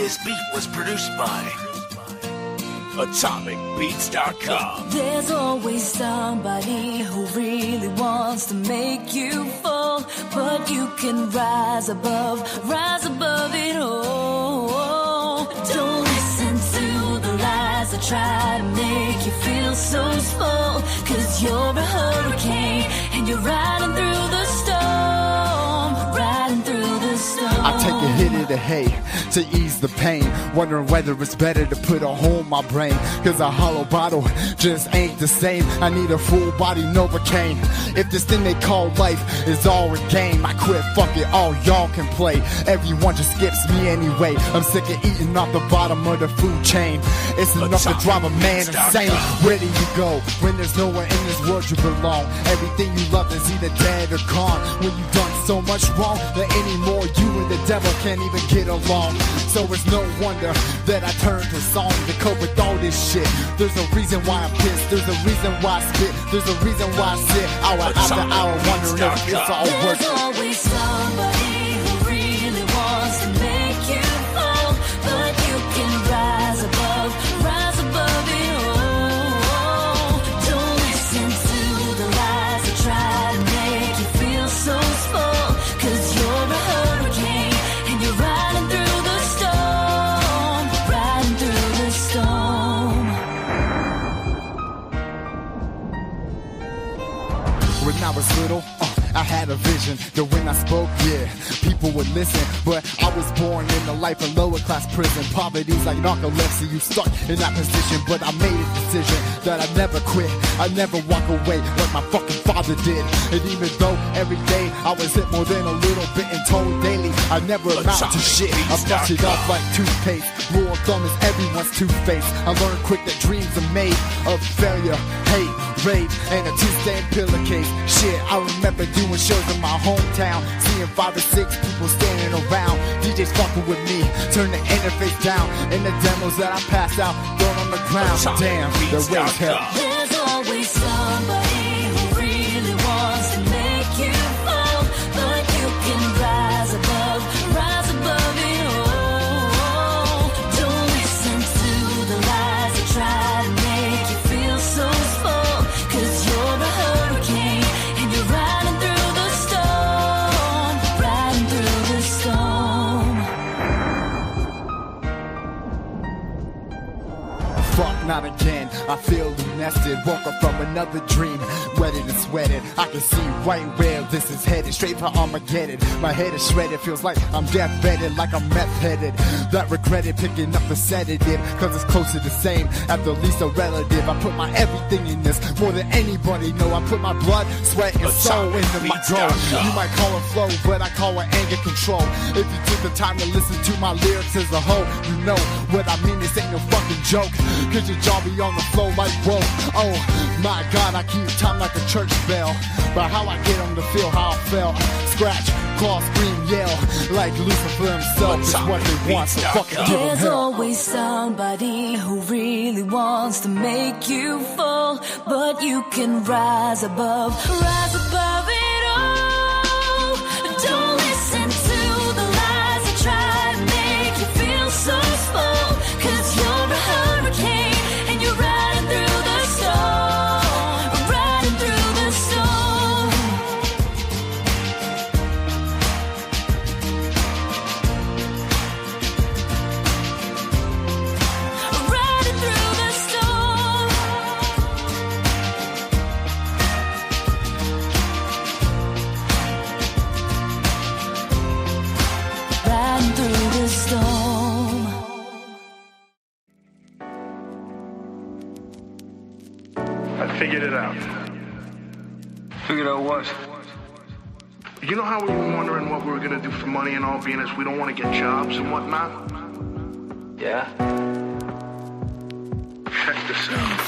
This beat was produced by AtomicBeats.com. There's always somebody who really wants to make you fall, but you can rise above it all. Don't listen to the lies that try to make you feel so small, 'cause you're a hurricane and you're riding through the storm, riding through the storm. I take a hit of the hay to ease the pain, wondering whether it's better to put a hole in my brain, 'cause a hollow bottle just ain't the same. I need a full body Novocaine. If this thing they call life is all a game, I quit, fuck it, all y'all can play. Everyone just skips me anyway. I'm sick of eating off the bottom of the food chain. It's enough to drive a man insane. Where do you go when there's nowhere in this world you belong? Everything you love is either dead or gone. When you've done so much wrong that anymore you and the devil can't even get along. So it's no wonder that I turn to song to cope with all this shit. There's a reason why I'm pissed, there's a reason why I spit, there's a reason why I sit hour after hour wondering if it's all worth it. There's always somebody who really wants to make you fall, but you can rise above it all. Don't listen to the lies that try to make you feel so small, 'cause you're a hurricane and you're riding through the storm, riding through the storm. When I was little, I had a vision that when I spoke, yeah, people would listen. But I was born in the life of lower class prison. Poverty's like narcolepsy, you stuck in that position. But I made a decision that I'd never quit, I'd never walk away like my fucking father did. And even though every day I was hit more than a little bit and told daily I'd never amount to shit, I brushed it off like toothpaste. Rule of thumb is everyone's two-faced. I learned quick that dreams are made of failure, hate, rage, and a two-stand pillowcase. Shit, I remember doing shows in my hometown, seeing 5 or 6 people standing around. DJs fucking with me, turn the interface down, and the demos that I pass out thrown on the ground. Damn, the waves hell. There's always somebody who really wants to make you fall, but you can rise above it all. Don't listen to the lies that try to make you feel so small, 'cause you're a hurricane and you're riding through the storm, riding through the storm. Fuck, not again. I feel nested, woke up from another dream, wetted and sweated. I can see right where this is headed, straight for Armageddon. My head is shredded, feels like I'm death-bedded, like I'm meth-headed. That regretted picking up a sedative, 'cause it's close to the same, at the least a relative. I put my everything in this, more than anybody know. I put my blood, sweat, and soul into my grow. You might call it flow, but I call it anger control. If you took the time to listen to my lyrics as a whole, you know what I mean, this ain't no fucking joke. 'Cause your jaw be on the flow like whoa. Oh my God, I keep time like a church bell. But how I get them to feel how I felt. Scratch, claw, scream, yell, like Lucifer himself is what they want, so fucking give them There's hell. always somebody who really wants to make you fall, but you can rise above it all. Don't listen to the lies that try to make you feel so small, 'cause you're a hurricane and you're riding through the storm, riding through the storm. Riding through the storm. Riding through the storm. I figured it out. Figured out what? You know how we were wondering what we were gonna do for money and all, being as we don't want to get jobs and whatnot? Yeah? Check this out.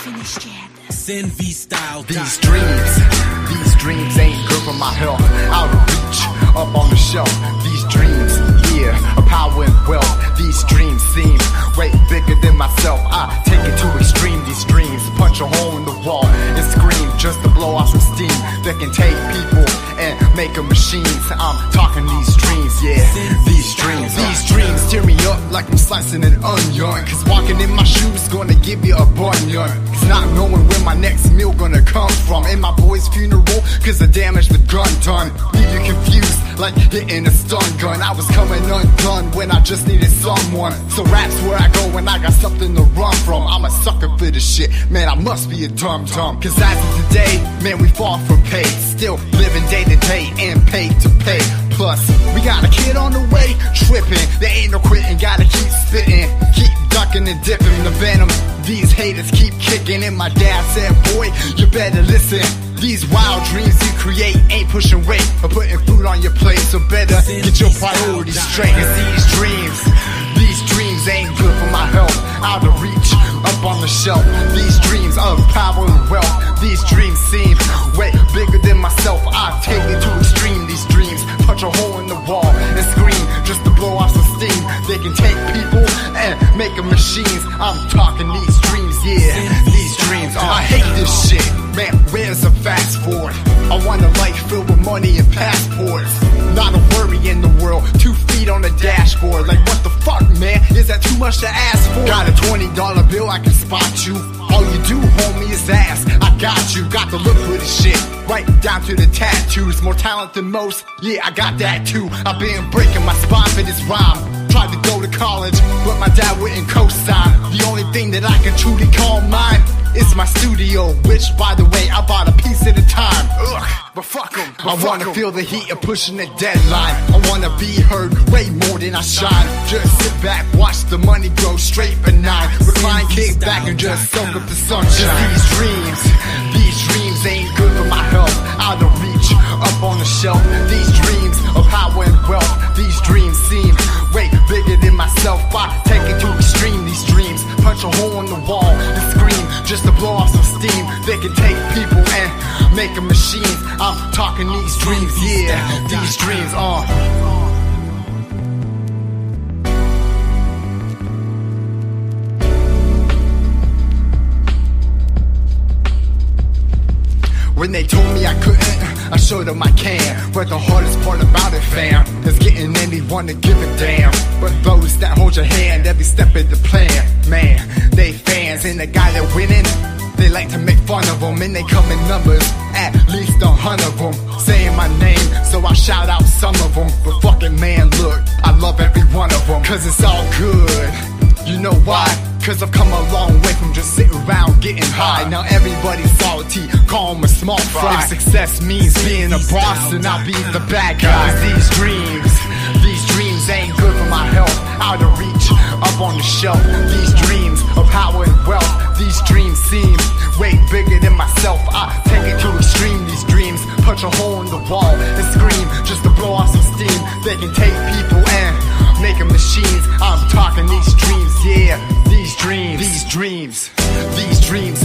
Sin V style. These dreams ain't good for my health. Out of reach, up on the shelf. These dreams, yeah, of power and wealth. These dreams seem way bigger than myself. I take it to extreme. These dreams punch a hole in the wall and scream just to blow off some steam that can take people and make them machines. I'm talking these dreams, yeah, these dreams. These dreams tear me up like I'm slicing an onion. Cause walking in my shoes gonna give you a bunion. Cause not knowing where my next meal gonna come from. In my boy's funeral, cause the damage with gun done. Leave you confused like hitting a stun gun. I was coming undone when I just needed someone. So rap's where I go when I got something to run from. I'm a sucker for this shit, man, I must be a dum-dum. Cause as of today, man, we fall from pay. Still living day to day and pay to pay. Plus, we got a kid on the way, tripping. There ain't no quitting, gotta keep spitting. Keep ducking and dipping the venom. These haters keep kicking. And my dad said, boy, you better listen. These wild dreams you create ain't pushing weight or putting food on your plate. So better get your priorities straight. Cause these dreams ain't good for my health. Out of reach, up on the shelf. These dreams of power and wealth. These dreams seem way bigger than myself. I take it to extreme. These dreams punch a hole in the wall and scream just to blow off some steam. They can take people and make them machines. I'm talking these dreams, yeah, these dreams. I hate this shit, man, where's the fast forward? I want a life filled with money and passports. Not a worry in the world, 2 feet on the dashboard. Like what the fuck, man, is that too much to ask for? Got a $20 bill, I can spot you. All you do, homie, is ask. I got you, got the look for this shit. Right down to the tattoos, more talent than most. Yeah, I got that too. I've been breaking my spine for this rhyme. Tried to go to college, but my dad wouldn't co-sign. The only thing that I can truly call mine is my studio, which, by the way, I bought a piece at a time. Ugh, but fuck 'em. I wanna feel the heat of pushing the deadline. I wanna be heard way more than I shine. Just sit back, watch the money grow straight benign. Recline, kick back, and just soak up the sunshine. These dreams ain't good for my health. Out of reach, up on the shelf. These dreams of power and wealth. These dreams seem way bigger than myself. I take it to extreme. These dreams punch a hole in the wall and scream just to blow off some steam. They can take people and make them machines. I'm talking these dreams, yeah, these dreams, When they told me I couldn't, I showed them I can. But the hardest part about it, fam, is getting anyone to give a damn. But those that hold your hand every step of the plan, man, they fans. And the guy that winning, they like to make fun of them. And they come in numbers, at least 100 of them, saying my name, so I shout out some of them. But fucking man, look, I love every one of them. Cause it's all good, you know why? Cause I've come a long way from just sitting around getting high. Now everybody's salty, call 'em a small fry. If success means being a boss, then I'll be the bad guy. These dreams ain't good for my health. Out of reach, up on the shelf. These dreams of power and wealth. These dreams seem way bigger than myself. I take it to extreme. These dreams punch a hole in the wall and scream just to blow off some steam. They can take people and make them machines. I'm talking these dreams, yeah, these dreams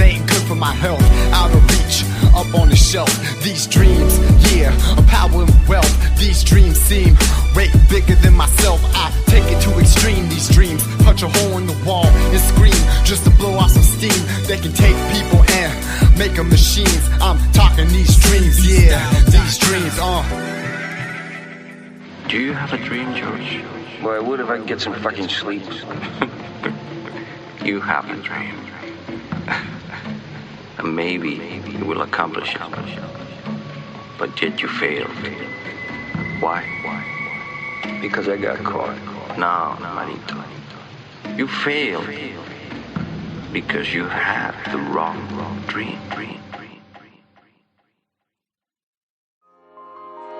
ain't good for my health. Out of reach, up on the shelf. These dreams, yeah, of power and wealth. These dreams seem way bigger than myself. I take it to extreme. These dreams punch a hole in the wall and scream just to blow off some steam. They can take people and make them machines. I'm talking these dreams, yeah, these dreams, Do you have a dream, George? Well, I would if I could get some fucking sleep. You have a dream. And maybe you will accomplish it. But yet you failed. Why? Because I got caught. No, Marito. You failed because you had the wrong dream.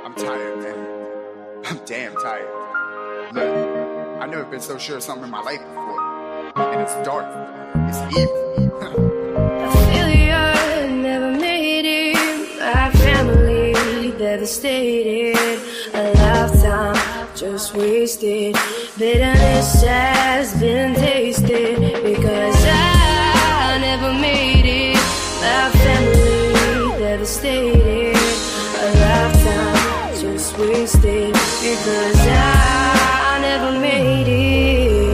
I'm tired, man. I'm damn tired. Look, I've never been so sure of something in my life before. And it's dark. It's evil. Failure, never made it. My family devastated. A lifetime just wasted. Bitterness has been tasted. Because I never made it. My family devastated. A lifetime just wasted. Because I never made it.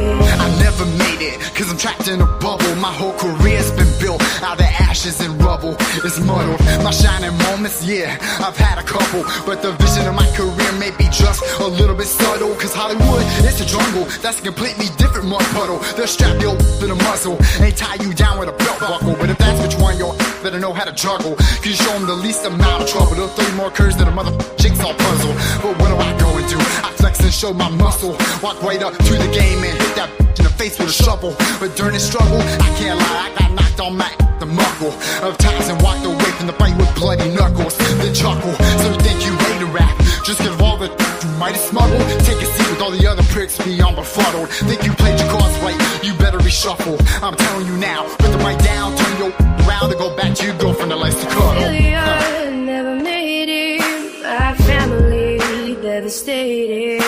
it, cause I'm trapped in a bubble. My whole career's been built out of ashes and rubble. It's muddled, my shining moments, yeah, I've had a couple, but the vision of my career may be just a little bit subtle. Cause Hollywood, it's a jungle, that's a completely different mud puddle. They'll strap you to the muzzle and tie you down with a belt buckle. But if that's which one, you'll better know how to juggle, cause you show them the least amount of trouble. They'll throw you more curves than a mother jigsaw puzzle. But what do I go and do? I flex and show my muscle, walk right up to the game and hit that in the face with a shovel. But during this struggle, I can't lie, I got knocked on the muckle of times and walked away from the fight with bloody knuckles. Then chuckle, so you think you ready to rap just cause of all the you might have smuggled? Take a seat with all the other pricks beyond befuddled. Think you played your cards right, you better reshuffle. I'm telling you now, put the mic down, turn your around and go back to your girlfriend that likes to cuddle. Failure, never made it. My family devastated.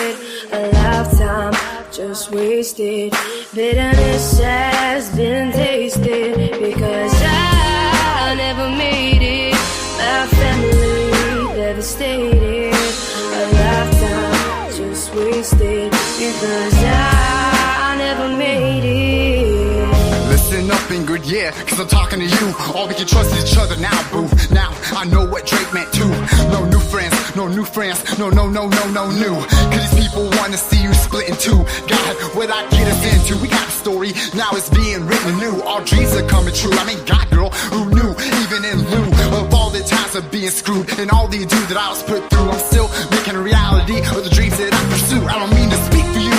A lifetime just wasted. Bitterness has been tasted because I never made it. My family devastated. A lifetime just wasted because I never made it. Listen up, Ingrid, yeah, cause I'm talking to you. All we can trust is each other now, boo. Now I know what Drake meant too. No new friends, no new friends, no new. Cause these people wanna see you split in two. God, what I get us into? We got a story, now it's being written anew. Our dreams are coming true. I mean, God, girl, who knew? Even in lieu of all the times of being screwed and all the ado that I was put through, I'm still making a reality of the dreams that I pursue. I don't mean to speak for you,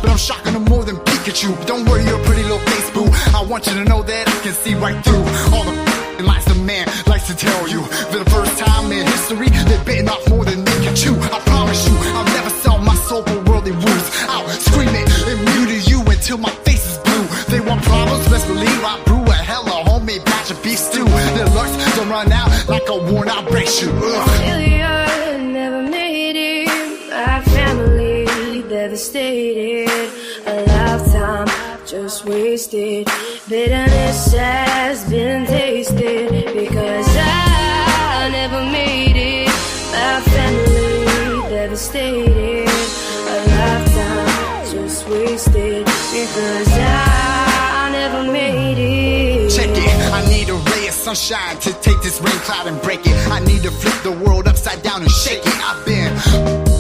but I'm shocking them more than Pikachu. But don't worry, your pretty little face, boo. I want you to know that I can see right through all the lies a man likes to tell you. For the first time in history, they're bitten off more than they can chew. I promise you, I'll never sell my soul for worldly wounds. I'll scream it and mute you until my face is blue. They want problems, best believe I brew a hella homemade batch of beef stew. Their lurks don't run out like a worn out brake shoe. Failure, never made it. My family devastated. A lifetime just wasted. Bitterness has been tasted because I never made it. My family devastated. A lifetime just wasted because I never made it. Check it, I need a ray of sunshine to take this rain cloud and break it. I need to flip the world upside down and shake it. I've been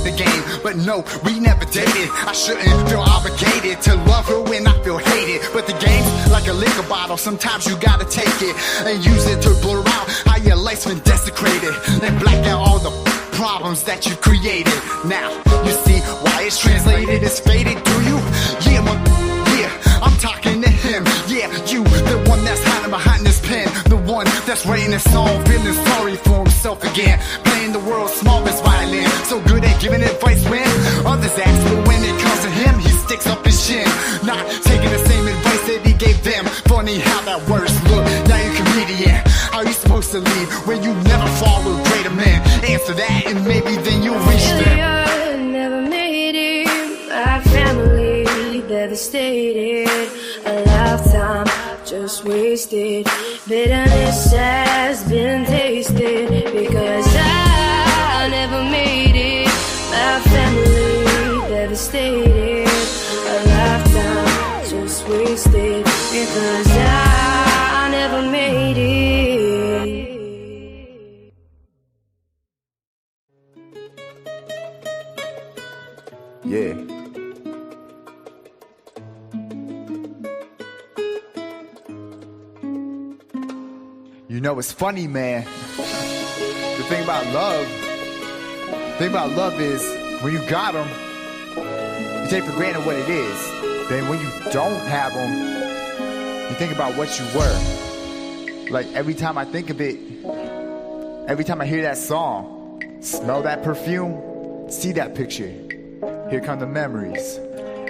the game, but no, we never dated. I shouldn't feel obligated to love her when I feel hated. But the game's like a liquor bottle, sometimes you gotta take it and use it to blur out how your life's been desecrated and black out all the problems that you created. Now, you see why it's translated as faded, do you? Yeah, I'm talking to him. Yeah, you, the one that's hiding behind this pen, the one that's writing this song, feeling sorry for himself again, playing the world's smallest violin, so good at giving advice when others ask, but when it comes to him, he sticks up his chin, not taking the same advice that he gave them. Funny how that works. Look, now you're a comedian. How you supposed to lead when you never fall with greater men? Answer that and maybe then you'll reach them. Failure, never made it. My family devastated. A lifetime just wasted. Bitterness has been tasted because I never made it. My family devastated. A lifetime just wasted because I never made it. Yeah. You know, it's funny, man. The thing about love is when you got them, you take for granted what it is. Then when you don't have them, you think about what you were. Like every time I think of it, every time I hear that song, smell that perfume, see that picture, here come the memories.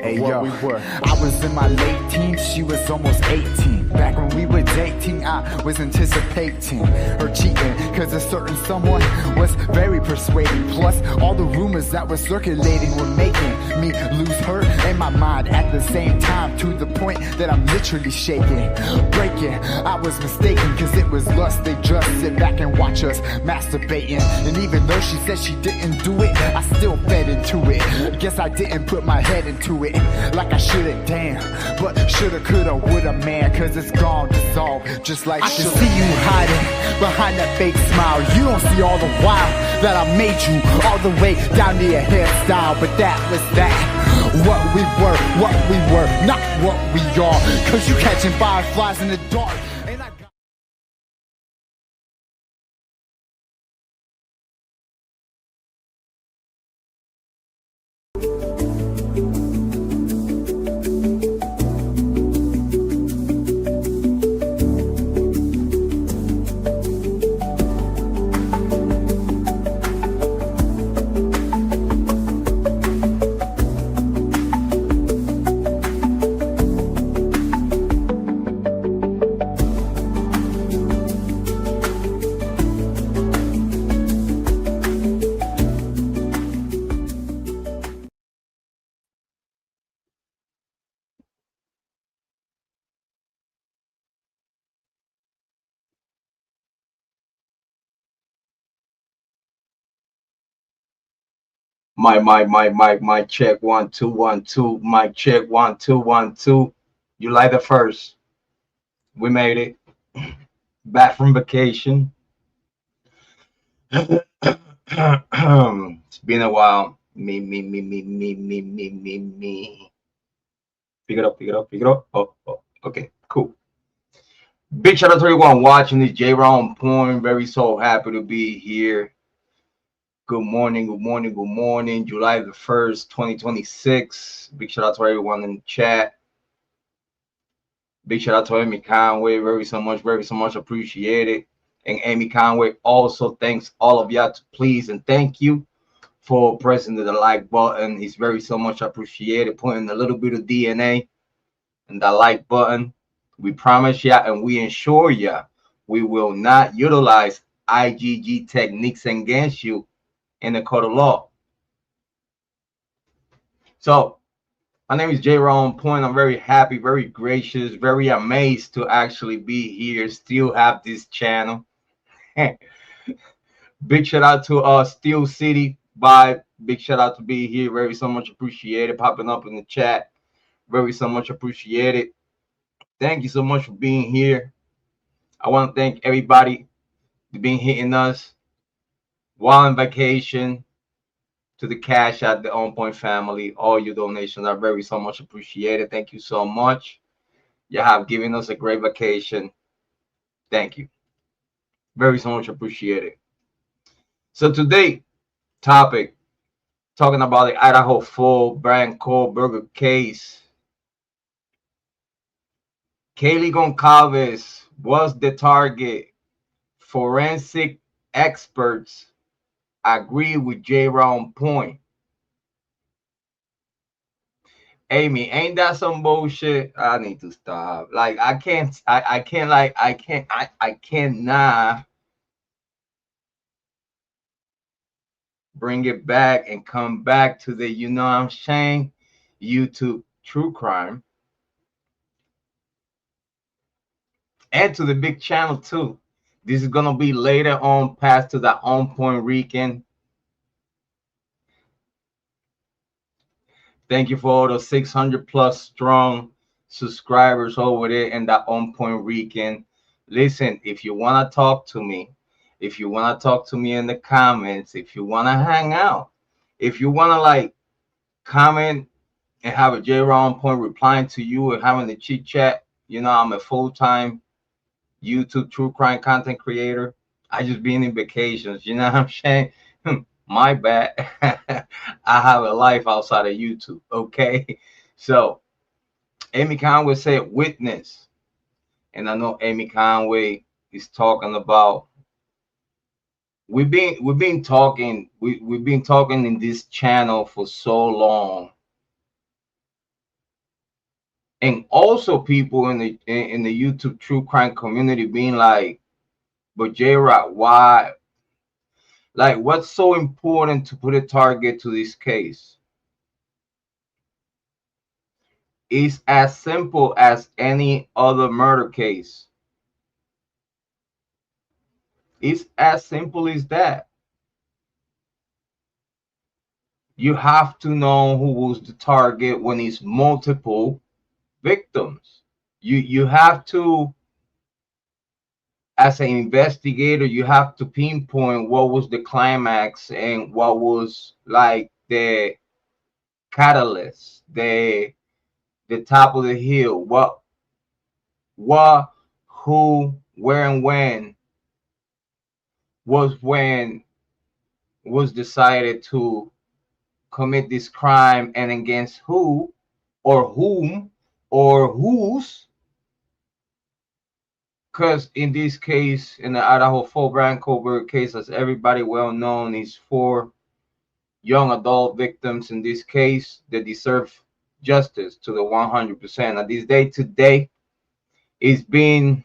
Hey, yo, we were. I was in my late teens, she was almost 18. Back when we were dating, I was anticipating her cheating, cause a certain someone was very persuading. Plus, all the rumors that were circulating were making me lose her and my mind at the same time, to the point that I'm literally shaking, breaking. I was mistaken, cause it was lust. They just sit back and watch us masturbating. And even though she said she didn't do it, I still fed into it. Guess I didn't put my head into it. it like I should've, damn. But shoulda, coulda, woulda, man, cause it's gone, dissolved, just like I can see you hiding behind that fake smile. You don't see all the while that I made you all the way down to your hairstyle. But that was that, what we were, not what we are. Cause you catching fireflies in the dark, and I got My check 1 2 1 2. My check 1 2 1 2. July the 1st. We made it. Back from vacation. It's been a while. Me. Pick it up. Oh, okay, cool. Big shout out to everyone watching this Jrod on point. Very so happy to be here. Good morning. July the 1st, 2026. Big shout out to everyone in the chat. Big shout out to Amy Conway. Very so much appreciated. And Amy Conway also thanks all of y'all to please and thank you for pressing the like button. It's very so much appreciated. Putting a little bit of DNA in the like button. We promise ya and we ensure ya we will not utilize IGG techniques against you in the court of law. So my name is Jrod on point. I'm very happy, very gracious, very amazed to actually be here, still have this channel. Big shout out to Steel City Vibe. Big shout out to be here. Very so much appreciated. Popping up in the chat. Very so much appreciated. Thank you so much for being here. I want to thank everybody for being hitting us while on vacation. To the cash at the On Point family, all your donations are very so much appreciated. Thank you so much. You have given us a great vacation. Thank you. Very so much appreciated. So today, topic talking about the Idaho full Bryan Kohberger case. Kaylee Goncalves was the target. Forensic experts agree with Jrod on point. Amy, ain't that some bullshit? I need to stop. Like I cannot bring it back and come back to the, you know what I'm saying, YouTube true crime. And to the big channel too. This is gonna be later on past to the On Point Rican. Thank you for all those 600 plus strong subscribers over there in that On Point Rican. Listen, if you want to talk to me, if you want to talk to me in the comments, if you want to hang out, if you want to like comment and have a Jrod on point replying to you and having the chit chat, you know, I'm a full-time YouTube true crime content creator. I just been in vacations, you know what I'm saying? My bad. I have a life outside of YouTube. Okay. So Amy Conway said witness. And I know Amy Conway is talking about we've been talking in this channel for so long. And also people in the YouTube true crime community being like, but Jrod, why? Like, what's so important to put a target to this case? It's as simple as any other murder case. It's as simple as that. You have to know who was the target when it's multiple victims. You have to, as an investigator, you have to pinpoint what was the climax and what was like the catalyst, the top of the hill, what, who, where, and when was decided to commit this crime, and against who or whom or whose. Because in this case, in the Idaho 4 Bryan Kohberger case, as everybody well known, is 4 young adult victims in this case that deserve justice to the 100%. At this day today, it's been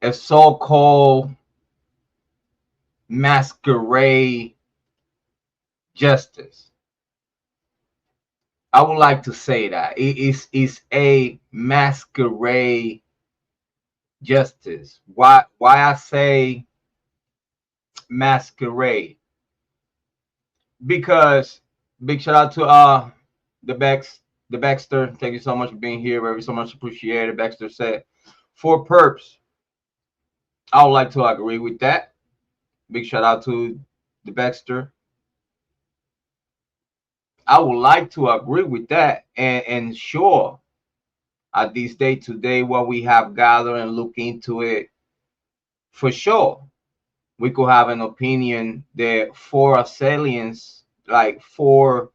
a so-called masquerade justice. I would like to say that it is a masquerade justice. Why I say masquerade? Because big shout out to the Baxter. Thank you so much for being here. Very so much appreciated. Baxter said, for perps. I would like to agree with that. Big shout out to the Baxter. I would like to agree with that. And sure, at this day today, what we have gathered and look into it, for sure, we could have an opinion that 4 assailants, like 4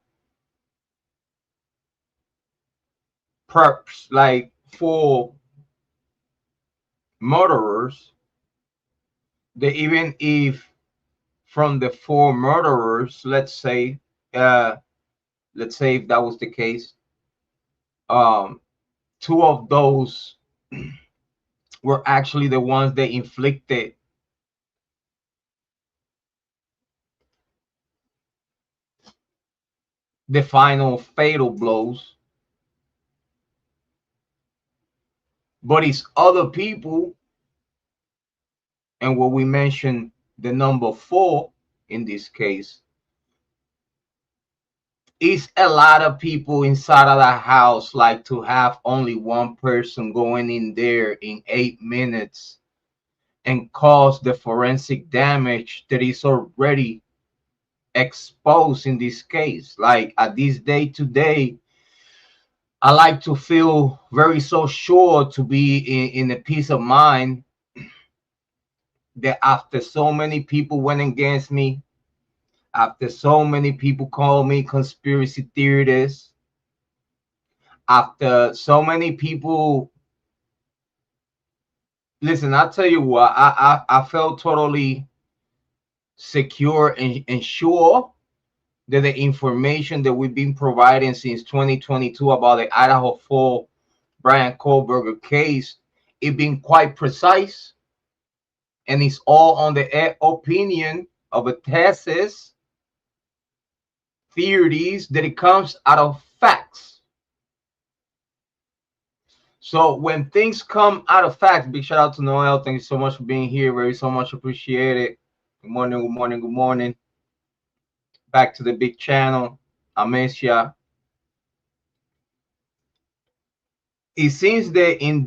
perps, like 4 murderers, that even if from the 4 murderers, let's say if that was the case, 2 of those were actually the ones that inflicted the final fatal blows, but it's other people. And what we mentioned, the number 4 in this case, is a lot of people inside of the house, like to have only one person going in there in 8 minutes and cause the forensic damage that is already exposed in this case. Like at this day today, I like to feel very so sure to be in a peace of mind that after so many people went against me, after so many people called me conspiracy theorist, after so many people, listen, I'll tell you what, I felt totally secure and sure that the information that we've been providing since 2022 about the Idaho 4 Bryan Kohberger case, it been quite precise, and it's all on the opinion of a thesis, theories, that it comes out of facts. So when things come out of facts, big shout out to Noel. Thank you so much for being here. Very so much appreciated. Good morning, good morning, good morning. Back to the big channel. I miss ya. It seems that in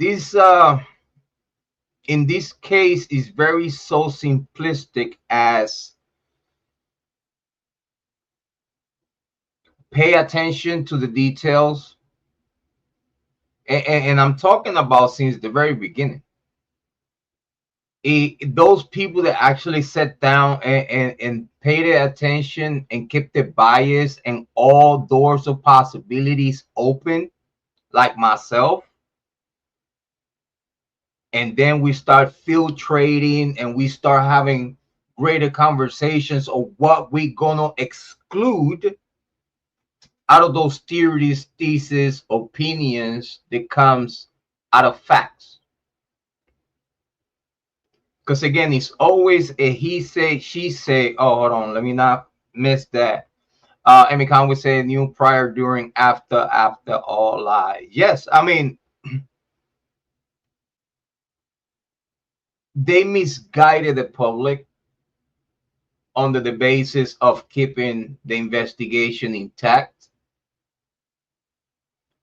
this case is very so simplistic as pay attention to the details. And I'm talking about since the very beginning. Those people that actually sat down and paid attention and kept their bias and all doors of possibilities open, like myself. And then we start filtrating and we start having greater conversations of what we're gonna exclude out of those theories, theses, opinions that comes out of facts. Because again, it's always a he say, she say. Oh, hold on, let me not miss that. Amy Conway said new, prior, during, after all lies. Yes, I mean, they misguided the public under the basis of keeping the investigation intact.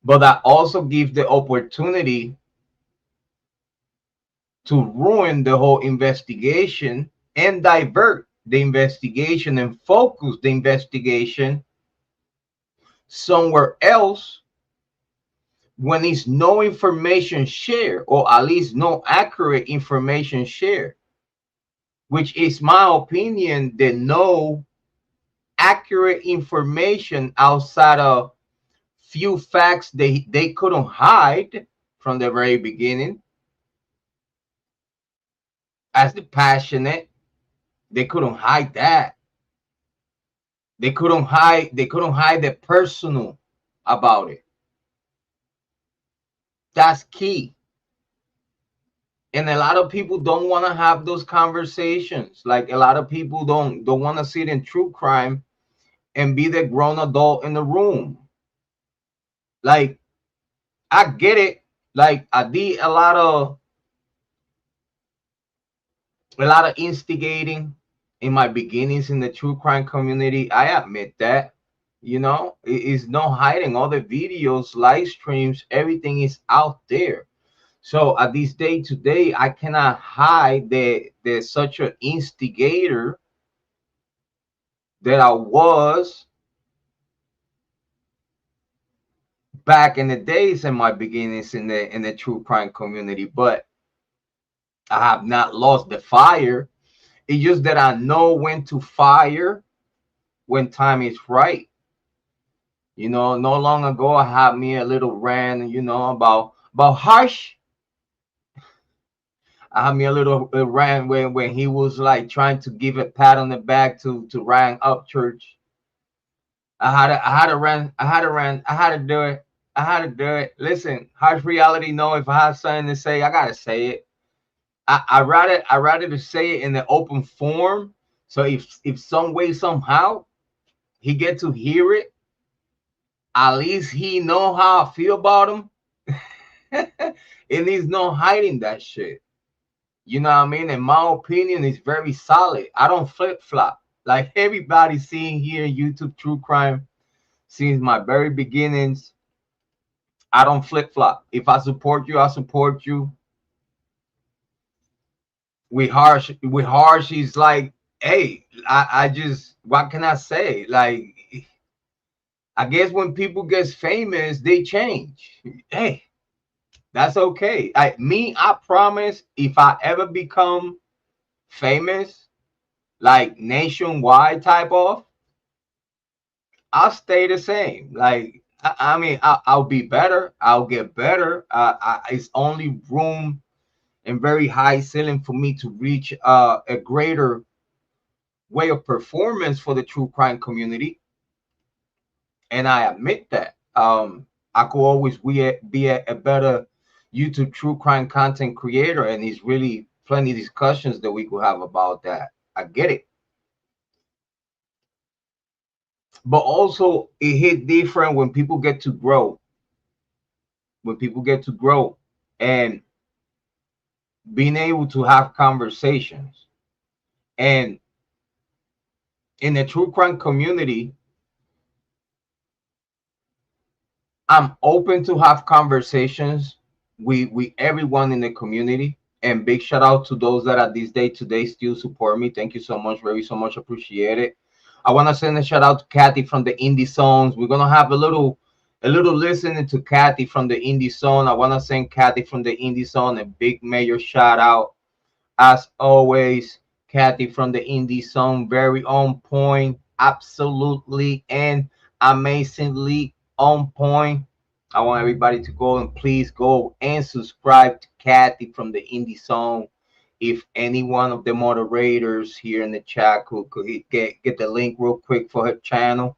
But that also gives the opportunity to ruin the whole investigation and divert the investigation and focus the investigation somewhere else when it's no information shared, or at least no accurate information shared, which is my opinion, that no accurate information outside of few facts they couldn't hide from the very beginning. As the passionate, they couldn't hide that. They couldn't hide the personal about it. That's key. And a lot of people don't want to have those conversations. Like, a lot of people don't want to sit in true crime and be the grown adult in the room. Like, I get it. Like, I did a lot of instigating in my beginnings in the true crime community. I admit that. You know, it is no hiding. All the videos, live streams, everything is out there. So at this day today, I cannot hide that there's such an instigator that I was back in the days in my beginnings in the true crime community. But I have not lost the fire. It's just that I know when to fire when time is right. You know, no long ago I had me a little rant, you know, about Harsh. I had me a little rant when he was like trying to give a pat on the back to Ryan Upchurch. I had to rant. I had to do it. Listen, Harsh Reality know if I have something to say, I gotta say it. I rather to say it in the open form. So if some way somehow he get to hear it, at least he know how I feel about him. And he's no hiding that shit. You know what I mean? And my opinion is very solid. I don't flip-flop. Like everybody seeing here in YouTube True Crime, since my very beginnings, I don't flip-flop. If I support you, I support you. With Harsh, he's like, hey, I just, what can I say? Like, I guess when people get famous, they change. Hey, that's okay. I promise, if I ever become famous, like nationwide type of, I'll stay the same. Like, I mean, I'll be better. I'll get better. It's only room and very high ceiling for me to reach a greater way of performance for the true crime community. And I admit that. I could always be a better YouTube true crime content creator, and there's really plenty of discussions that we could have about that. I get it. But also it hit different when people get to grow. When people get to grow and being able to have conversations. And in the true crime community, I'm open to have conversations with everyone in the community. And big shout out to those that at this day today still support me. Thank you so much, so much appreciate it. I want to send a shout out to Kathy from the Indie Zones. We're gonna have a little listening to Kathy from the Indie Zone. I want to send Kathy from the Indie Zone a big major shout out. As always, Kathy from the Indie Zone, very on point, absolutely and amazingly on point. I want everybody to go and please go and subscribe to Kathy from the Indie Zone. If any one of the moderators here in the chat could get the link real quick for her channel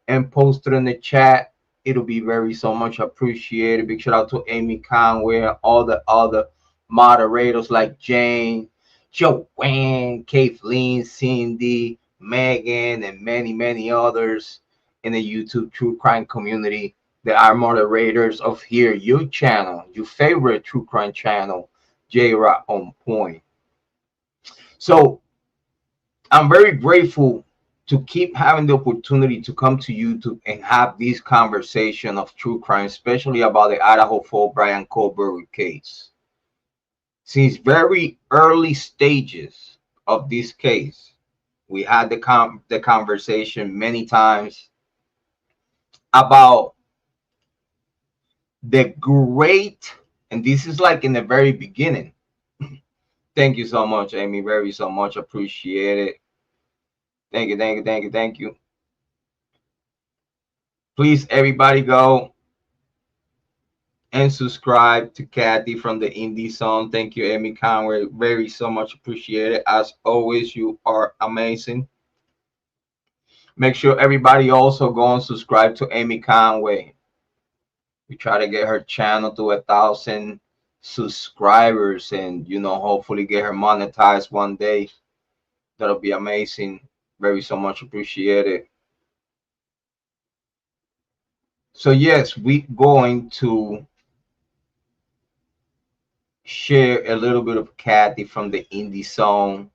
and post it in the chat, it'll be very so much appreciated. Big shout out to Amy Conway, all the other moderators like Jane, Joanne, Kathleen, Cindy, Megan, and many others in the YouTube true crime community that are moderators of here, your channel, your favorite true crime channel, Jrod on point. So I'm very grateful to keep having the opportunity to come to YouTube and have this conversation of true crime, especially about the Idaho Bryan Kohberger case. Since very early stages of this case, we had the conversation many times about the great, and this is like in the very beginning. Thank you so much, Amy. Very so much. Appreciate it. Thank you, thank you, thank you, thank you. Please, everybody, go and subscribe to Kathy from the Indie Zone. Thank you, Amy Conway. Very so much appreciate it. As always, you are amazing. Make sure everybody also go and subscribe to Amy Conway. We try to get her channel to 1,000 subscribers, and hopefully get her monetized one day. That'll be amazing. Very so much appreciate it. So yes, we're going to share a little bit of Kathy from the Indie Zone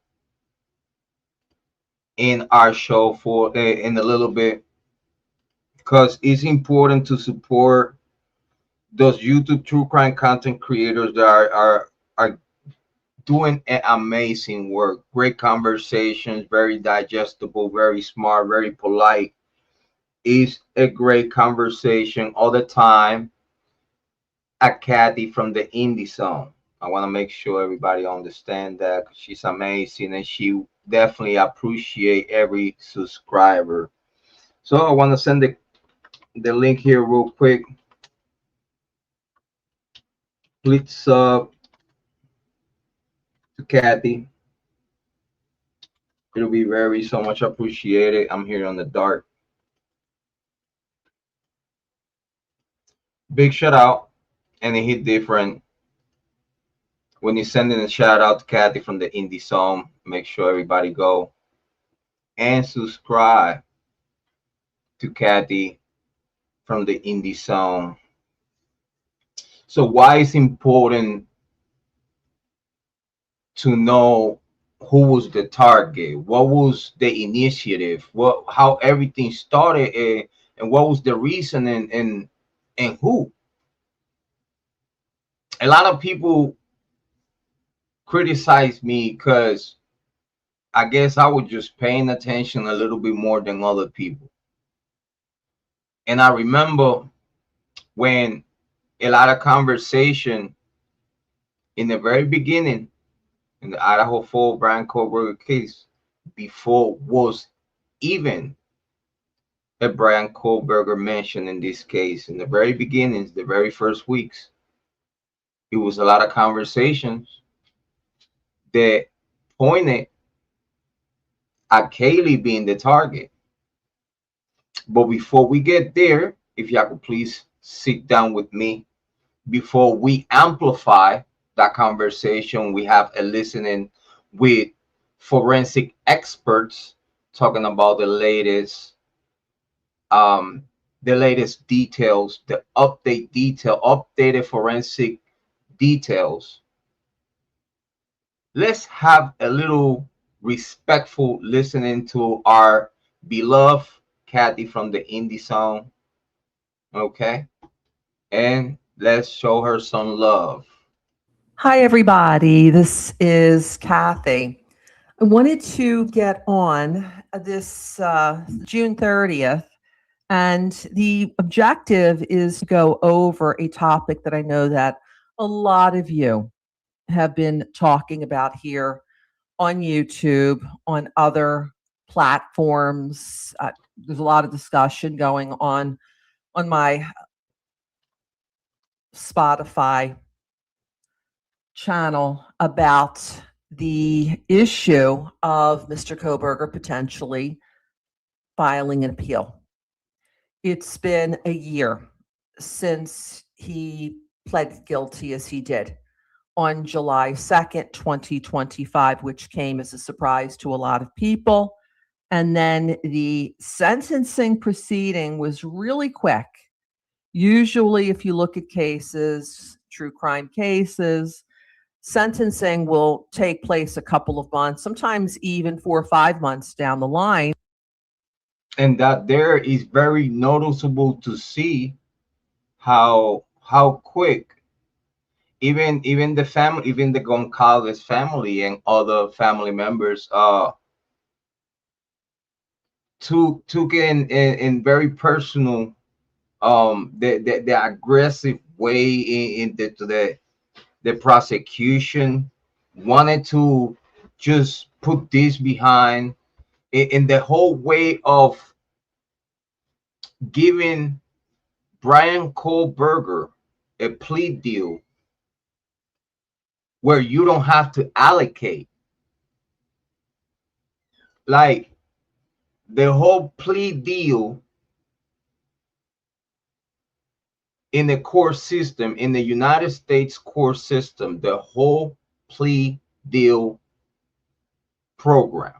in our show for in a little bit, because it's important to support those YouTube true crime content creators that are doing an amazing work. Great conversations, very digestible, very smart, very polite. It's a great conversation all the time at Kathy from the Indie Zone. I want to make sure everybody understand that she's amazing, and she definitely appreciate every subscriber. So I want to send the link here real quick. Please sub to Kathy. It'll be very so much appreciated. I'm here on the dark. Big shout out, and it hit different when you're sending a shout out to Kathy from the Indie Zone. Make sure everybody go and subscribe to Kathy from the Indie Zone. So why is important to know who was the target, what was the initiative, how everything started, and what was the reason, and who? A lot of people criticize me because I guess I was just paying attention a little bit more than other people. And I remember when a lot of conversation in the very beginning in the Idaho Bryan Kohberger case, before was even a Bryan Kohberger mentioned in this case, in the very beginnings, the very first weeks, it was a lot of conversations that pointed at Kaylee being the target. But before we get there, if y'all could please sit down with me, before we amplify that conversation, we have a listening with forensic experts talking about the latest details, the updated forensic details. Let's have a little respectful listening to our beloved Kathy from the Indie Zone. Okay, and let's show her some love. Hi, everybody. This is Kathy. I wanted to get on this June 30th, and the objective is to go over a topic that I know that a lot of you have been talking about here on YouTube, on other platforms. There's a lot of discussion going on my Spotify channel about the issue of Mr. Kohberger potentially filing an appeal. It's been a year since he pled guilty as he did on July 2nd, 2025, which came as a surprise to a lot of people. And then the sentencing proceeding was really quick. Usually, if you look at cases, true crime cases, sentencing will take place a couple of months, sometimes even 4 or 5 months down the line. And that there is very noticeable to see how quick even the family, even the Goncalves family and other family members took in very personal the aggressive way into the prosecution, wanted to just put this behind in the whole way of giving Bryan Kohberger a plea deal where you don't have to allocate. Like the whole plea deal in the court system, in the United States court system, the whole plea deal program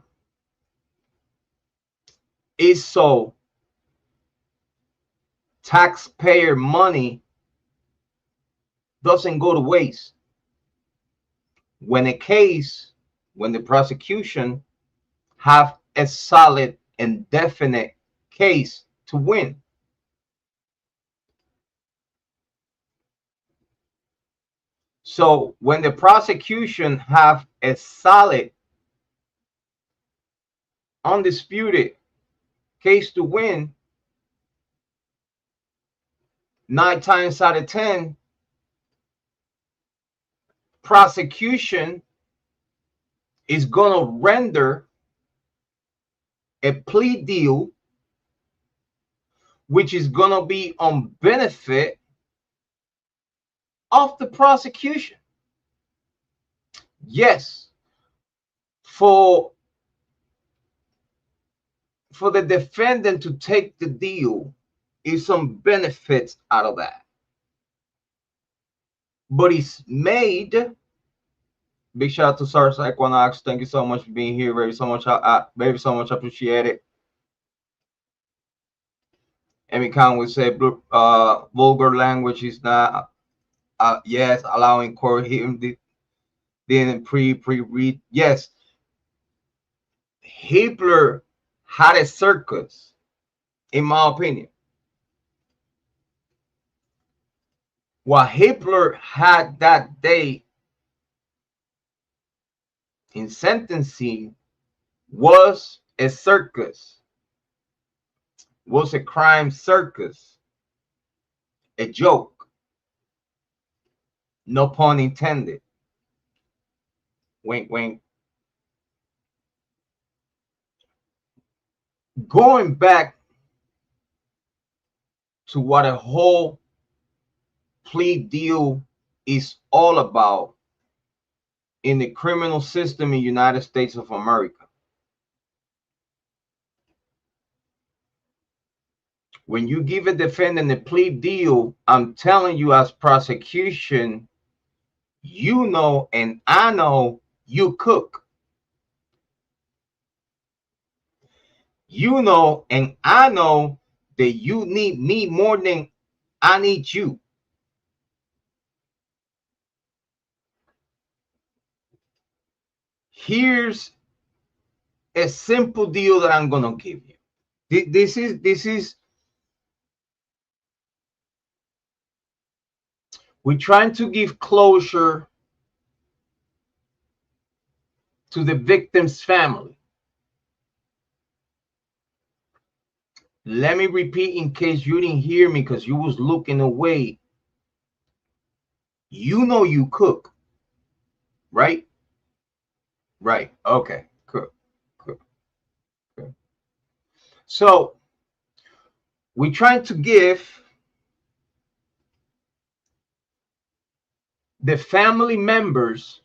is so taxpayer money doesn't go to waste. When the prosecution have a solid and definite case to win. So when the prosecution have a solid, undisputed case to win, 9 times out of 10, prosecution is going to render a plea deal which is going to be on benefit of the prosecution. Yes, for the defendant to take the deal is some benefits out of that, but it's made. Big shout out to Sars Equinox. Thank you so much for being here. Very so much appreciate it. Amy Khan would say vulgar language is not yes, allowing court him didn't pre-read. Yes, Hitler had a circus, in my opinion. What Hitler had that day in sentencing was a circus, was a crime circus, a joke, no pun intended. Wink, wink. Going back to what a whole plea deal is all about in the criminal system in the United States of America. When you give a defendant a plea deal, I'm telling you as prosecution, you know and I know you cook. You know and I know that you need me more than I need you. Here's a simple deal that I'm gonna give you. This is we're trying to give closure to the victim's family. Let me repeat in case you didn't hear me because you was looking away. You know you cook, right? Right. Okay. Cool. So we're trying to give the family members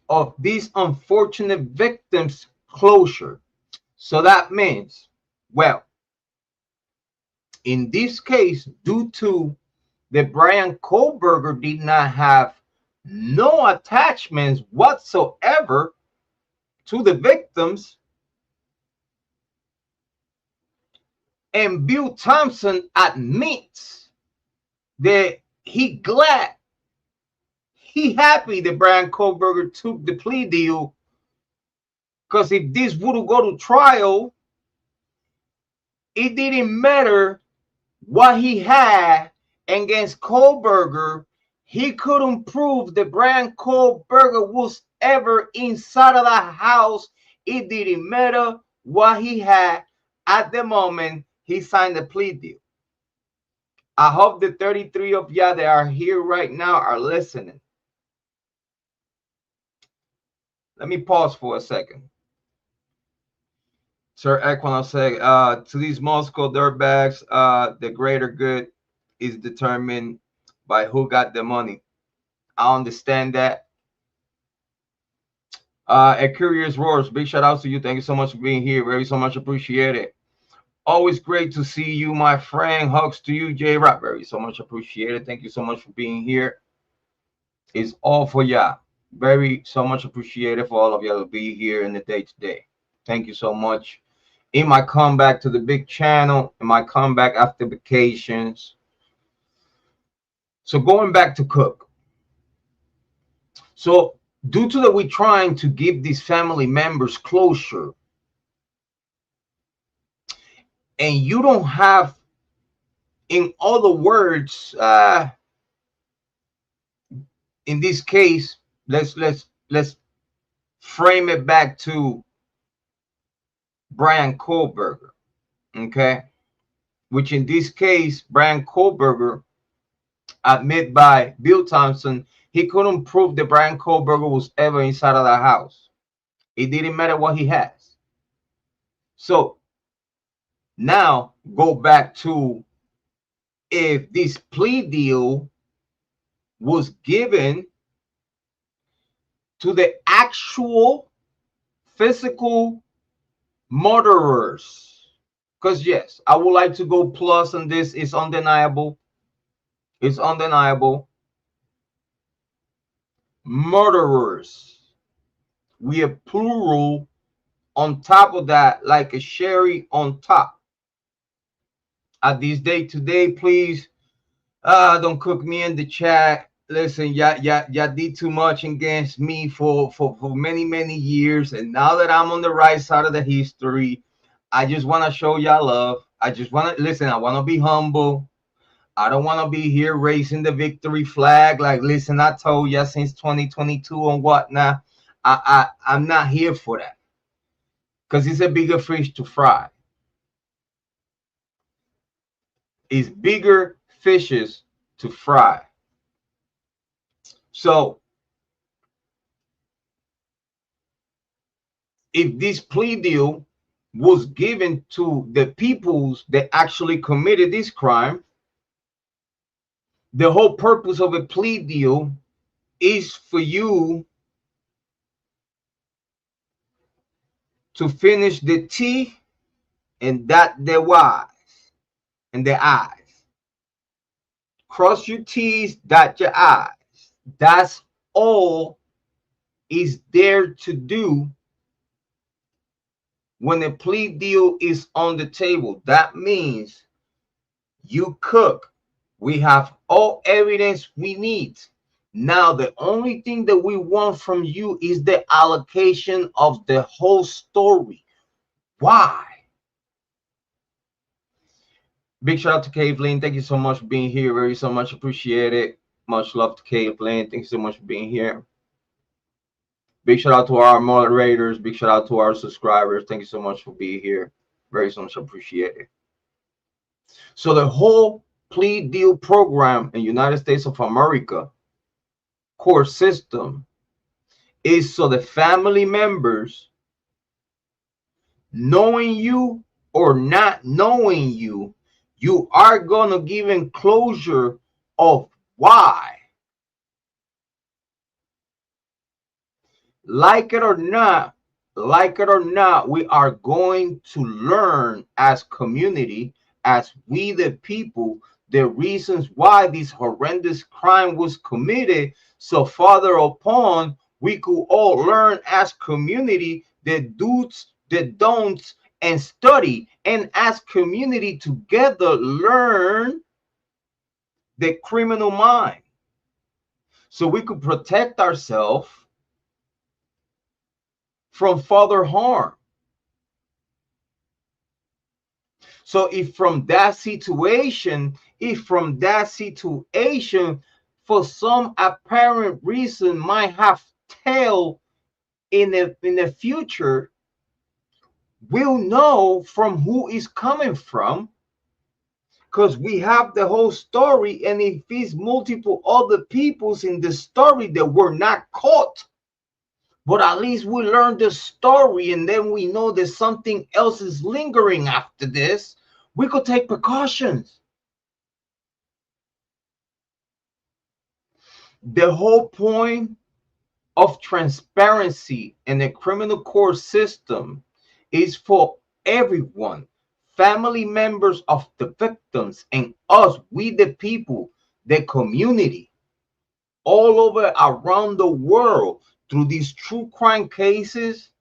of these unfortunate victims closure. So that means, well, in this case, due to the Bryan Kohberger did not have no attachments whatsoever to the victims, and Bill Thompson admits that he glad, he happy that Bryan Kohberger took the plea deal, because if this would go to trial, it didn't matter what he had against Kohberger. He couldn't prove that Bryan Kohberger was ever inside of the house. It didn't matter what he had at the moment he signed the plea deal. I hope the 33 of y'all that are here right now are listening. Let me pause for a second. Sir Equino say, to these Moscow dirtbags, the greater good is determined by who got the money. I understand that. A Curious Roars, big shout out to you. Thank you so much for being here. Very so much appreciated. Always great to see you, my friend. Hugs to you, Jrod. Very so much appreciated. Thank you so much for being here. It's all for y'all. Very so much appreciated for all of y'all to be here in the day today. Thank you so much. In my comeback to the big channel, in my comeback after vacations. So going back to Cook. So due to that, we're trying to give these family members closure. And you don't have, in other words, in this case, let's frame it back to Bryan Kohberger, okay? Which in this case, Bryan Kohberger, admitted by Bill Thompson, he couldn't prove that Bryan Kohberger was ever inside of the house. It didn't matter what he has. So now go back to, if this plea deal was given to the actual physical murderers, because yes, I would like to go plus on this. It's undeniable. It's undeniable. Murderers. We have plural on top of that, like a sherry on top. At this day today, please don't cook me in the chat. Listen, y'all did too much against me for many years, and now that I'm on the right side of the history, I just want to show y'all love. I just want to listen. I want to be humble. I don't want to be here raising the victory flag. Like, listen, I told y'all since 2022 and whatnot. I'm not here for that, because it's a bigger fish to fry. It's bigger fishes to fry. So if this plea deal was given to the peoples that actually committed this crime, the whole purpose of a plea deal is for you to finish the T and dot the Y's and the I's. Cross your T's, dot your I's. That's all is there to do when a plea deal is on the table. That means you cook. We have all evidence we need. Now, the only thing that we want from you is the allocation of the whole story. Why? Big shout out to Kaylee. Thank you so much for being here. Very so much appreciated. Much love to Kaylee. Thank you so much for being here. Big shout out to our moderators. Big shout out to our subscribers. Thank you so much for being here. Very so much appreciated. So the whole plea deal program in United States of America court system is so the family members, knowing you or not knowing you, you are going to give in closure of why. Like it or not, we are going to learn as community, as we the people, the reasons why this horrendous crime was committed. So further upon, we could all learn as community the do's, the don'ts, and study. And as community together learn the criminal mind, so we could protect ourselves from further harm. So if from that situation, for some apparent reason might have tail in the future, we'll know from who is coming from, because we have the whole story. And if it's multiple other peoples in the story that were not caught, but at least we learned the story, and then we know that something else is lingering after this, we could take precautions. The whole point of transparency in the criminal court system is for everyone, family members of the victims, and us, we the people, the community, all over around the world, through these true crime cases,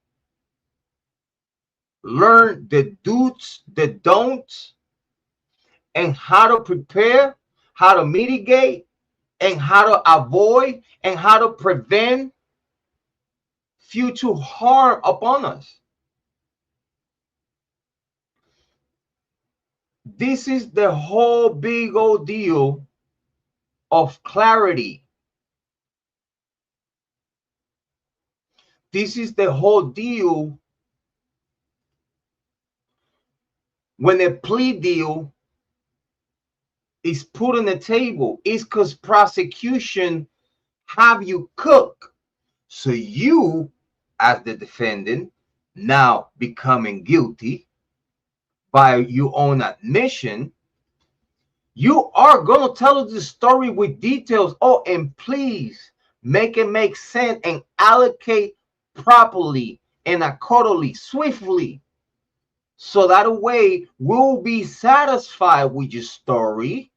learn the do's, the don'ts, and how to prepare, how to mitigate, and how to avoid, and how to prevent future harm upon us. This is the whole big old deal of clarity. This is the whole deal when a plea deal is put on the table. It's because prosecution have you cook. So you, as the defendant, now becoming guilty by your own admission, you are going to tell us the story with details. Oh, and please make it make sense and allocate properly and accordingly, swiftly, so that way we'll be satisfied with your story.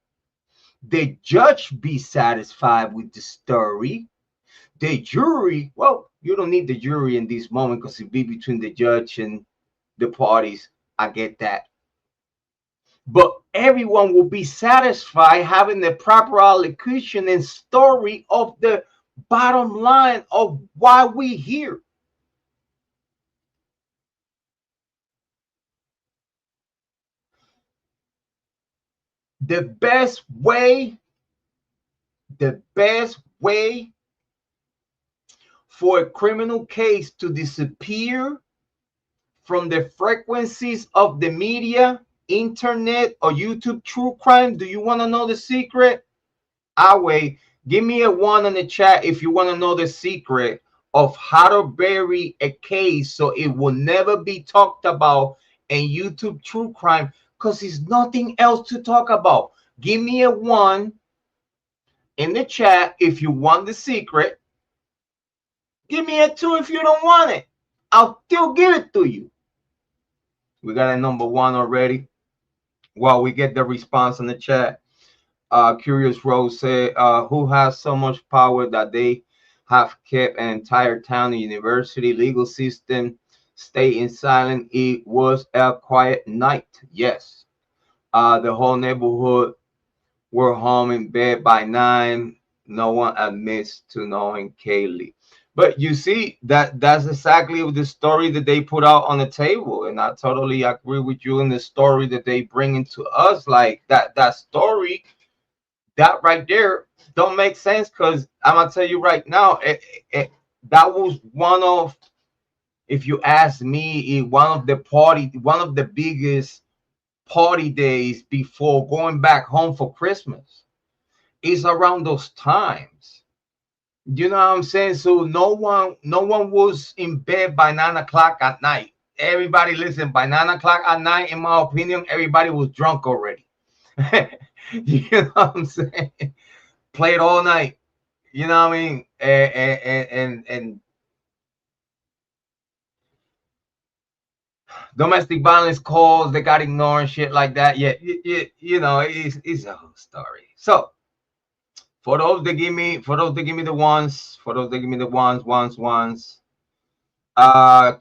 The judge be satisfied with the story. The jury, well, you don't need the jury in this moment because it be between the judge and the parties. I get that. But everyone will be satisfied having the proper allocation and story of the bottom line of why we here. The best way for a criminal case to disappear from the frequencies of the media, internet, or YouTube true crime. Do you want to know the secret? I'll wait. Give me a 1 in the chat if you want to know the secret of how to bury a case so it will never be talked about in YouTube true crime, because there's nothing else to talk about. Give me a 1 in the chat if you want the secret. Give me a 2 if you don't want it. I'll still give it to you. We got a number 1 already. While we get the response in the chat, Curious Rose said, who has so much power that they have kept an entire town and university legal system stay in silent? It was a quiet night. Yes. The whole neighborhood were home in bed by 9. No one admits to knowing Kaylee. But you see, that's exactly the story that they put out on the table. And I totally agree with you in the story that they bring into us. Like that story, that right there don't make sense, because I'm going to tell you right now, that was one of, if you ask me, one of the biggest party days before going back home for Christmas. Is around those times. You know what I'm saying? So no one was in bed by 9 o'clock at night. Everybody, listen, by 9 o'clock at night, in my opinion, everybody was drunk already. You know what I'm saying? Played all night. You know what I mean? And domestic violence calls, they got ignored and shit like that. Yeah, you know, it's a whole story. So for those that give me the ones,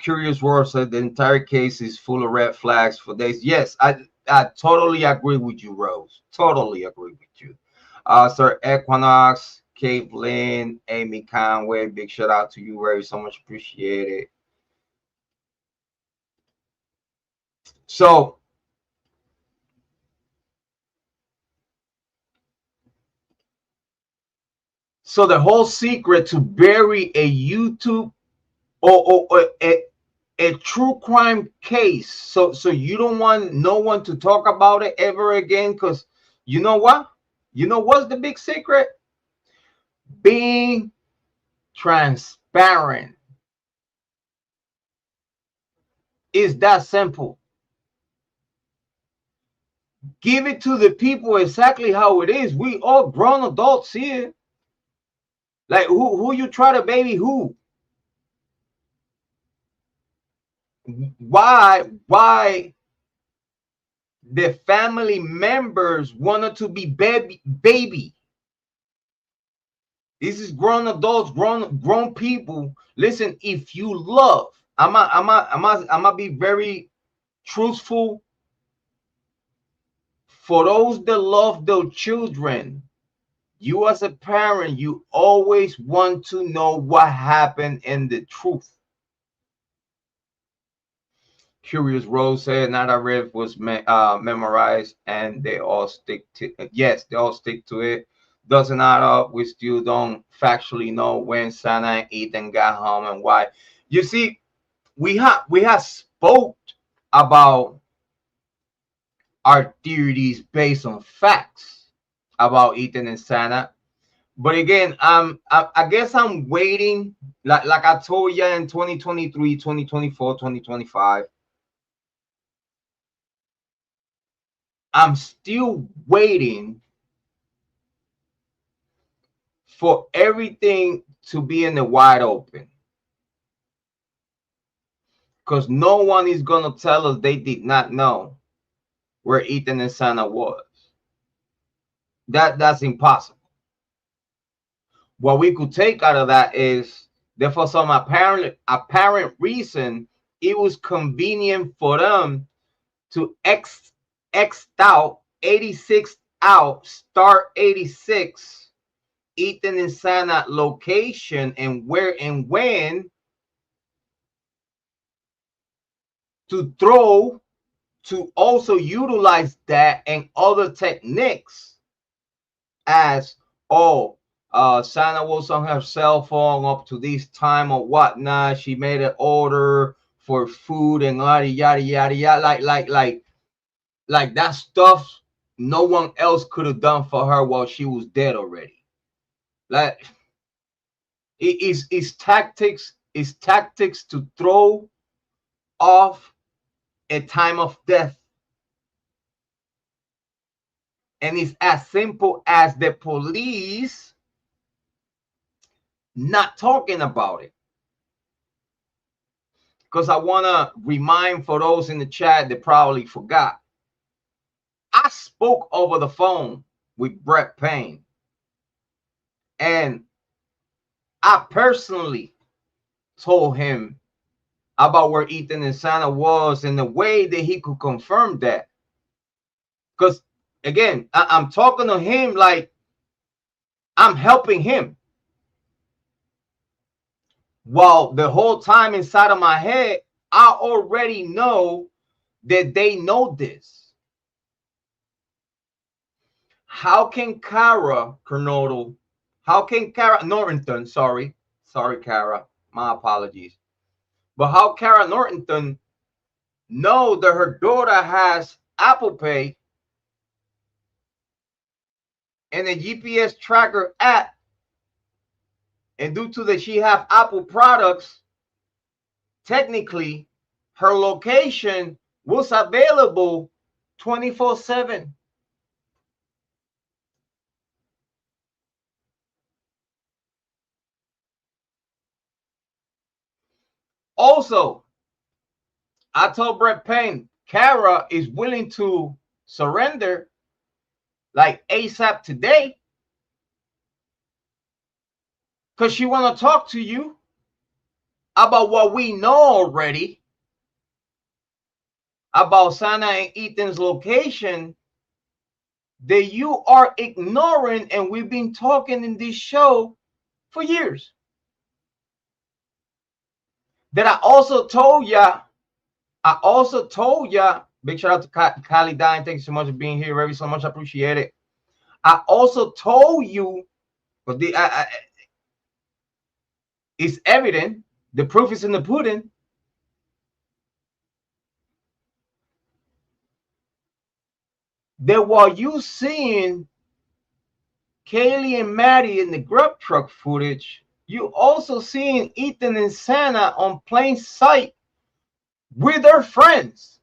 Curious World said the entire case is full of red flags for days. Yes, I totally agree with you, Rose. Totally agree with you. Sir Equinox, Kate Lynn, Amy Conway, big shout out to you, very so much appreciated. So the whole secret to bury a YouTube or a true crime case, so you don't want no one to talk about it ever again, because you know what? You know what's the big secret? Being transparent. Is that simple. Give it to the people exactly how it is. We all grown adults here. Like who you try to baby who? Why the family members wanted to be baby? This is grown adults, grown people. Listen, if you love, I'm be very truthful. For those that love their children, you as a parent, you always want to know what happened in the truth. Curious Rose said Narrative was memorized, and they all stick to it. Yes, they all stick to it. Doesn't add up. We still don't factually know when Santa and Ethan got home and why. You see, we have spoke about our theories based on facts about Ethan and Santa. But again, I guess I'm waiting, like I told you, in 2023, 2024, 2025. I'm still waiting for everything to be in the wide open, because no one is going to tell us they did not know where Ethan and Santa was. That's impossible. What we could take out of that is that for some apparent reason, it was convenient for them to X out 86 out, start 86, Ethan and Santa location and where and when to throw, to also utilize that and other techniques as, Santa was on her cell phone up to this time or whatnot. She made an order for food and yada yada yada yada, like that stuff no one else could have done for her while she was dead already. Like it's tactics to throw off a time of death. And it's as simple as the police not talking about it. Because I want to remind for those in the chat that probably forgot. I spoke over the phone with Brett Payne. And I personally told him about where Ethan and Santa was and the way that he could confirm that. Because, again, I'm talking to him like I'm helping him. While the whole time inside of my head, I already know that they know this. How can Kara Kernodle, how can Kara Norrington, sorry, Kara, my apologies. But how Kara Norrington know that her daughter has Apple Pay and a GPS tracker app, and due to that she have Apple products, technically her location was available 24/7. Also, I told Brett Payne, Kara is willing to surrender like ASAP today, because she want to talk to you about what we know already about Santa and Ethan's location that you are ignoring, and we've been talking in this show for years. That I also told ya, big shout out to Kaylee, thank you so much for being here, Ravi, so much, I appreciate it. I also told you, but it's evident, the proof is in the pudding, that while you seeing Kaylee and Maddie in the grub truck footage, you also seeing Ethan and Santa on plain sight with their friends,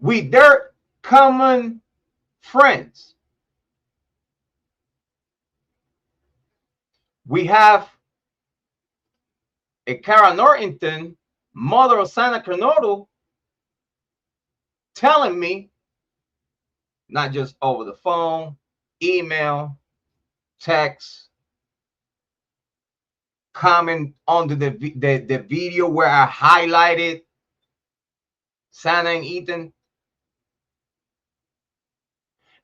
with their common friends. We have a Cara Norrington, mother of Santa Carnoto, telling me, not just over the phone, email, text, comment on the video where I highlighted Santa and Ethan.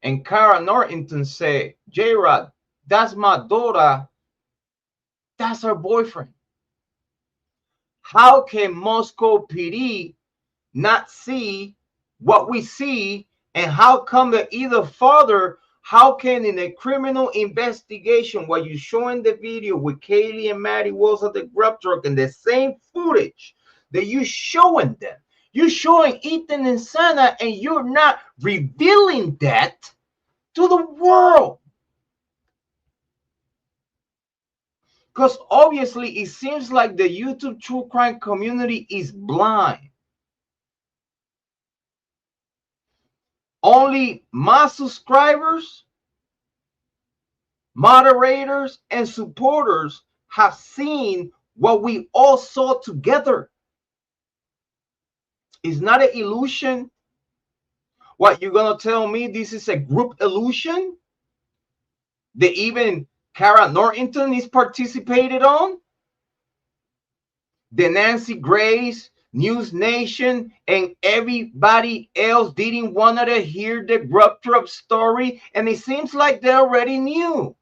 And Cara Norrington said, Jrod, that's my daughter. That's her boyfriend. How can Moscow PD not see what we see? And how come that either father, how can in a criminal investigation, while you're showing the video with Kaylee and Maddie was at the grub truck and the same footage that you're showing them, you're showing Ethan and Santa, and you're not revealing that to the world? Because obviously it seems like the YouTube true crime community is blind. Only my subscribers, moderators, and supporters have seen what we all saw together. It's not an illusion. What, you're gonna tell me this is a group illusion that even Cara Norrington is participated on? The Nancy Grace, News Nation, and everybody else didn't want to hear the grub truck story, and it seems like they already knew,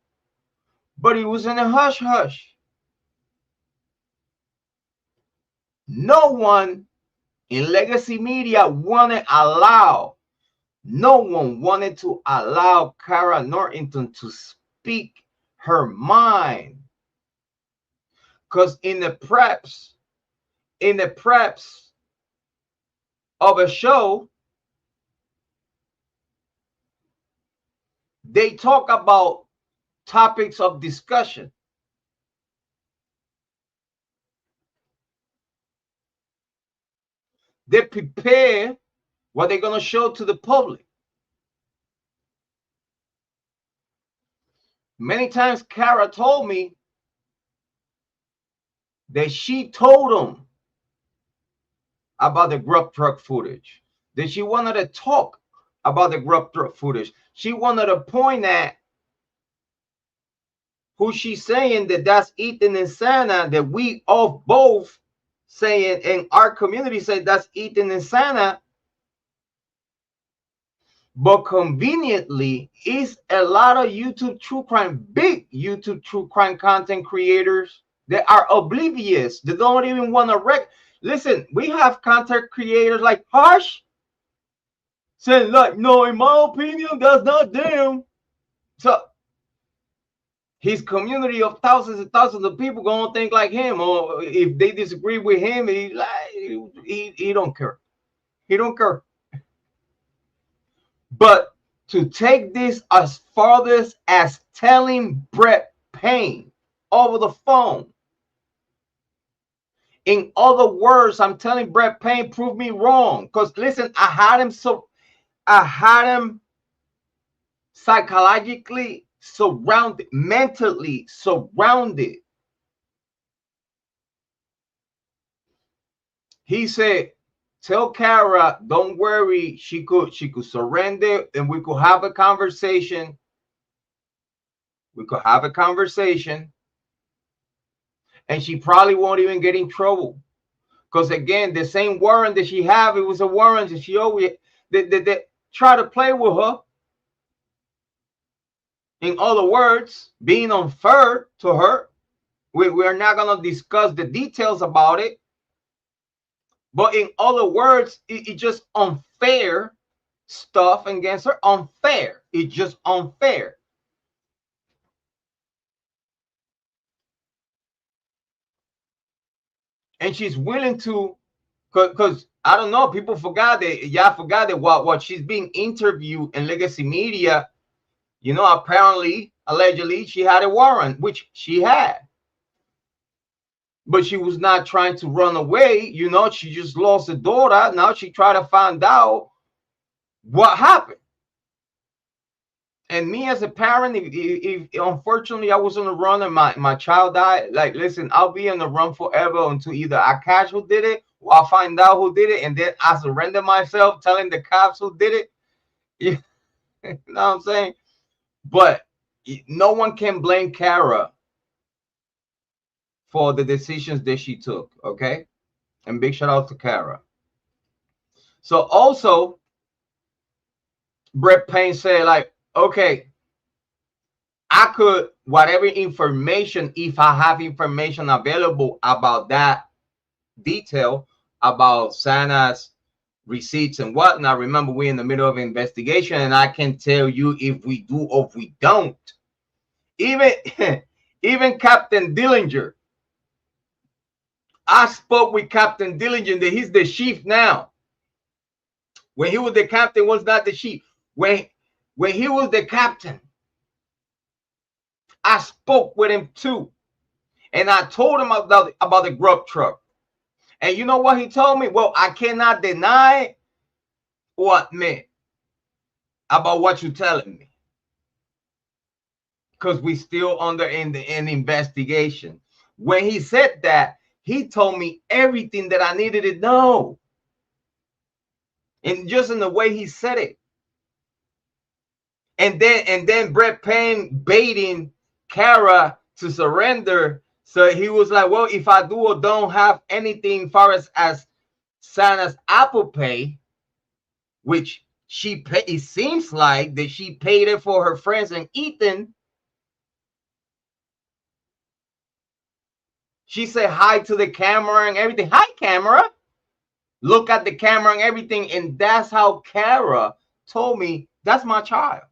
but it was in a hush hush. No one in legacy media wanted to allow Cara Norrington to speak her mind, because in the preps of a show, they talk about topics of discussion. They prepare what they're going to show to the public. Many times Cara told me that she told them about the grub truck footage, that she wanted to talk about the grub truck footage. She wanted to point at who she's saying that that's Ethan and Santa, that we all both saying in our community say that's Ethan and Santa. But conveniently, is a lot of YouTube true crime, big YouTube true crime content creators that are oblivious. They don't even want to listen. We have content creators like Harsh saying, like, no, in my opinion, that's not them. So his community of thousands and thousands of people gonna think like him, or if they disagree with him, he don't care. He don't care. But to take this as farthest as telling Brett Payne over the phone, in other words, I'm telling Brett Payne, prove me wrong. Because listen, I had him psychologically surrounded, mentally surrounded. He said, tell Cara, don't worry, she could surrender and we could have a conversation. We could have a conversation. And she probably won't even get in trouble. Because again, the same warrant that she have, it was a warrant that she always try to play with her. In other words, being unfair to her. We're not going to discuss the details about it. But in other words, it's just unfair stuff against her. Unfair. It's just unfair. And she's willing to, because I don't know, people forgot that, y'all forgot that what she's being interviewed in Legacy Media, you know, apparently, allegedly, she had a warrant, which she had. But she was not trying to run away, you know, she just lost a daughter. Now she tried to find out what happened. And me as a parent, if unfortunately I was on the run and my child died, like, listen, I'll be on the run forever until either I catch who did it or I find out who did it, and then I surrender myself telling the cops who did it. You know what I'm saying? But no one can blame Kara for the decisions that she took, okay? And big shout out to Kara. So also, Brett Payne said, like, okay, I could, whatever information, if I have information available about that detail, about Santa's receipts and whatnot. Remember, we're in the middle of an investigation, and I can tell you if we do or if we don't. Even Captain Dillinger. I spoke with Captain Dillinger that he's the chief now. When he was the captain, was not the chief. When he was the captain, I spoke with him too. And I told him about the grub truck. And you know what he told me? Well, I cannot deny what, man, about what you're telling me. Because we still under an investigation. When he said that, he told me everything that I needed to know. And just in the way he said it. And then Brett Payne baiting Kara to surrender. So he was like, well, if I do or don't have anything as far as Santa's Apple Pay, which she paid, it seems like that she paid it for her friends and Ethan. She said hi to the camera and everything. Hi, camera. Look at the camera and everything. And that's how Kara told me, that's my child.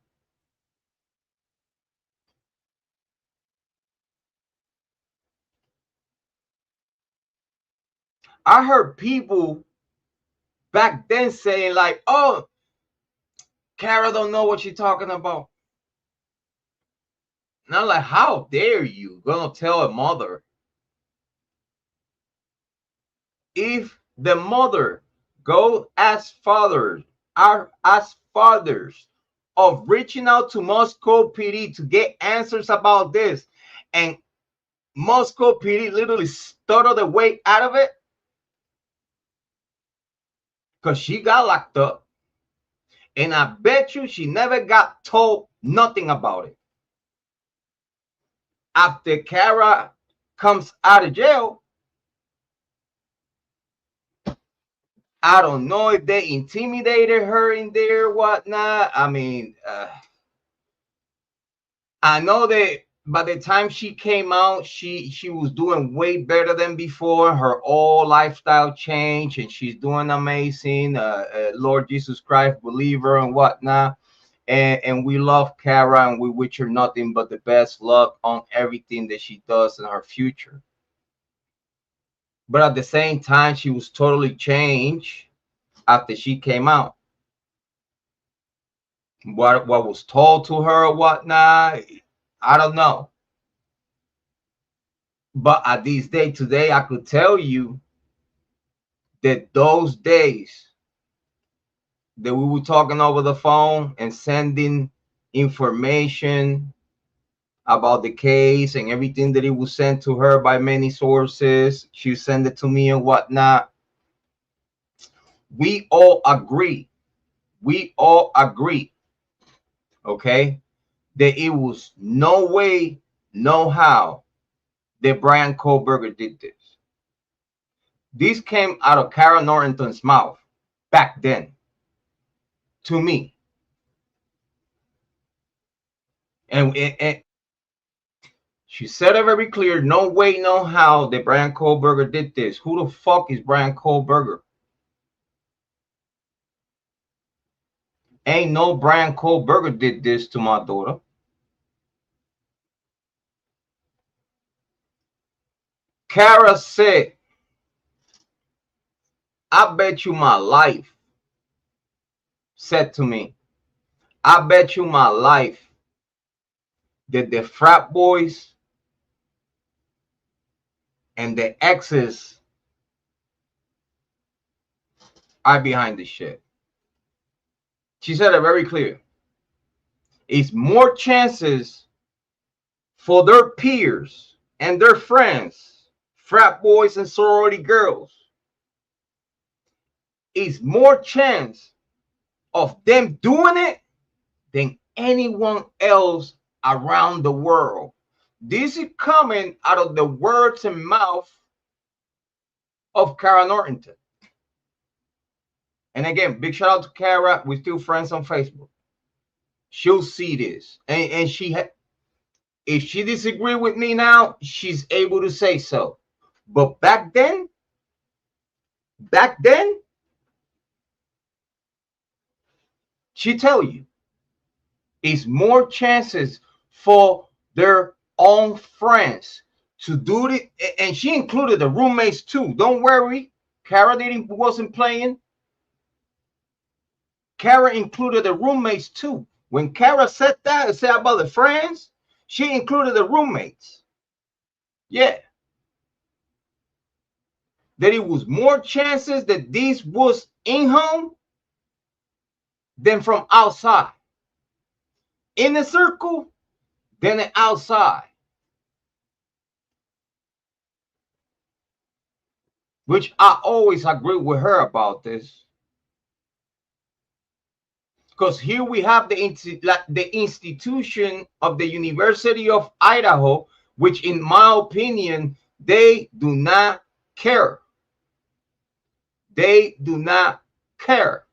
I heard people back then saying like, oh, Kara don't know what she's talking about. And I'm like, how dare you gonna tell a mother? If the mother go as fathers of reaching out to Moscow PD to get answers about this, and Moscow PD literally stuttered the way out of it, because she got locked up, and I bet you she never got told nothing about it. After Kara comes out of jail, I don't know if they intimidated her in there or whatnot. I mean, I know that by the time she came out, she was doing way better than before. Her whole lifestyle changed, and she's doing amazing. Lord Jesus Christ believer and whatnot. And we love Kara, and we wish her nothing but the best luck on everything that she does in her future. But at the same time, she was totally changed after she came out. What was told to her or whatnot, I don't know. But at this day today, I could tell you that those days that we were talking over the phone and sending information about the case and everything that it was sent to her by many sources, she sent it to me and whatnot. We all agree. Okay, that it was no way, no how that Bryan Kohberger did this. This came out of Kara Norrington's mouth back then. to me. And she said it very clear, no way, no how that Bryan Kohberger did this. Who the fuck is Bryan Kohberger? Ain't no Bryan Kohberger did this to my daughter. Kara said, I bet you my life, said to me, I bet you my life that the frat boys and the exes are behind this shit. She said it very clear. It's more chances for their peers and their friends, frat boys and sorority girls. It's more chance of them doing it than anyone else around the world. This is coming out of the words and mouth of Kara Norrington. And again, big shout out to Kara. We're still friends on Facebook. She'll see this. And she if she disagree with me now, she's able to say so. But back then, she tell you, it's more chances for their own friends to do it. And she included the roommates too. Don't worry. Kara wasn't playing. Kara included the roommates too. When Kara said that and said about the friends, she included the roommates. Yeah. That it was more chances that this was in home than from outside. In the circle, than outside. Which I always agree with her about this. Because here we have the institution of the University of Idaho, which in my opinion, they do not care. They do not care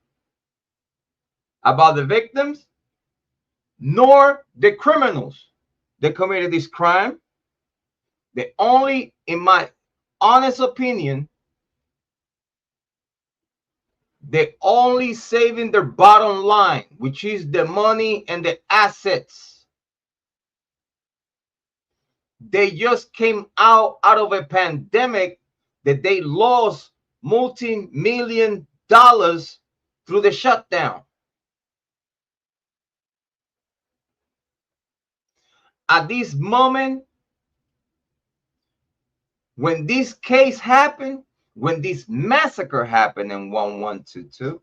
about the victims nor the criminals that committed this crime. They only, in my honest opinion, they're only saving their bottom line, which is the money and the assets. They just came out of a pandemic that they lost multi-million dollars through the shutdown. At this moment, when this case happened, when this massacre happened in 1122,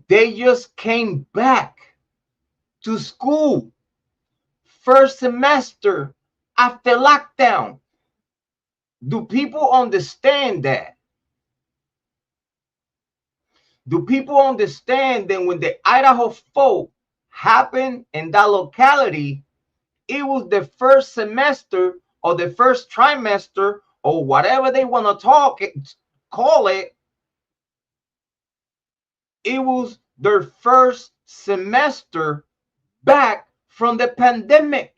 they just came back to school first semester after lockdown. Do people understand that? Do people understand that when the Idaho folk happened in that locality, it was the first semester or the first trimester or whatever they want to call it, it was their first semester back from the pandemic.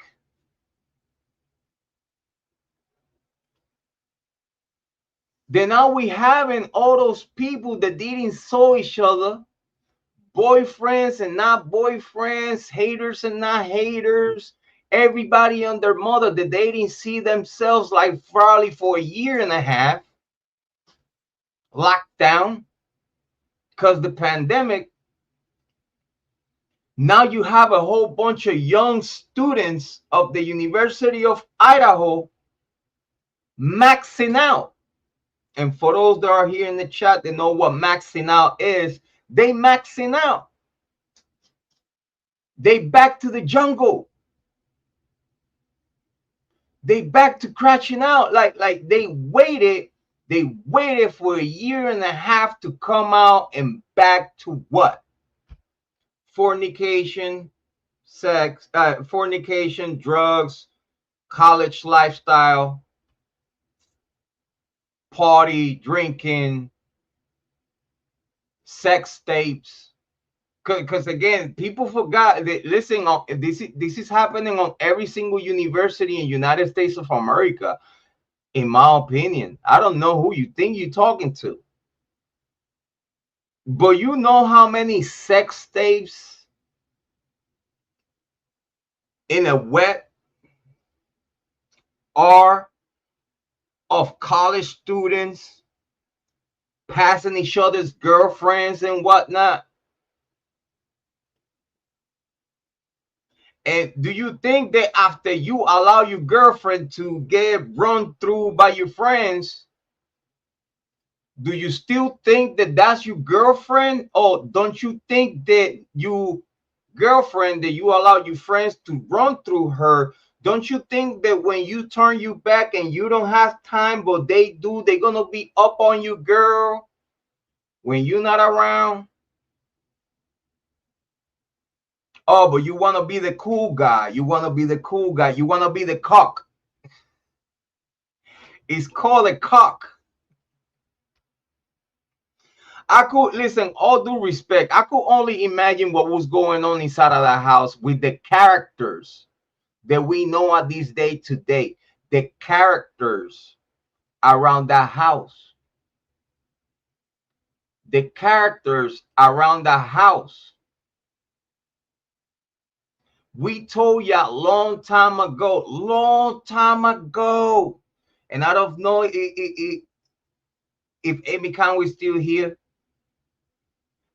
Then now we having all those people that didn't saw each other, boyfriends and not boyfriends, haters and not haters, everybody and their mother that they didn't see themselves like probably for a year and a half, locked down because the pandemic. Now you have a whole bunch of young students of the University of Idaho maxing out. And for those that are here in the chat, they know what maxing out is. They maxing out. They back to the jungle. They back to crashing out. Like they waited for a year and a half to come out and back to what? Fornication, sex, fornication, drugs, college lifestyle, party, drinking, sex tapes. Because again, people forgot that. Listen, this is happening on every single university in United States of America. In my opinion, I don't know who you think you're talking to, but you know how many sex tapes in a wet are of college students passing each other's girlfriends and whatnot. And do you think that after you allow your girlfriend to get run through by your friends, do you still think that that's your girlfriend? Or don't you think that you girlfriend that you allow your friends to run through her, don't you think that when you turn you back and you don't have time, but they do, they're gonna be up on you, girl, when you're not around? Oh, but you want to be the cool guy. You want to be the cool guy. You want to be the cock. It's called a cock. I could, listen, all due respect, I could only imagine what was going on inside of that house with the characters that we know at this day today. The characters around that house. The characters around the house. We told you a long time ago, and I don't know if Amy Conway's still here,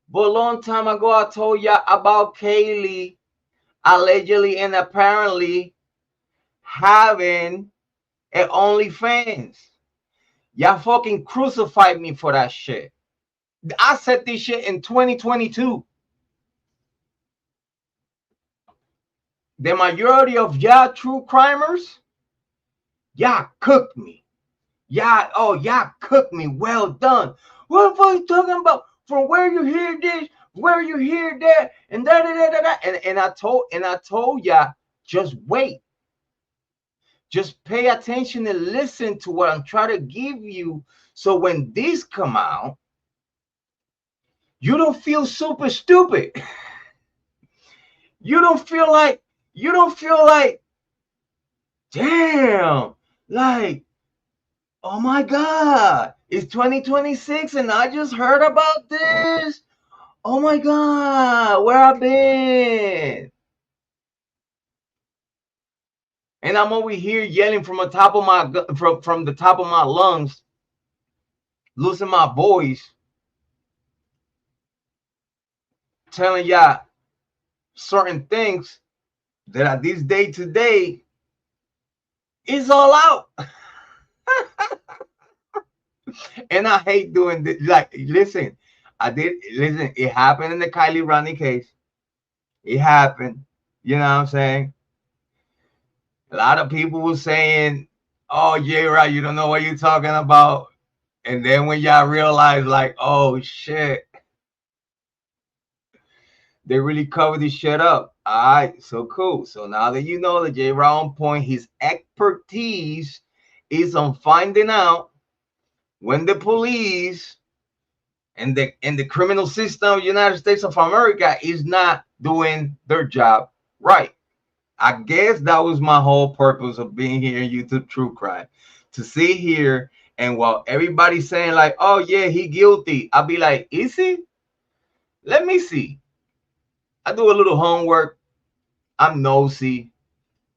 but a long time ago I told you about Kaylee allegedly and apparently having an OnlyFans. Y'all fucking crucified me for that shit. I said this shit in 2022. The majority of y'all true crimers, y'all cooked me. Y'all cooked me. Well done. What the fuck are you talking about? From where you hear this, where you hear that, and da. And I told y'all, just wait. Just pay attention and listen to what I'm trying to give you. So when these come out, you don't feel super stupid. You don't feel like, damn, like, oh my God, it's 2026 and I just heard about this. Oh my God, where I've been. And I'm over here yelling from the top of my from the top of my lungs, losing my voice, telling y'all certain things that at this day today is all out. And I hate doing this. Like, listen, it happened in the Kylie Ronnie case. It happened. You know what I'm saying? A lot of people were saying, oh, Jrod, you don't know what you're talking about. And then when y'all realize, like, oh, shit, they really covered this shit up. All right, so cool. So now that you know that Jrod on point, his expertise is on finding out when the police and the criminal system of the United States of America is not doing their job right. I guess that was my whole purpose of being here in YouTube True Crime, to sit here and while everybody's saying like, oh yeah, he guilty, I'll be like, is he? Let me see. I do a little homework. I'm nosy.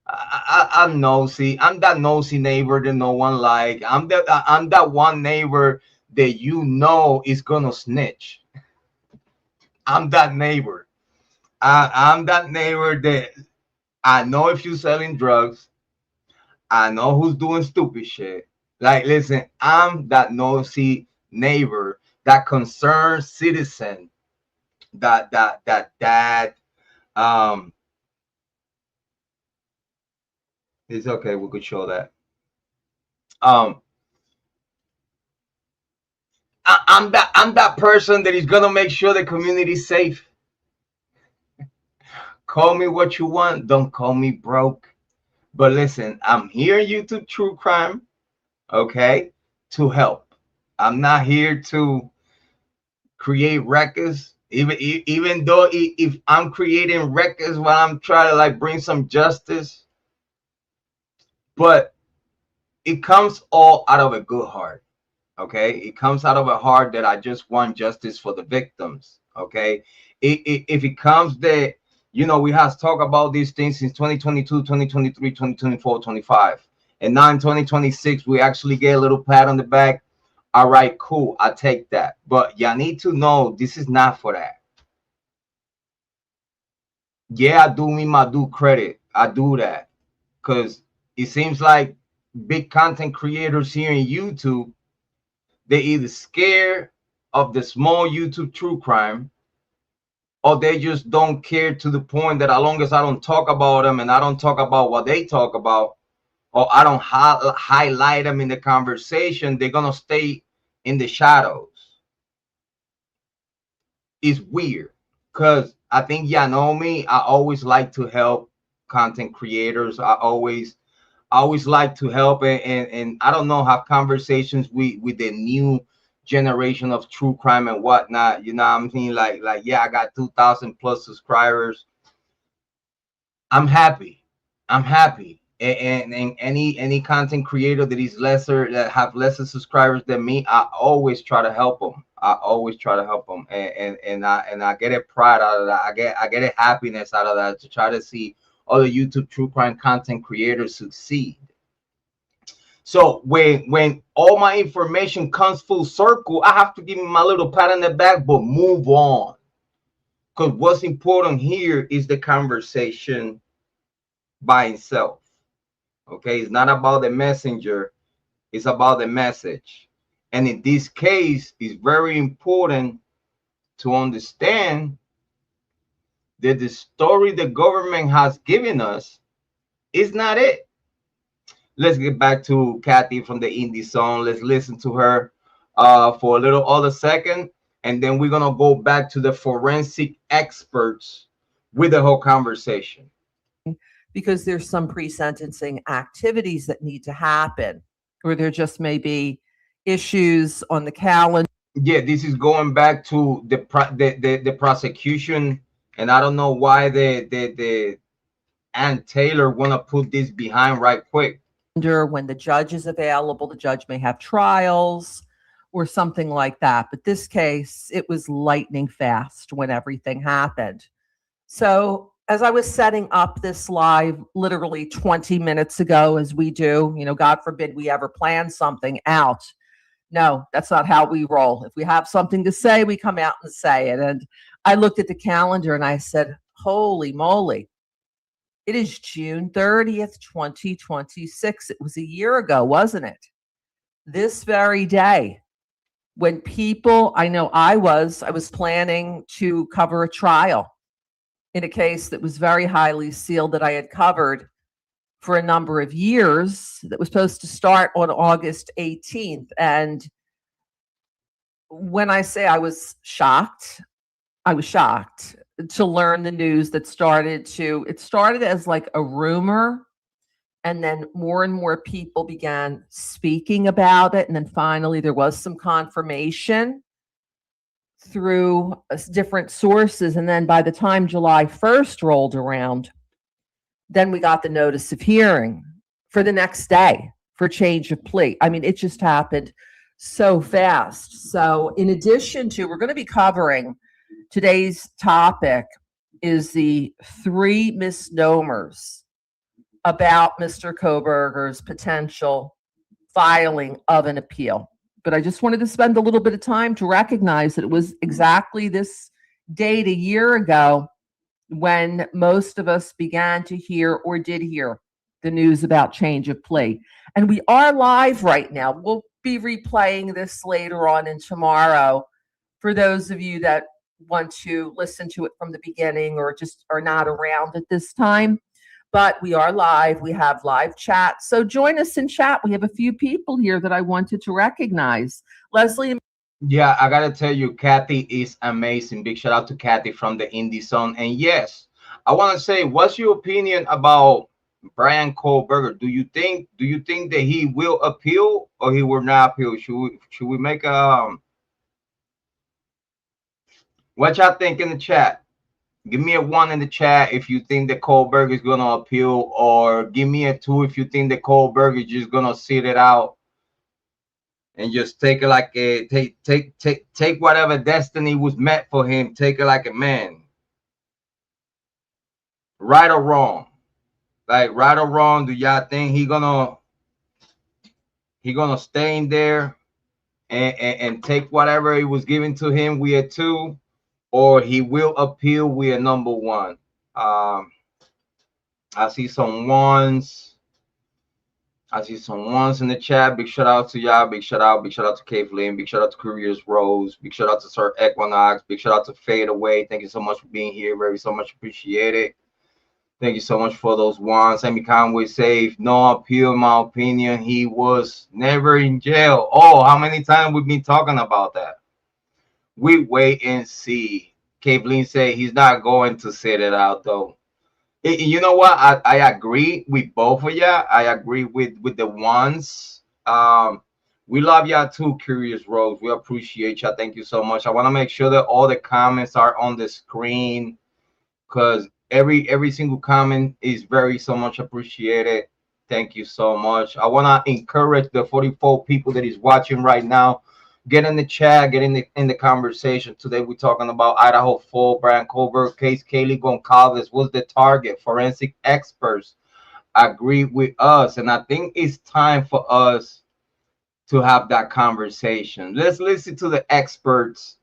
I'm nosy. I'm that nosy neighbor that no one like. I'm that one neighbor that you know is gonna snitch. I'm that neighbor. I'm that neighbor that I know if you're selling drugs. I know who's doing stupid shit. Like, listen, I'm that nosy neighbor, that concerned citizen, that it's okay, we could show that. I'm that person that is gonna make sure the community is safe. Call me what you want, don't call me broke. But listen, I'm here in YouTube True Crime, okay, to help. I'm not here to create records, even though if I'm creating records while I'm trying to like bring some justice, but it comes all out of a good heart. Okay, it comes out of a heart that I just want justice for the victims. Okay, if it comes that, you know, we have talked about these things since 2022, 2023, 2024, 25, and now in 2026 we actually get a little pat on the back. All right, cool, I take that, but y'all need to know this is not for that. Yeah, I do me my due credit. I do that because it seems like big content creators here in YouTube, they either scared of the small YouTube true crime, or they just don't care to the point that as long as I don't talk about them and I don't talk about what they talk about, or I don't highlight them in the conversation, they're gonna stay in the shadows. It's weird because I think y'all know me. I always like to help content creators. I always like to help, and I don't know, have conversations with the new generation of true crime and whatnot. You know what I'm saying? Like yeah, I got 2,000 plus subscribers. I'm happy. And any content creator that is lesser, that have lesser subscribers than me, I always try to help them. And I get a pride out of that. I get a happiness out of that, to try to see other YouTube true crime content creators succeed. So when all my information comes full circle, I have to give me my little pat on the back, but move on. Because what's important here is the conversation by itself. Okay, it's not about the messenger, it's about the message. And in this case, it's very important to understand that the story the government has given us is not it. Let's get back to Kathy from the indie song. Let's listen to her for a little other second, and then we're gonna go back to the forensic experts with the whole conversation. Because there's some pre-sentencing activities that need to happen, or there just may be issues on the calendar. Yeah, this is going back to the prosecution, and I don't know why the Ann Taylor want to put this behind right quick. When the judge is available, the judge may have trials or something like that. But this case, it was lightning fast when everything happened. So as I was setting up this live literally 20 minutes ago, as we do, you know, God forbid we ever plan something out. No, that's not how we roll. If we have something to say, we come out and say it. And I looked at the calendar and I said, holy moly, it is June 30th, 2026. It was a year ago, wasn't it? This very day, when people, I know I was planning to cover a trial in a case that was very highly sealed that I had covered for a number of years, that was supposed to start on August 18th. And when I say I was shocked to learn the news that it started as like a rumor, and then more and more people began speaking about it. And then finally there was some confirmation through different sources. And then by the time July 1st rolled around, then we got the notice of hearing for the next day for change of plea. I mean, it just happened so fast. So in addition to, we're going to be covering, today's topic is the 3 misnomers about Mr. Kohberger's potential filing of an appeal. But I just wanted to spend a little bit of time to recognize that it was exactly this date a year ago when most of us began to hear, or did hear, the news about change of plea. And we are live right now. We'll be replaying this later on and tomorrow for those of you that want to listen to it from the beginning or just are not around at this time. But we are live. We have live chat. So join us in chat. We have a few people here that I wanted to recognize. Leslie. Yeah, I got to tell you, Kathy is amazing. Big shout out to Kathy from the Indie Zone. And yes, I want to say, what's your opinion about Bryan Kohberger? Do you think that he will appeal or he will not appeal? Should we make a What y'all think in the chat? Give me a 1 in the chat if you think that Kohberger is gonna appeal, or give me a 2 if you think that Kohberger is just gonna sit it out and just take it like a take whatever destiny was meant for him. Take it like a man. Right or wrong? Like, right or wrong? Do y'all think he gonna stay in there and take whatever it was given to him with a 2, or he will appeal with a number 1? I see some ones. I see some ones in the chat. Big shout out to y'all. Big shout out to Kaylee. Big shout out to Careers Rose. Big shout out to Sir Equinox. Big shout out to Fade Away. Thank you so much for being here. Very so much appreciated. Thank you so much for those ones. Sammy Conway safe. No appeal, in my opinion. He was never in jail. Oh, how many times we've been talking about that? We wait and see. Kaylee say he's not going to sit it out though. You know what? I agree with both of y'all. I agree with the ones. We love y'all too, Curious Rose. We appreciate y'all. Thank you so much. I want to make sure that all the comments are on the screen, because every single comment is very so much appreciated. Thank you so much. I want to encourage the 44 people that is watching right now. Get in the chat, get in the conversation. Today we're talking about Idaho 4, Bryan Kohberger case. Kaylee Goncalves was the target. Forensic experts agree with us, and I think it's time for us to have that conversation. Let's listen to the experts.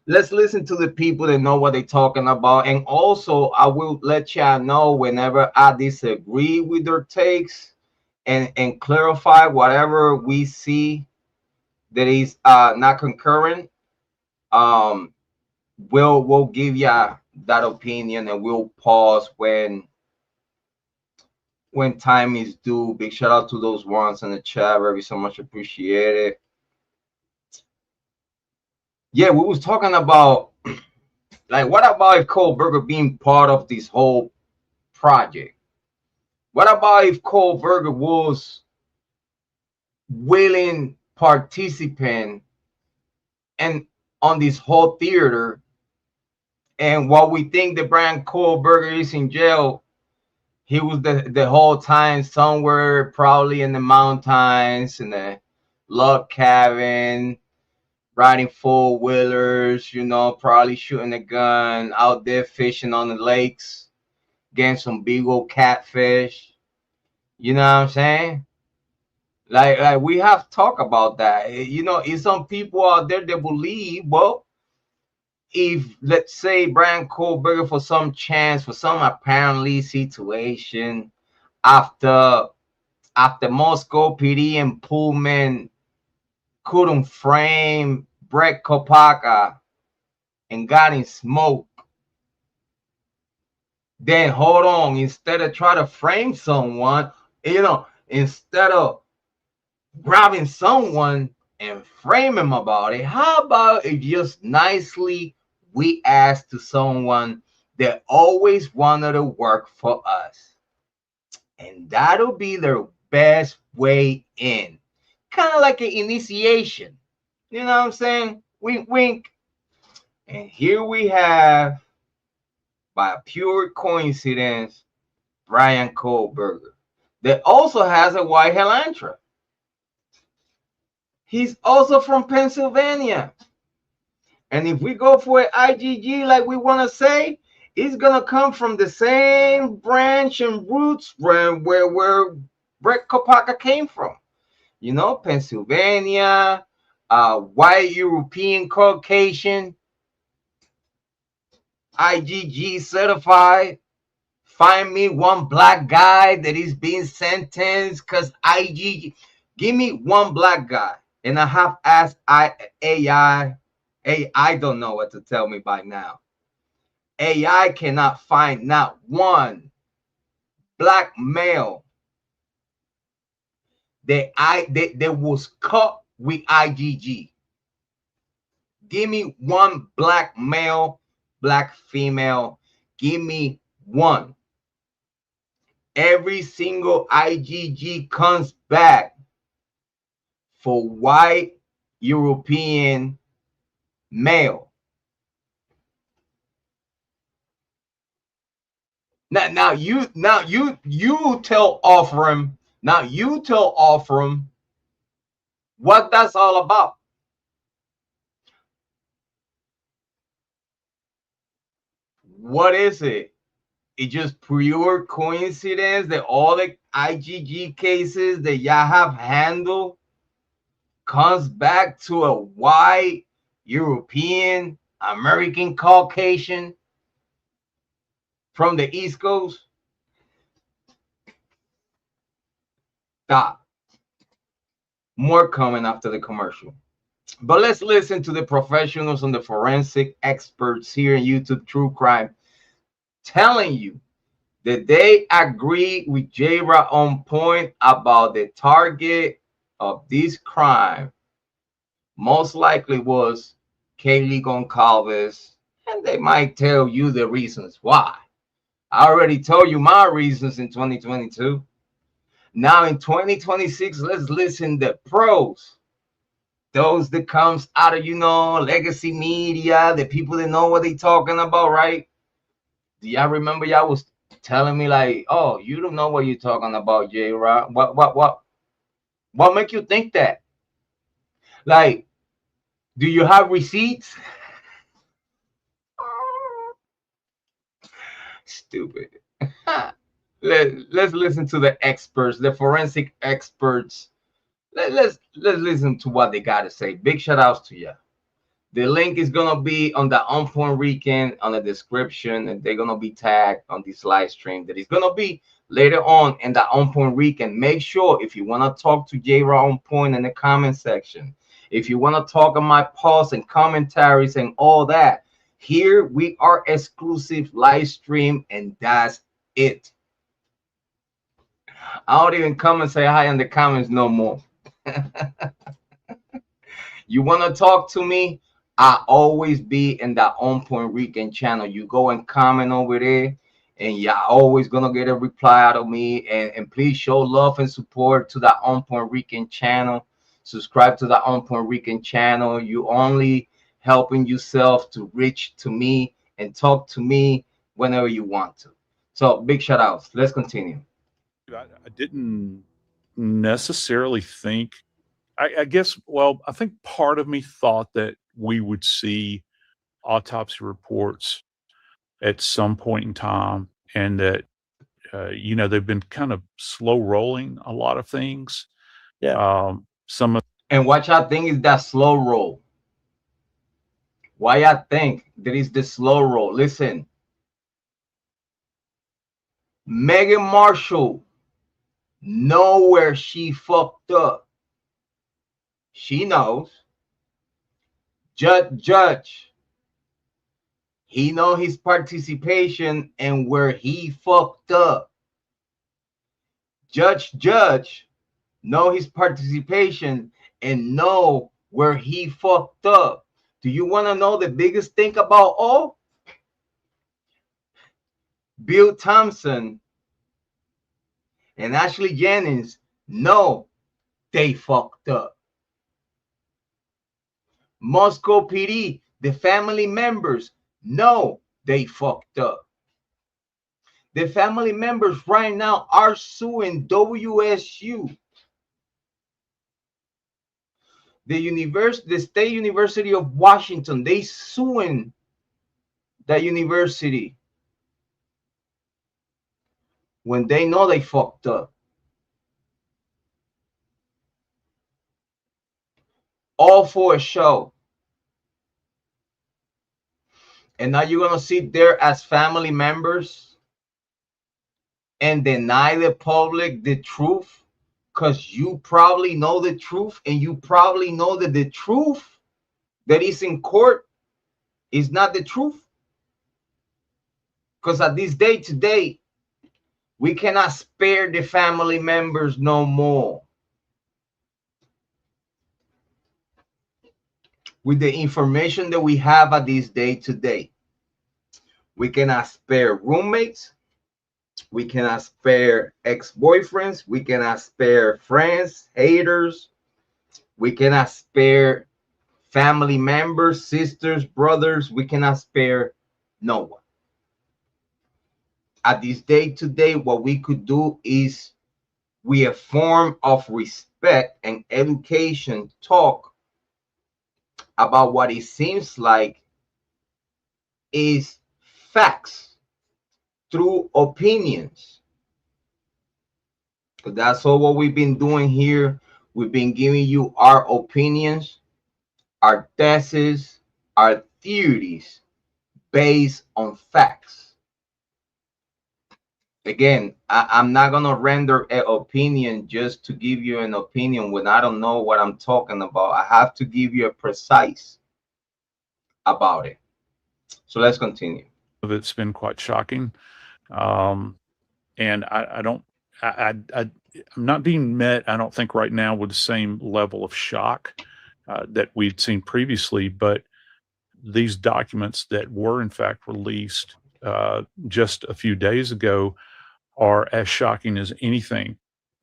Let's listen to the people that know what they're talking about. And also, I will let y'all know whenever I disagree with their takes and clarify whatever we see that is not concurrent. We'll give ya that opinion, and we'll pause when time is due. Big shout out to those ones in the chat. Very so much appreciated. Yeah, we was talking about, like, what about if Kohberger being part of this whole project? What about if Kohberger was willing participant and on this whole theater, and while we think that Bryan Kohberger is in jail, he was the whole time somewhere, probably in the mountains, in the log cabin, riding 4-wheelers, you know, probably shooting a gun, out there fishing on the lakes, getting some big old catfish. You know what I'm saying? Like we have to talk about that. You know, is some people out there that believe, well, if, let's say, Bryan Kohberger, for some chance, for some apparently situation, after Moscow PD and Pullman couldn't frame Brett Kopaka and got in smoke, then hold on, instead of trying to frame someone, you know, instead of grabbing someone and frame him about it, how about if just nicely we ask to someone that always wanted to work for us, and that'll be their best way in, kind of like an initiation. You know what I'm saying? Wink, wink. And here we have, by a pure coincidence, Bryan Kohberger, that also has a white Elantra. He's also from Pennsylvania. And if we go for an IGG, like we want to say, it's going to come from the same branch and roots where Brett Kopaka came from. You know, Pennsylvania, white European Caucasian, IGG certified. Find me one black guy that is being sentenced because IGG. Give me one black guy. And I have asked AI. I don't know what to tell me by now. AI cannot find not one black male that was caught with IGG. Give me one black male, black female. Give me one. Every single IGG comes back for white European male. Now you tell Offram. Now you tell Offram what that's all about. What is it? It's just pure coincidence that all the IGG cases that y'all have handled comes back to a white European American Caucasian from the East Coast? Stop. More coming after the commercial. But let's listen to the professionals and the forensic experts here in YouTube True Crime telling you that they agree with Jrod on point about the target of this crime. Most likely was Kaylee Goncalves, and they might tell you the reasons why. I already told you my reasons in 2022. Now in 2026, let's listen to pros. Those that comes out of, legacy media, the people that know what they talking about, right? Do y'all remember y'all was telling me like, oh, you don't know what you're talking about, Jrod? What make you think that? Like, do you have receipts? Stupid. Let's listen to the experts, the forensic experts. Let's listen to what they got to say. Big shout outs to you. The link is gonna be on the On Point Weekend on the description, and they're gonna be tagged on this live stream that is gonna be later on in the On Point Weekend. Make sure if you want to talk to Jrod On Point in the comment section, if you want to talk on my posts and commentaries and all that, here we are exclusive live stream, and that's it. I don't even come and say hi in the comments no more. You want to talk to me? I always be in that On Point Weekend channel. You go and comment over there, and you're always gonna get a reply out of me. And please show love and support to the On Point Weekend channel. Subscribe to the On Point Weekend channel. You only helping yourself to reach to me and talk to me whenever you want to. So big shout outs. Let's continue. I didn't necessarily think, I guess, well, I think part of me thought that we would see autopsy reports at some point in time, and that, they've been kind of slow rolling a lot of things. Yeah. And what I think is that slow roll. Why I think there is the slow roll. Listen, Megan Marshall know where she fucked up. She knows. Judge, he know his participation and where he fucked up. Judge know his participation and know where he fucked up. Do you want to know the biggest thing about all? Bill Thompson and Ashley Jennings know they fucked up. Moscow PD, the family members know they fucked up. The family members right now are suing WSU. The State University of Washington, they suing that university when they know they fucked up. All for a show. And now you're going to sit there as family members and deny the public the truth because you probably know the truth, and you probably know that the truth that is in court is not the truth. Because at this day today, we cannot spare the family members no more. With the information that we have at this day today, we cannot spare roommates, we cannot spare ex-boyfriends, we cannot spare friends, haters, we cannot spare family members, sisters, brothers, we cannot spare no one. at this day today, what we could do is we a form of respect and education talk about what it seems like is facts through opinions. Because that's all what we've been doing here. We've been giving you our opinions, our theses, our theories based on facts. Again, I'm not going to render an opinion just to give you an opinion when I don't know what I'm talking about. I have to give you a precise about it. So let's continue. It's been quite shocking. And I'm not being met, I don't think right now, with the same level of shock that we'd seen previously, but these documents that were in fact released just a few days ago are as shocking as anything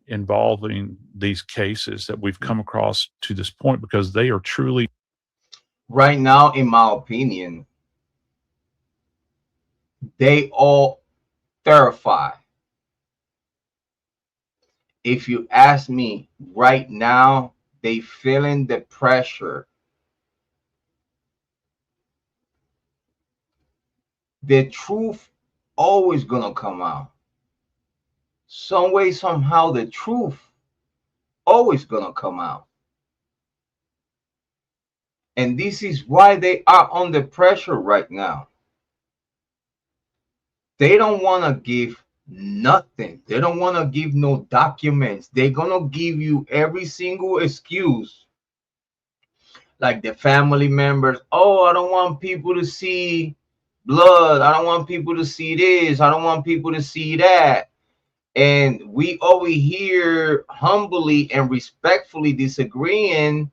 involving these cases that we've come across to this point, because they are truly, right now, in my opinion, they all terrify. If you ask me right now, they feeling the pressure. The truth always gonna come out. Some way, somehow, the truth always gonna come out. And this is why they are under pressure right now. They don't want to give nothing. They don't want to give no documents. They're gonna give you every single excuse. Like the family members, oh, I don't want people to see blood. I don't want people to see this. I don't want people to see that. And we over here humbly and respectfully disagreeing,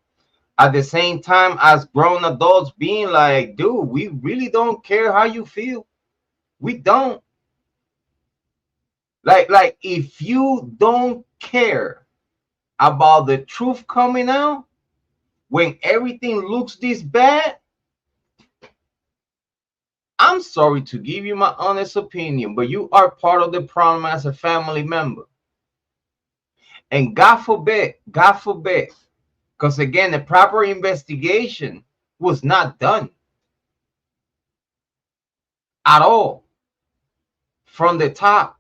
at the same time as grown adults being like, dude, we really don't care how you feel. We don't. Like if you don't care about the truth coming out when everything looks this bad, I'm sorry to give you my honest opinion, but you are part of the problem as a family member. And God forbid, because again, the proper investigation was not done at all. From the top,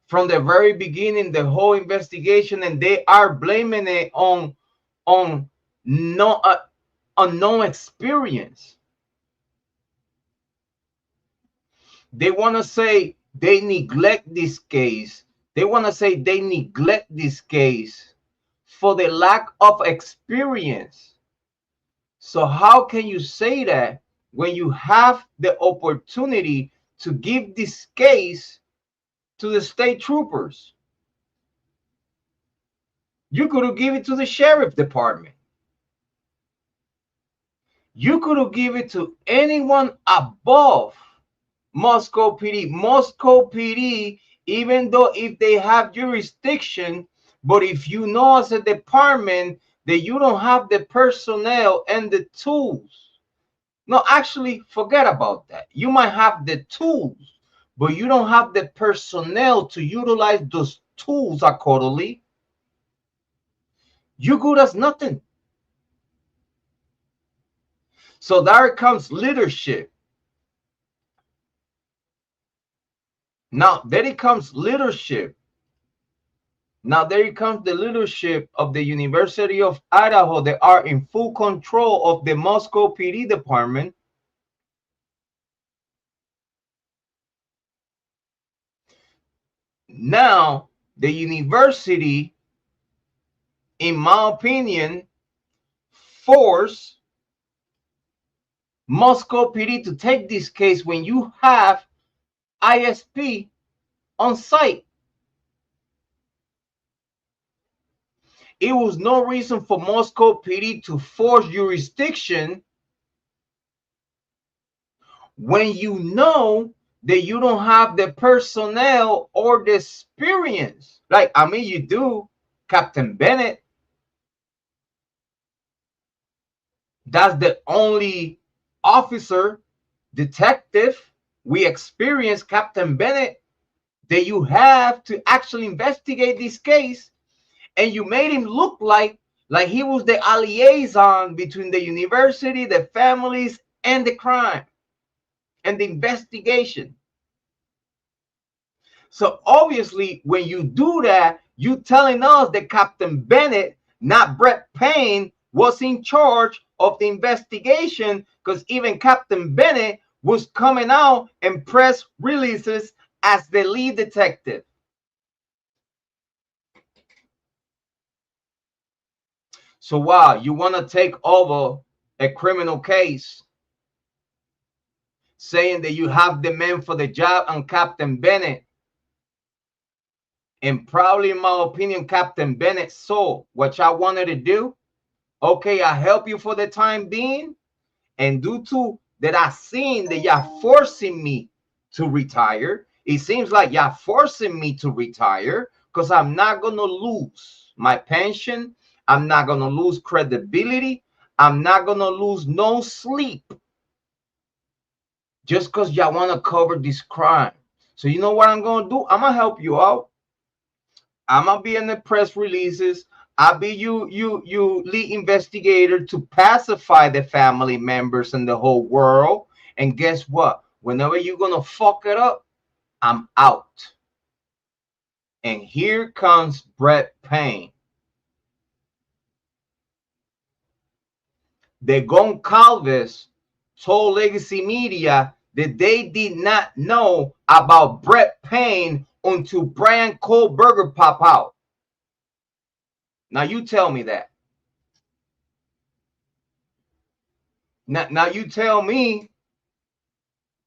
from the very beginning, the whole investigation, and they are blaming it on no experience. They want to say they neglect this case. They want to say they neglect this case for the lack of experience. So how can you say that when you have the opportunity to give this case to the state troopers? You could have given it to the sheriff department. You could have given it to anyone above Moscow PD. Moscow PD, even though if they have jurisdiction, but if you know as a department that you don't have the personnel and the tools, no, actually forget about that. You might have the tools, but you don't have the personnel to utilize those tools accordingly. You good as nothing. So there comes leadership. Now there comes leadership. Now there comes the leadership of the University of Idaho. They are in full control of the Moscow PD department. Now the university, in my opinion, force Moscow PD to take this case when you have ISP on site. It was no reason for Moscow PD to force jurisdiction when you know that you don't have the personnel or the experience. Like, I mean, you do, Captain Bennett. That's the only officer, detective we experienced, Captain Bennett. that you have to actually investigate this case, and you made him look like he was the liaison between the university, the families, and the crime and the investigation. So obviously, when you do that, you telling us that Captain Bennett, not Brett Payne, was in charge of the investigation, because even Captain Bennett was coming out in press releases as the lead detective. So wow, you want to take over a criminal case, saying that you have the man for the job and Captain Bennett. And probably, in my opinion, Captain Bennett saw what I wanted to do. Okay, I help you for the time being. And due to that, I seen that y'all forcing me to retire. It seems like y'all forcing me to retire, because I'm not going to lose my pension. I'm not going to lose credibility. I'm not going to lose no sleep just because y'all want to cover this crime. So you know what I'm going to do? I'm going to help you out. I'm going to be in the press releases. I'll be you lead investigator to pacify the family members and the whole world. And guess what? Whenever you're going to fuck it up, I'm out. And here comes Brett Payne. The Goncalves told Legacy Media that they did not know about Brett Payne until Bryan Kohberger pop out. Now you tell me that. Now you tell me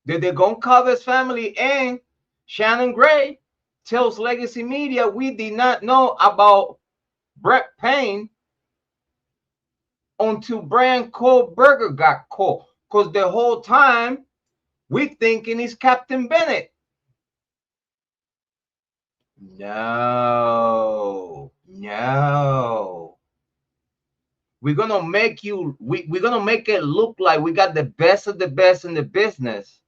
that the Goncalves family and Shannon Gray tells Legacy Media we did not know about Brett Payne until Bryan Kohberger got caught. Because the whole time we thinking it's Captain Bennett. No. We're gonna make you. We're gonna make it look like we got the best of the best in the business.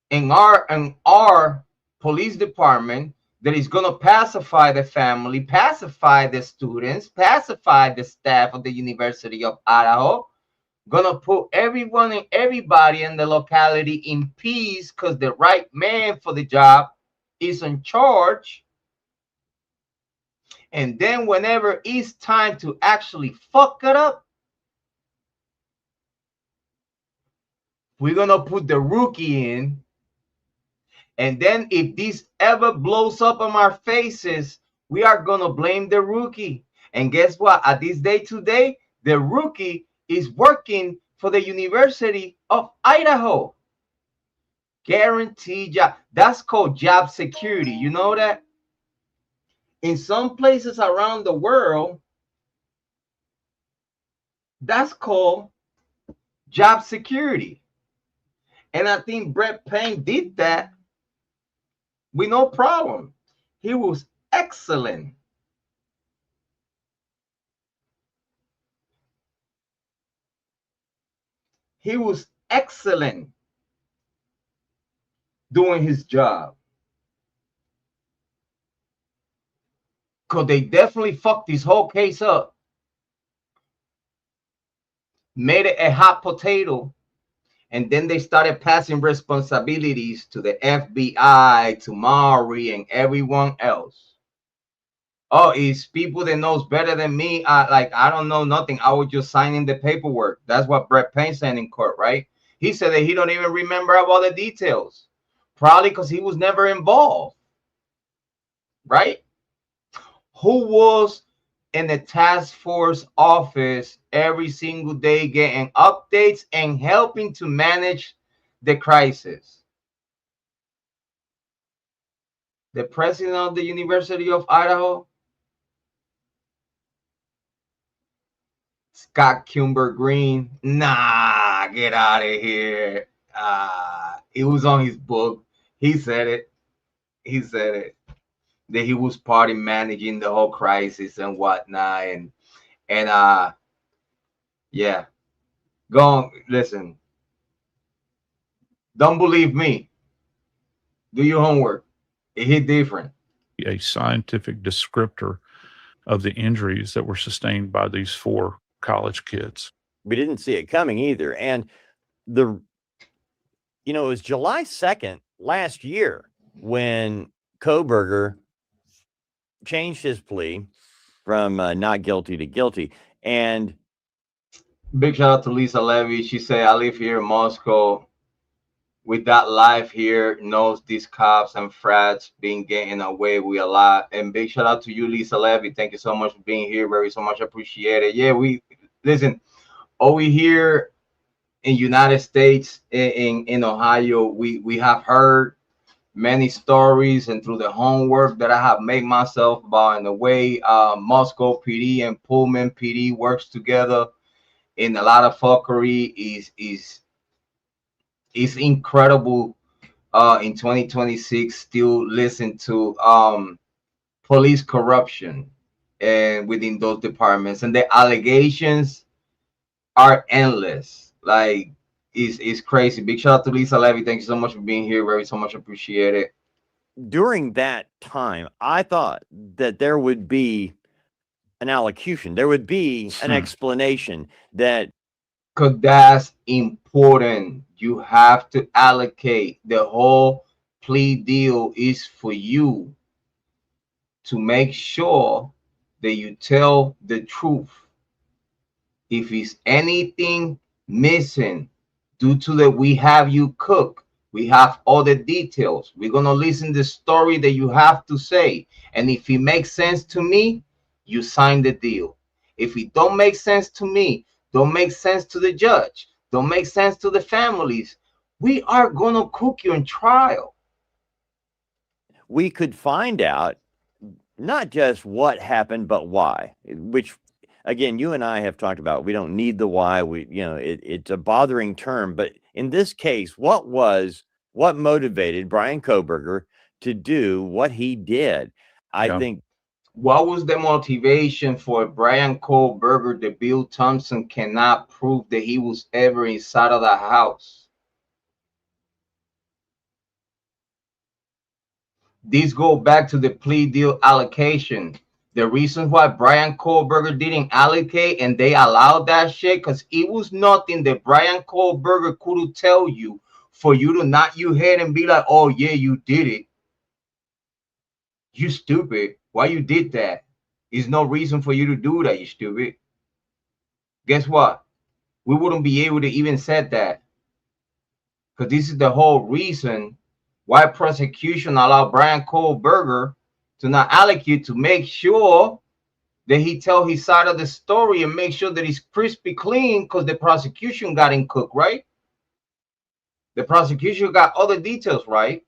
In our police department, that is gonna pacify the family, pacify the students, pacify the staff of the University of Idaho. Gonna put everyone and everybody in the locality in peace, because the right man for the job is in charge. And then whenever it's time to actually fuck it up, we're going to put the rookie in. And then if this ever blows up on our faces, we are going to blame the rookie. And guess what? At this day today, the rookie is working for the University of Idaho. Guaranteed job. That's called job security. You know that? In some places around the world, that's called job security. And I think Brett Payne did that with no problem. He was excellent. He was excellent doing his job. Because they definitely fucked this whole case up. Made it a hot potato. And then they started passing responsibilities to the FBI, to Maury, and everyone else. Oh, it's people that knows better than me. I don't know nothing. I was just signing the paperwork. That's what Brett Payne said in court, right? He said that he don't even remember all the details. Probably because he was never involved. Right? Who was in the task force office every single day getting updates and helping to manage the crisis? The president of the University of Idaho, Scott Kimber Green. Nah, get out of here. It was on his book. He said it. That he was party managing the whole crisis and whatnot. And yeah. Go on, listen. Don't believe me. Do your homework. It hit different. A scientific descriptor of the injuries that were sustained by these 4 college kids. We didn't see it coming either. And it was July 2nd last year when Kohberger changed his plea from not guilty to guilty. And big shout out to Lisa Levy. She said, I live here in Moscow. With that life here, knows these cops and frats being getting away with a lot. And big shout out to you, Lisa Levy. Thank you so much for being here. Very so much appreciated. Yeah, listen, over here in United States, in Ohio, we have heard many stories, and through the homework that I have made myself about, in the way Moscow PD and Pullman PD works together in a lot of fuckery is incredible. In 2026, still listen to police corruption and within those departments, and the allegations are endless. Like, is crazy. Big shout out to Lisa Levy. Thank you so much for being here. Very so much appreciated. During that time, I thought that there would be an allocution. There would be an explanation that, because that's important. You have to allocate. The whole plea deal is for you to make sure that you tell the truth. If it's anything missing, due to that, we have you cook. We have all the details. We're gonna listen to the story that you have to say, and if it makes sense to me, you sign the deal. If it don't make sense to me, don't make sense to the judge, don't make sense to the families, we are gonna cook you in trial. We could find out not just what happened, but why, which, again, you and I have talked about. We don't need the why. It's a bothering term, but in this case, what motivated Bryan Kohberger to do what he did? I think. What was the motivation for Bryan Kohberger that Bill Thompson cannot prove that he was ever inside of the house? These go back to the plea deal allocation. The reason why Bryan Kohberger didn't allocate and they allowed that shit, because it was nothing that Bryan Kohberger could tell you for you to nod your head and be like, oh yeah, you did it. You stupid. Why you did that? There's no reason for you to do that, you stupid. Guess what? We wouldn't be able to even said that. Because this is the whole reason why prosecution allowed Bryan Kohberger to not allocate, to make sure that he tell his side of the story and make sure that he's crispy clean, because the prosecution got him cooked, right? The prosecution got all the details, right?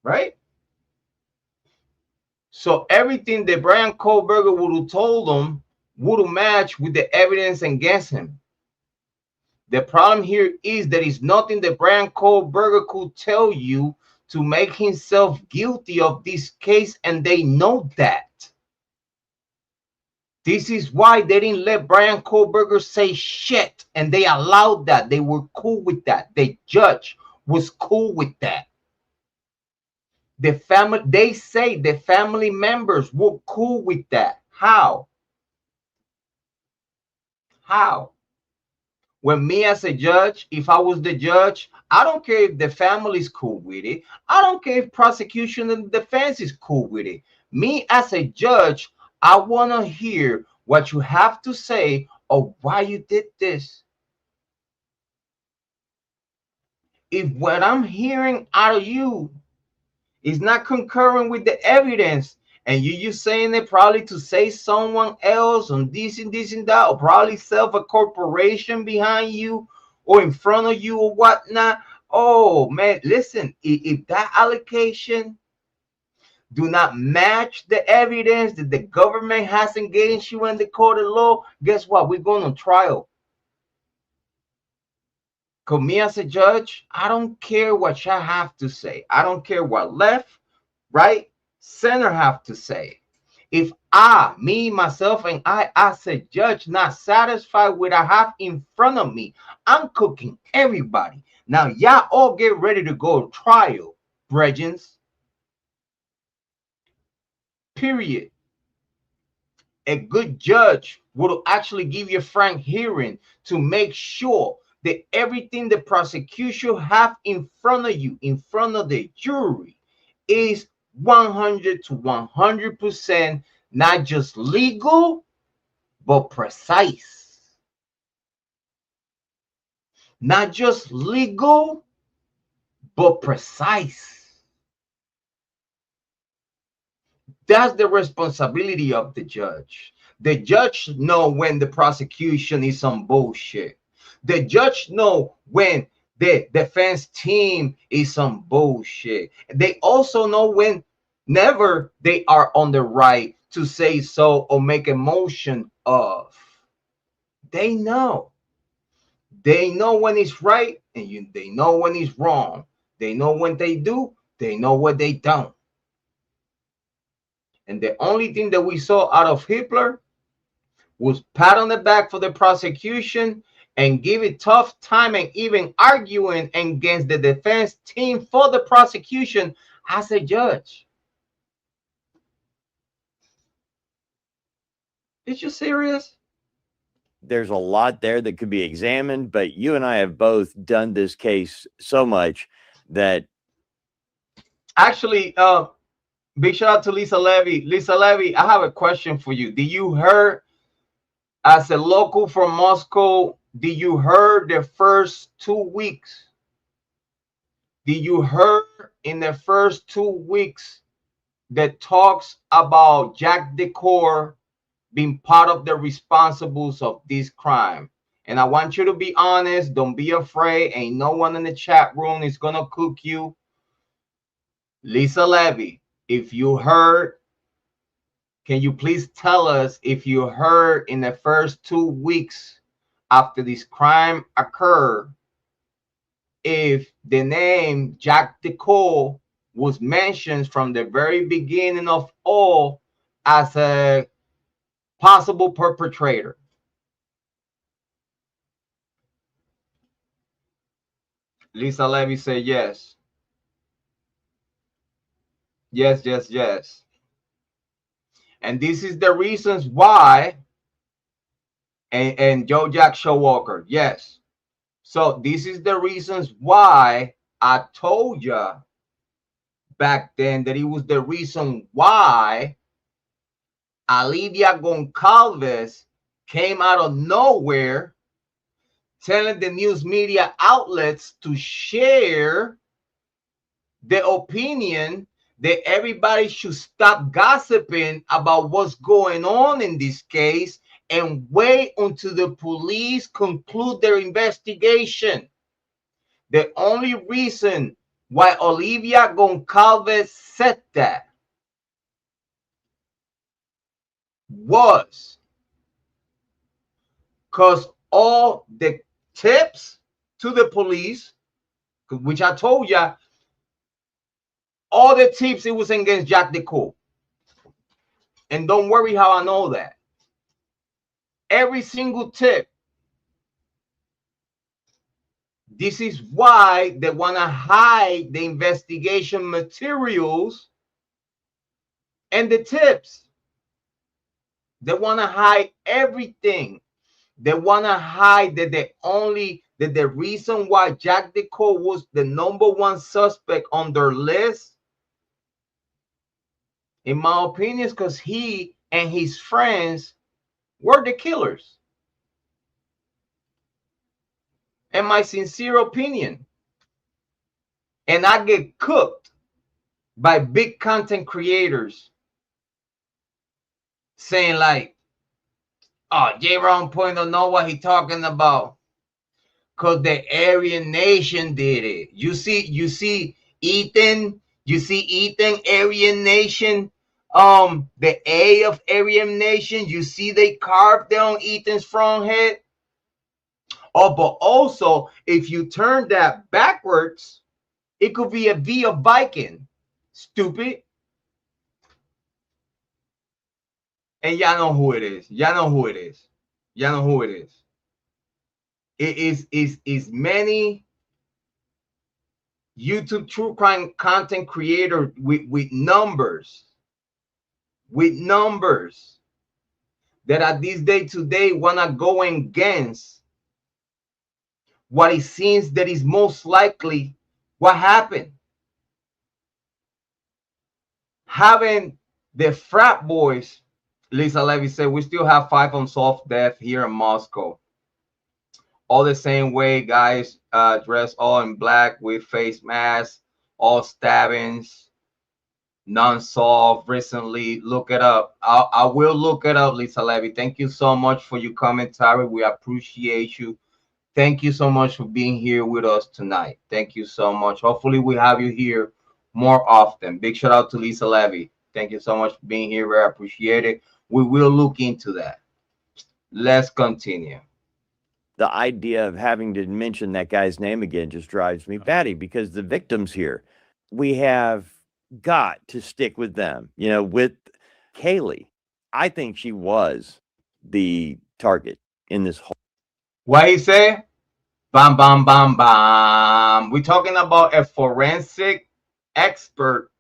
Right? So everything that Bryan Kohberger would have told them would have matched with the evidence against him. The problem here is that it's nothing that Bryan Kohberger could tell you to make himself guilty of this case, and they know that. This is why they didn't let Bryan Kohberger say shit, and they allowed that. They were cool with that. The judge was cool with that. The family, they say the family members were cool with that. How? How? When me as a judge, if I was the judge, I don't care if the family's cool with it. I don't care if prosecution and defense is cool with it. Me as a judge, I want to hear what you have to say of why you did this. If what I'm hearing out of you is not concurring with the evidence, and you just saying it probably to say someone else on this and this and that, or probably self a corporation behind you or in front of you or whatnot. Oh man, listen, if that allocation do not match the evidence that the government has against you in the court of law, guess what? We're going on trial. Because me as a judge, I don't care what you have to say. I don't care what left, right, center have to say. If I, me, myself, and I, as a judge, not satisfied with what I have in front of me, I'm cooking everybody. Now, y'all all get ready to go to trial. brethrens. Period. A good judge will actually give you a frank hearing to make sure that everything the prosecution have in front of you, in front of the jury, is 100 to 100% not just legal, but precise. Not just legal, but precise. That's the responsibility of the judge. The judge know when the prosecution is some bullshit. The judge know when the defense team is some bullshit. They also know when never they are on the right to say so or make a motion of. They know. They know when it's right and they know when it's wrong. They know when they do. They know what they don't. And the only thing that we saw out of Hitler was pat on the back for the prosecution and give it tough time and even arguing against the defense team for the prosecution as a judge. Is you serious? There's a lot there that could be examined, but you and I have both done this case so much that actually, big shout out to Lisa Levy. Lisa Levy, I have a question for you. Did you hear, as a local from Moscow, did you hear the first 2 weeks? Did you hear in the first 2 weeks that talks about Jack Decor being part of the responsibles of this crime? And I want you to be honest. Don't be afraid. Ain't no one in the chat room is gonna cook you. Lisa Levy, if you heard, can you please tell us if you heard in the first 2 weeks after this crime occurred, if the name Jack Decor was mentioned from the very beginning of all as a possible perpetrator? Lisa Levy said yes. Yes, yes, yes. And this is the reasons why, and Joe Jack Showalker, yes. So this is the reasons why I told you back then that it was the reason why Olivia Goncalves came out of nowhere telling the news media outlets to share the opinion that everybody should stop gossiping about what's going on in this case and wait until the police conclude their investigation. The only reason why Olivia Goncalves said that was because all the tips to the police, which I told you, all the tips, it was against Jack Decor. And don't worry how I know that. Every single tip. This is why they want to hide the investigation materials and the tips. They want to hide everything. They want to hide that the reason why Jack Decor was the #1 suspect on their list, in my opinion, is because he and his friends were the killers. In my sincere opinion. And I get cooked by big content creators saying like, oh, Jrod Point don't know what he talking about because the Aryan Nation did it. You see Ethan, Aryan Nation, the A of Aryan Nation, you see they carved down Ethan's front head. Oh, but also if you turn that backwards, it could be a V of Viking. Stupid. And y'all know who it is. Y'all know who it is. Y'all know who it is. It is many YouTube true crime content creator with numbers, that at this day today wanna go against what it seems that is most likely what happened. Having the frat boys, Lisa Levy said, we still have 5 unsolved deaths here in Moscow. All the same way, guys, dressed all in black with face masks, all stabbings, non-solved recently. Look it up. I will look it up, Lisa Levy. Thank you so much for your commentary. We appreciate you. Thank you so much for being here with us tonight. Thank you so much. Hopefully we have you here more often. Big shout out to Lisa Levy. Thank you so much for being here. Very appreciate it. We will look into that. Let's continue. The idea of having to mention that guy's name again just drives me batty, because the victims here, we have got to stick with them. You know, with Kaylee, I think she was the target in this whole. What he say? Bam, bam, bam, bam. We're talking about a forensic expert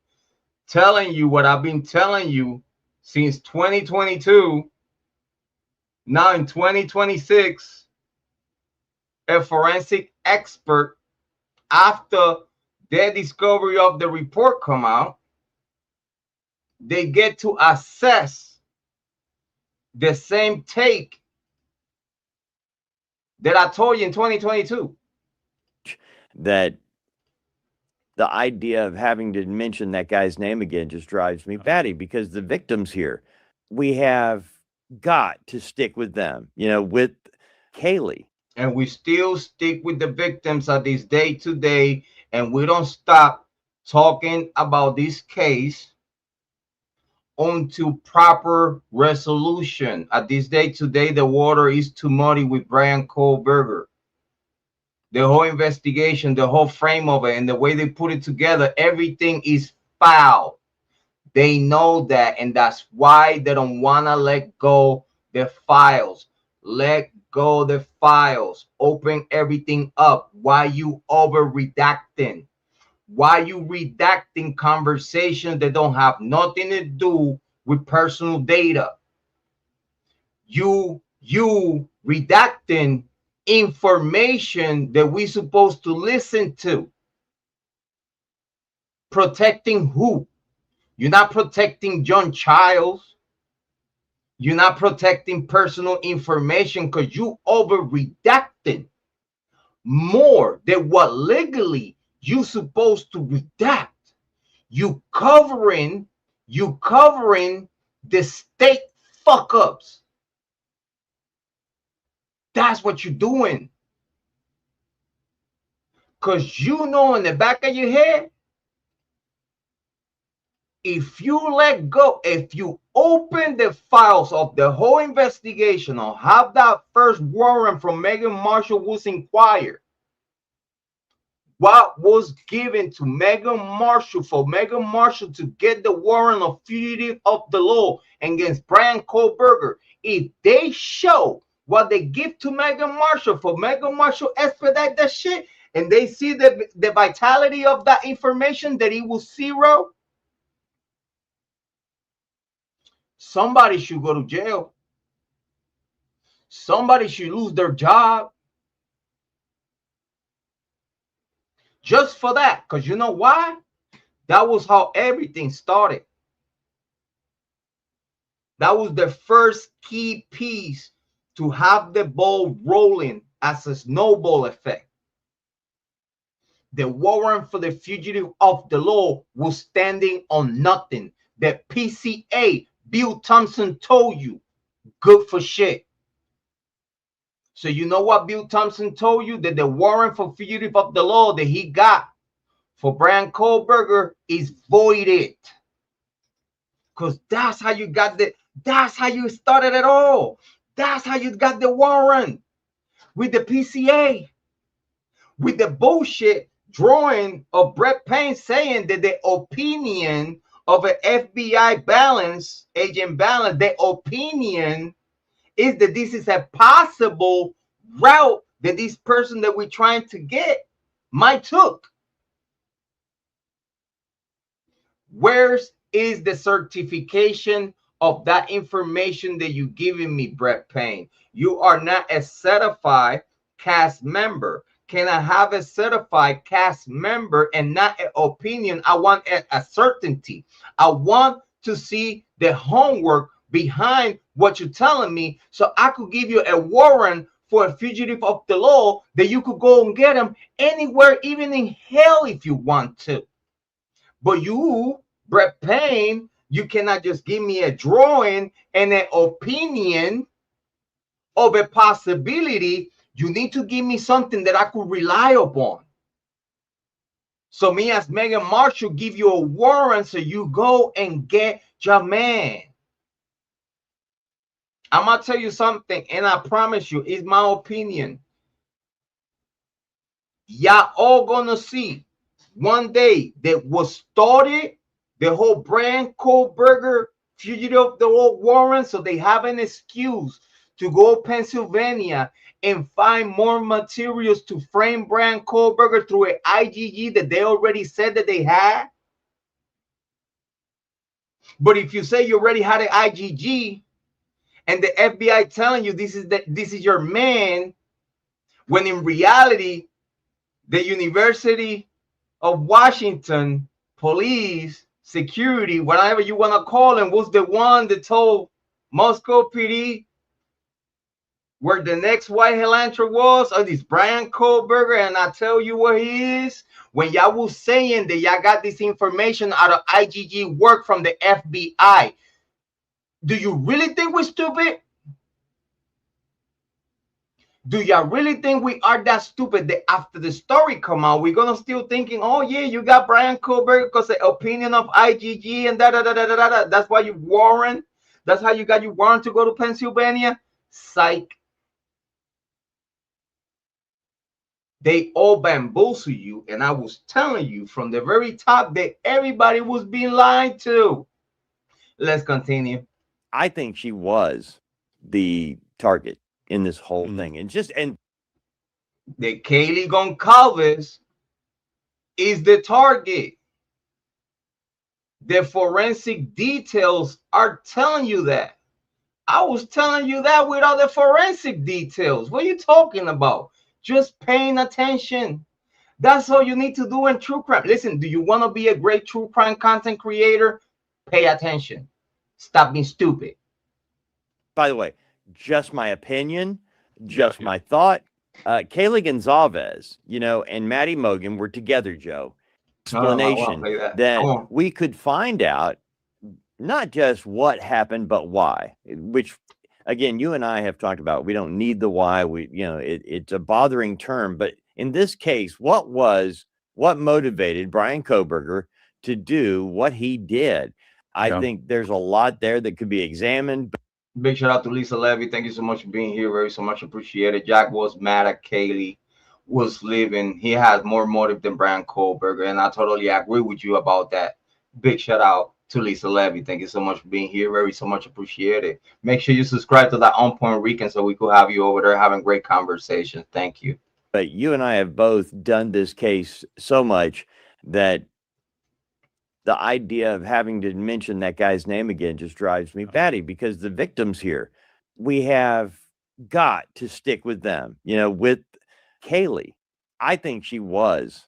telling you what I've been telling you since 2022. Now in 2026, a forensic expert, after their discovery of the report come out, they get to assess the same take that I told you in 2022. That the idea of having to mention that guy's name again just drives me batty, because the victims here, we have got to stick with them. You know, with Kaylee. And we still stick with the victims at this day to day, and we don't stop talking about this case onto proper resolution. At this day today, the water is too muddy with Bryan Kohberger. The whole investigation, the whole frame of it, and the way they put it together, everything is foul. They know that, and that's why they don't want to let go the files. Let go the files. Open everything up. Why you over redacting? Why you redacting conversations that don't have nothing to do with personal data? You redacting information that we supposed to listen to. Protecting who? You're not protecting John Childs. You're not protecting personal information, because you over redacting more than what legally you supposed to redact. You covering the state fuck ups. That's what you're doing. Because you know in the back of your head, if you let go, if you open the files of the whole investigation or have that first warrant from Megan Marshall was inquired, what was given to Megan Marshall for Megan Marshall to get the warrant of fugitive of the law against Bryan Kohberger, if they show what they give to Megan Marshall for Megan Marshall expedite that shit, and they see the vitality of that information, that it was zero, somebody should go to jail. Somebody should lose their job. Just for that. Because you know why? That was how everything started. That was the first key piece to have the ball rolling as a snowball effect. The warrant for the fugitive of the law was standing on nothing. The PCA, Bill Thompson, told you, good for shit. So you know what Bill Thompson told you? That the warrant for fugitive of the law that he got for Bryan Kohberger is voided. Because that's how you got that's how you started it all. That's how you got the warrant with the PCA. With the bullshit drawing of Brett Payne saying that the opinion of an FBI agent balance, the opinion is that this is a possible route that this person that we're trying to get might took. Where is the certification of that information that you giving me, Brett Payne? You are not a certified cast member. Can I have a certified cast member and not an opinion? I want a certainty. I want to see the homework behind what you're telling me, so I could give you a warrant for a fugitive of the law that you could go and get him anywhere, even in hell, if you want to. But you, Brett Payne, you cannot just give me a drawing and an opinion of a possibility. You need to give me something that I could rely upon. So me as Megan Marshall give you a warrant so you go and get your man. I'm going to tell you something, and I promise you, it's my opinion. Y'all all going to see one day that was started, the whole Bryan Kohberger fugitive of the law warrant, so they have an excuse to go to Pennsylvania and find more materials to frame Bryan Kohberger through an IGG that they already said that they had. But if you say you already had an IGG and the FBI telling you this is your man, when in reality the University of Washington police, security, whatever you want to call him, was the one that told Moscow PD where the next white Helantra was, or this Bryan Kohberger, and I tell you what he is. When y'all was saying that y'all got this information out of IGG work from the FBI, do you really think we're stupid? Do y'all really think we are that stupid that after the story come out, we're gonna still thinking, oh yeah, you got Bryan Kohberger because the opinion of IGG and da. That's why you warrant. That's how you got your warrant to go to Pennsylvania. Psych. They all bamboozle you, and I was telling you from the very top that everybody was being lied to. Let's continue. I think she was the target in this whole thing, and the Kaylee Goncalves is the target. The forensic details are telling you that. I was telling you that without the forensic details. What are you talking about? Just paying attention. That's all you need to do in true crime. Listen, do you want to be a great true crime content creator? Pay attention. Stop being stupid. By the way, just my opinion, just my thought. Kaylee Goncalves, and Maddie Mogan were together, Joe. Explanation that we could find out not just what happened, but why, which, again, you and I have talked about. We don't need the why. It's a bothering term, but in this case, what motivated Bryan Kohberger to do what he did? I think there's a lot there that could be examined. Big shout out to Lisa Levy. Thank you so much for being here. Very so much appreciated. Jack was mad at Kaylee was living. He has more motive than Bryan Kohberger, and I totally agree with you about that. Big shout out to Lisa Levy. Thank you so much for being here. Very so much appreciated. Make sure you subscribe to that On Point Rican so we could have you over there having great conversations. Thank you. But you and I have both done this case so much that the idea of having to mention that guy's name again just drives me batty, because the victims here, we have got to stick with them. With Kaylee, I think she was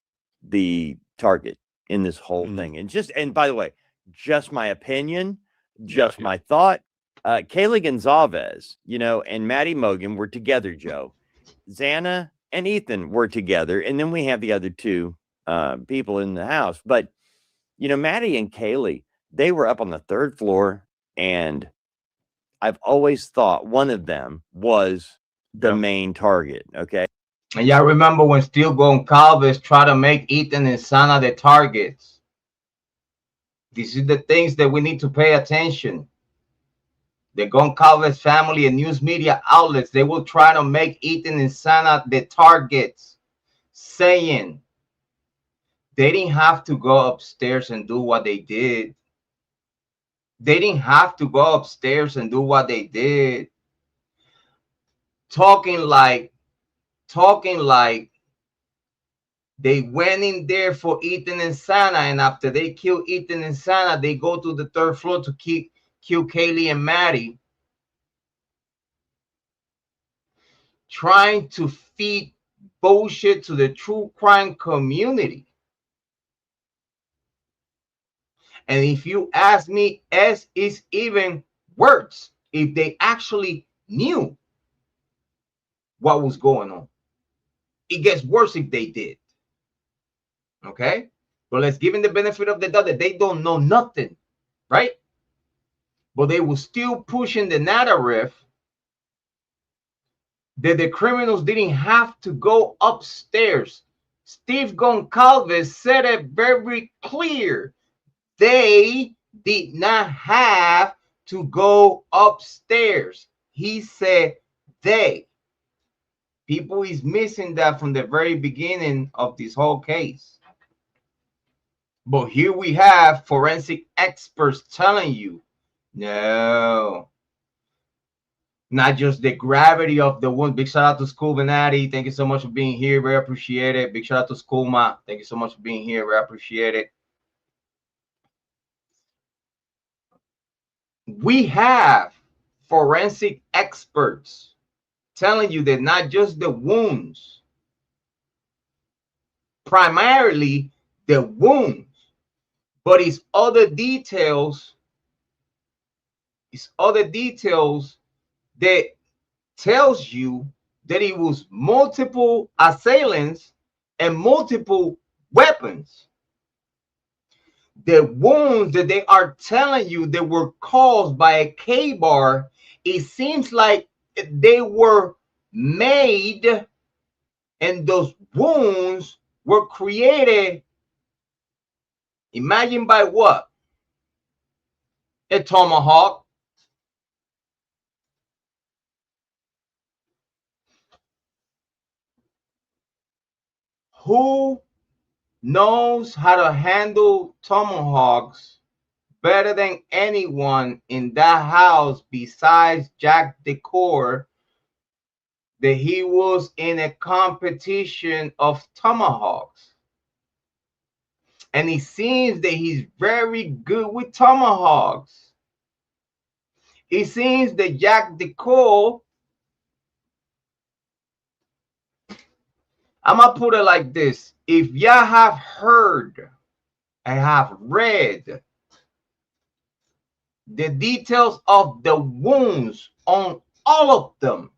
the target in this whole thing. And by the way, just my opinion, just my thought. Kaylee Goncalves, and Maddie Mogan were together, Joe. Xana and Ethan were together, and then we have the other two people in the house. But Maddie and Kaylee, they were up on the third floor, and I've always thought one of them was the main target. Okay. And y'all remember when Steel Goncalves tried to make Ethan and Xana the targets? These are the things that we need to pay attention. The Goncalves family and news media outlets, they will try to make Ethan and Xana the targets, saying they didn't have to go upstairs and do what they did. They didn't have to go upstairs and do what they did. Talking like They went in there for Ethan and Sana, and after they kill Ethan and Sana, they go to the third floor to kill Kaylee and Maddie, trying to feed bullshit to the true crime community. And if you ask me, S is even worse if they actually knew what was going on. It gets worse if they did. Okay? But let's give them the benefit of the doubt that they don't know nothing, right? But they were still pushing the narrative that the criminals didn't have to go upstairs. Steve Goncalves said it very clear. They did not have to go upstairs. He said they. People is missing that from the very beginning of this whole case. But here we have forensic experts telling you, no, not just the gravity of the wound. Big shout out to School Venati. Thank you so much for being here. Very appreciate it. Big shout out to School Ma. Thank you so much for being here. Very appreciate it. We have forensic experts telling you that not just the wounds, primarily the wounds, but it's other details. It's other details that tells you that it was multiple assailants and multiple weapons. The wounds that they are telling you that were caused by a K-bar, it seems like they were made and those wounds were created. Imagine by what? A tomahawk. Who knows how to handle tomahawks better than anyone in that house besides Jack Decor, that he was in a competition of tomahawks? And it seems that he's very good with tomahawks. It seems that Jack Decor, I'm going to put it like this. If y'all have heard and have read the details of the wounds on all of them,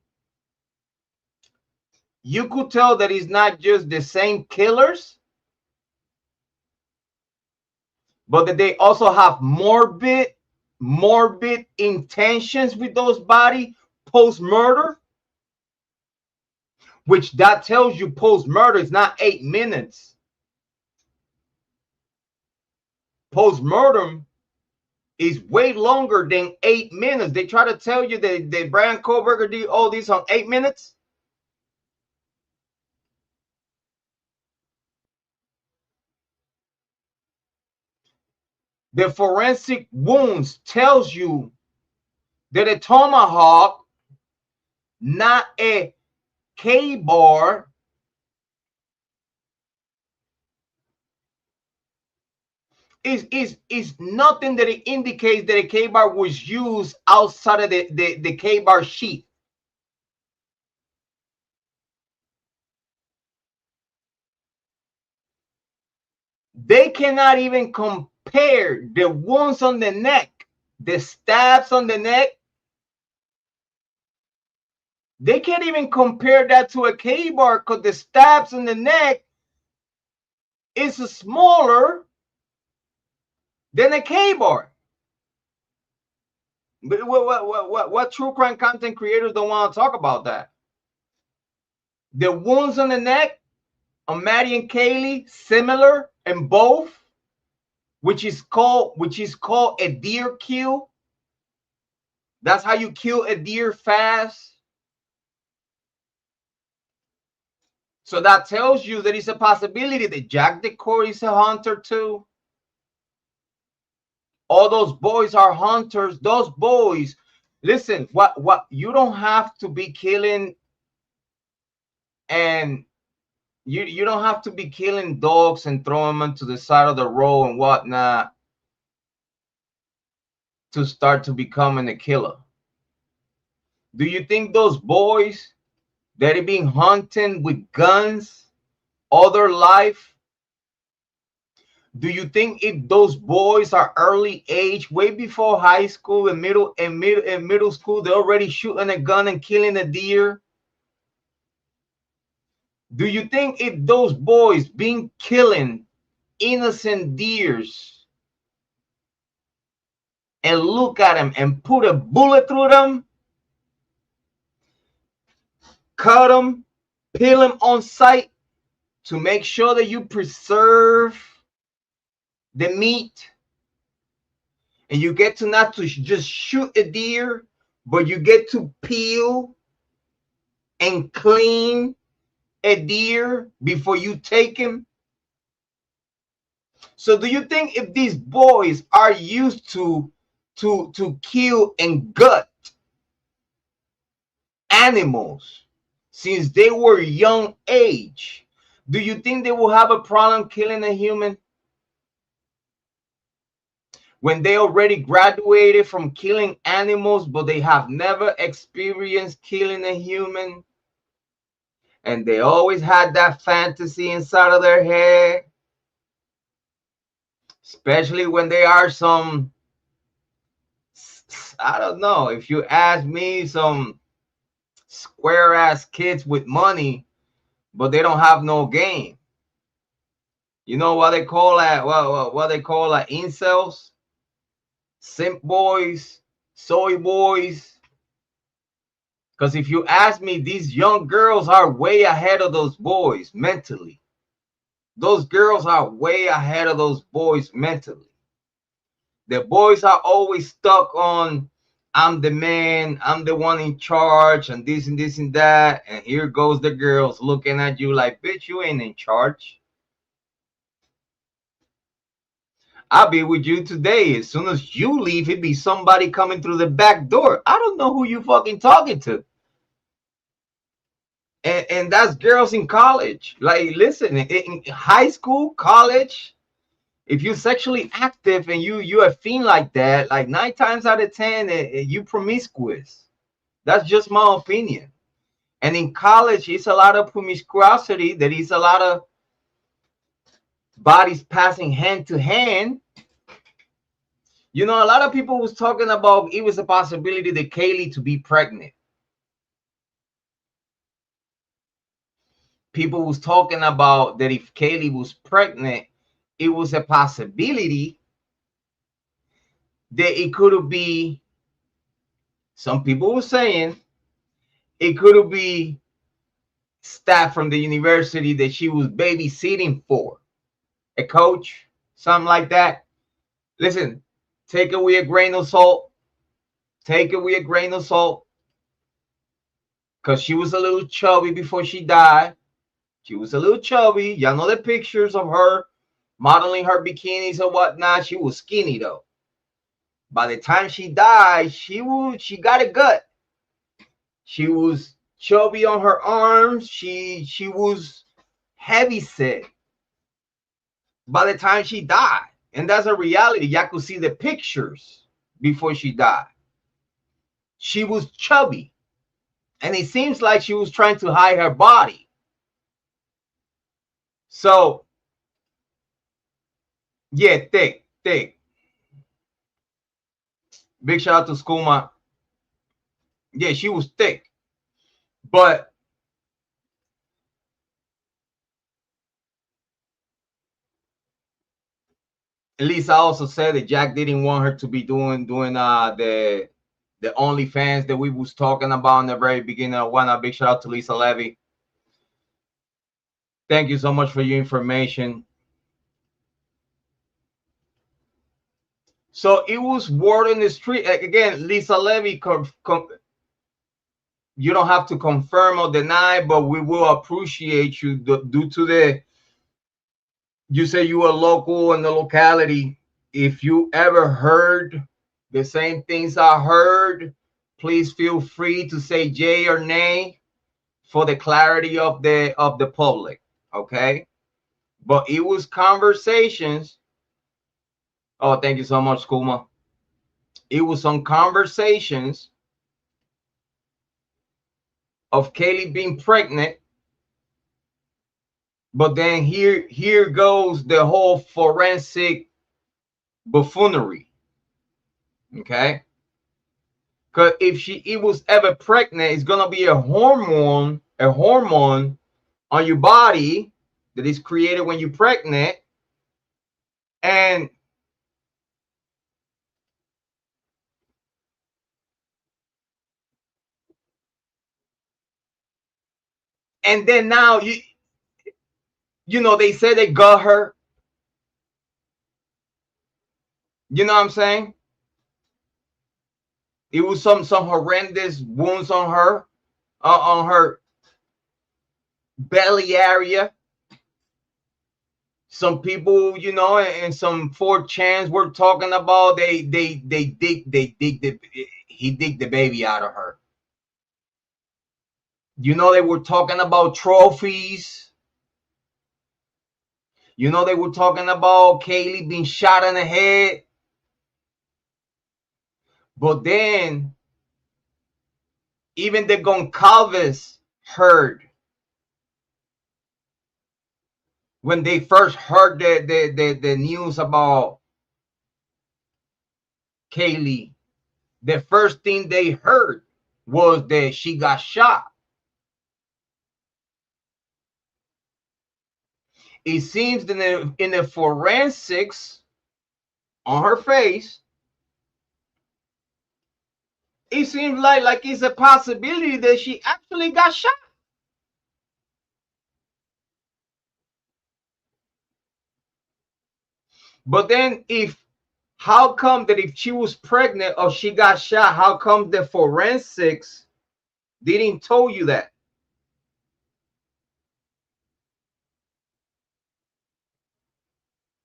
you could tell that it's not just the same killers, but that they also have morbid intentions with those bodies post-murder, which that tells you post-murder is not 8 minutes. Post-murder is way longer than 8 minutes. They try to tell you that Bryan Kohberger did all this on 8 minutes. The forensic wounds tells you that a tomahawk, not a K-bar, is nothing that it indicates that a K-bar was used outside of the K-bar sheath. They cannot even compare the wounds on the neck, the stabs on the neck. They can't even compare that to a K-bar because the stabs on the neck is smaller than a K-bar. But what true crime content creators don't want to talk about that? The wounds on the neck on Maddie and Kaylee, similar in both, which is called a deer kill. That's how you kill a deer fast. So that tells you that it's a possibility that Jack Decor is a hunter too. All those boys are hunters. Those boys, listen, what you don't have to be killing and You don't have to be killing dogs and throwing them to the side of the road and whatnot to start to becoming a killer. Do you think those boys that have been hunting with guns all their life, do you think if those boys are early age, way before high school and middle school, they're already shooting a gun and killing a deer? Do you think if those boys been killing innocent deers and look at them and put a bullet through them, cut them, peel them on site to make sure that you preserve the meat, and you get to not to just shoot a deer, but you get to peel and clean a deer before you take him? So do you think if these boys are used to kill and gut animals since they were young age, do you think they will have a problem killing a human? When they already graduated from killing animals, but they have never experienced killing a human, and they always had that fantasy inside of their head, especially when they are some, I don't know, if you ask me, some square ass kids with money, but they don't have no game. You know what they call that? What they call that? Incels, simp boys, soy boys. Because if you ask me, these young girls are way ahead of those boys mentally. Those girls are way ahead of those boys mentally. The boys are always stuck on, I'm the man, I'm the one in charge, and this and that. And here goes the girls looking at you like, bitch, you ain't in charge. I'll be with you today. As soon as you leave, it'd be somebody coming through the back door. I don't know who you fucking talking to. And that's girls in college. Like, listen, in high school, college, if you're sexually active and you're a fiend like that, like 9 times out of 10, you promiscuous. That's just my opinion. And in college, it's a lot of promiscuity. There is a lot of bodies passing hand to hand. You know, a lot of people was talking about it was a possibility that Kaylee to be pregnant. People was talking about that if Kaylee was pregnant, it was a possibility that it could be, some people were saying, it could be staff from the university that she was babysitting for, a coach, something like that. Listen, take it with a grain of salt. Take it with a grain of salt. Because she was a little chubby before she died. She was a little chubby. Y'all know the pictures of her modeling her bikinis or whatnot. She was skinny though. By the time she died, she got a gut. She was chubby on her arms. She was heavy set by the time she died. And that's a reality. Y'all could see the pictures before she died. She was chubby. And it seems like she was trying to hide her body. So, yeah, thick. Big shout out to Skooma. Yeah, she was thick. But Lisa also said that Jack didn't want her to be doing the OnlyFans that we was talking about in the very beginning. I want a big shout out to Lisa Levy. Thank you so much for your information. So it was word in the street. Again, Lisa Levy, you don't have to confirm or deny, but we will appreciate you due to the, you say you are local in the locality. If you ever heard the same things I heard, please feel free to say yay or nay for the clarity of the public. Okay, but it was conversations. Oh, thank you so much, Kuma. It was some conversations of Kaylee being pregnant, but then here goes the whole forensic buffoonery. Okay, because if it was ever pregnant, it's gonna be a hormone on your body that is created when you're pregnant, and then now you know they said they got her. You know what I'm saying? It was some horrendous wounds on her belly area. Some people, you know, and some 4chans were talking about he digged the baby out of her. You know, they were talking about trophies. You know, they were talking about Kaylee being shot in the head. But then even the Goncalves heard, when they first heard the news about Kaylee, the first thing they heard was that she got shot. It seems that in the forensics on her face, it seems like it's a possibility that she actually got shot. But then how come that if she was pregnant or she got shot, how come the forensics didn't tell you that?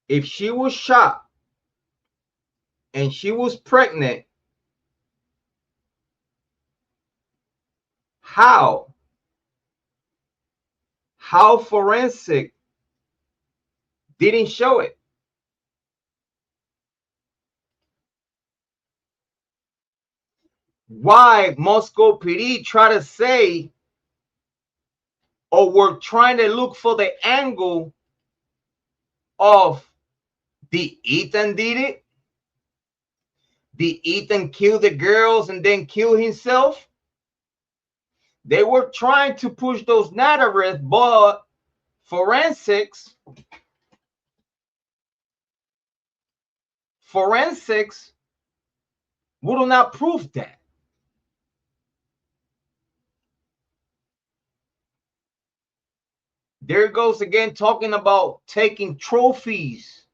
If she was shot and she was pregnant, how forensic didn't show it? Why Moscow PD try to say, or we're trying to look for the angle of, did Ethan did it? Did Ethan kill the girls and then kill himself? They were trying to push those narratives, but forensics would not prove that. There it goes again, talking about taking trophies.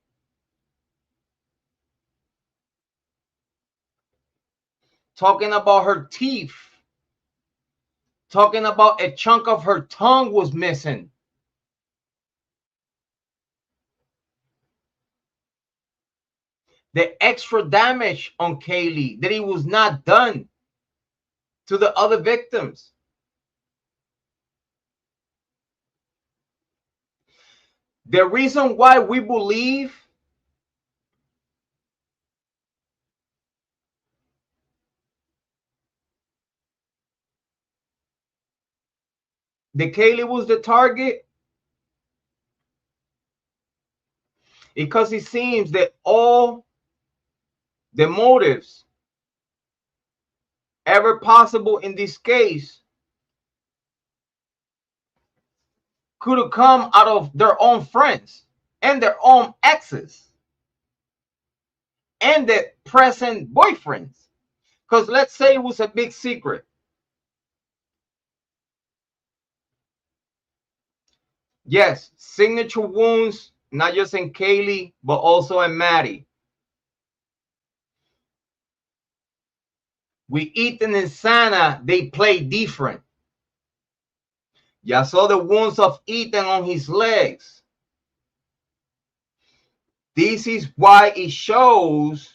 Talking about her teeth. Talking about a chunk of her tongue was missing. The extra damage on Kaylee that it was not done to the other victims. The reason why we believe that Kaylee was the target, because it seems that all the motives ever possible in this case could have come out of their own friends and their own exes and their present boyfriends. Because let's say it was a big secret. Yes, signature wounds, not just in Kaylee, but also in Maddie. With Ethan and Santa, they play different. Y'all saw the wounds of Ethan on his legs. This is why it shows.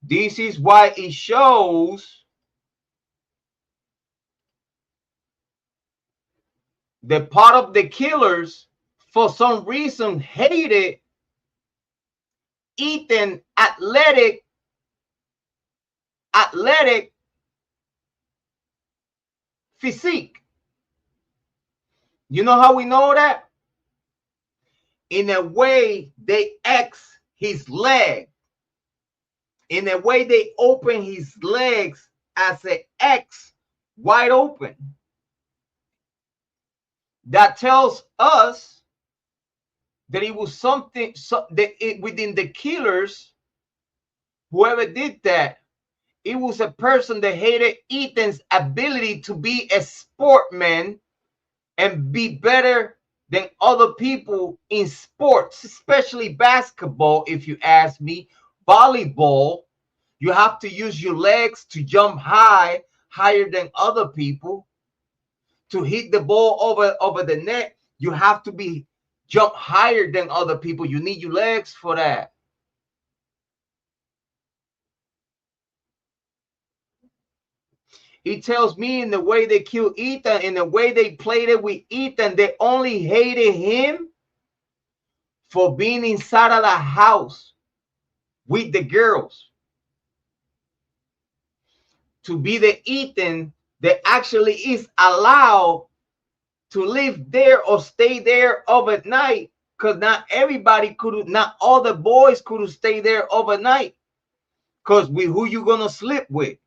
This is why it shows the part of the killers for some reason hated Ethan athletic physique. You know how we know that? In a way they X his leg. In a way they open his legs as an X wide open. That tells us that it was something within the killers, whoever did that, it was a person that hated Ethan's ability to be a sportsman and be better than other people in sports, especially basketball. If you ask me, volleyball, you have to use your legs to jump higher than other people. To hit the ball over the net, you have to be jump higher than other people. You need your legs for that. It tells me in the way they killed Ethan, in the way they played it with Ethan, they only hated him for being inside of the house with the girls. To be the Ethan that actually is allowed to live there or stay there overnight, because not everybody could, not all the boys could stay there overnight, because with who you gonna sleep with?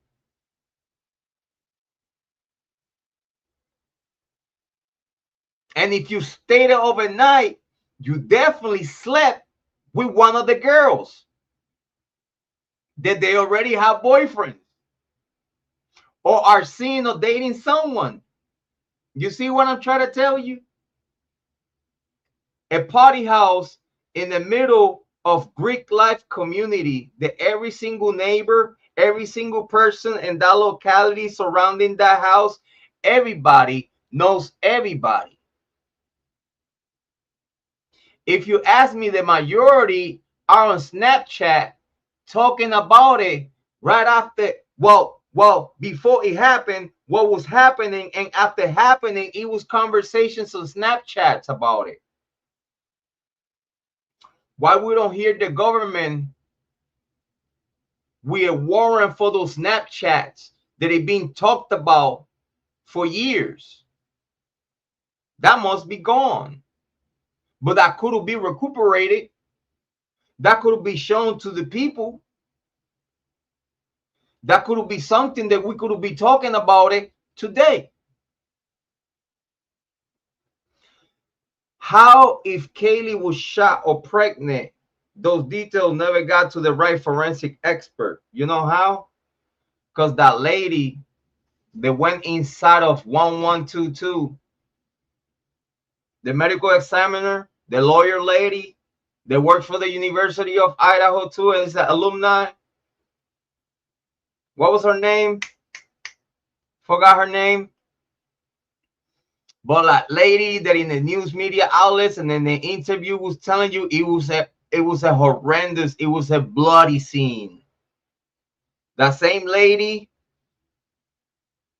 And if you stayed there overnight, you definitely slept with one of the girls that they already have boyfriends or are seeing or dating someone. You see what I'm trying to tell you? A party house in the middle of Greek life community that every single neighbor, every single person in that locality surrounding that house, everybody knows everybody. If you ask me, the majority are on Snapchat talking about it right after, well, before it happened, what was happening, and after happening, it was conversations on Snapchats about it. Why we don't hear the government with a warrant for those Snapchats that are being talked about for years? That must be gone. But that could be recuperated. That could be shown to the people. That could be something that we could be talking about it today. How, if Kaylee was shot or pregnant, those details never got to the right forensic expert? You know how? Because that lady that went inside of 1122, the medical examiner, the lawyer lady that worked for the University of Idaho too, and is an alumni. What was her name? Forgot her name. But that lady that in the news media outlets and in the interview was telling you it was a horrendous, it was a bloody scene. That same lady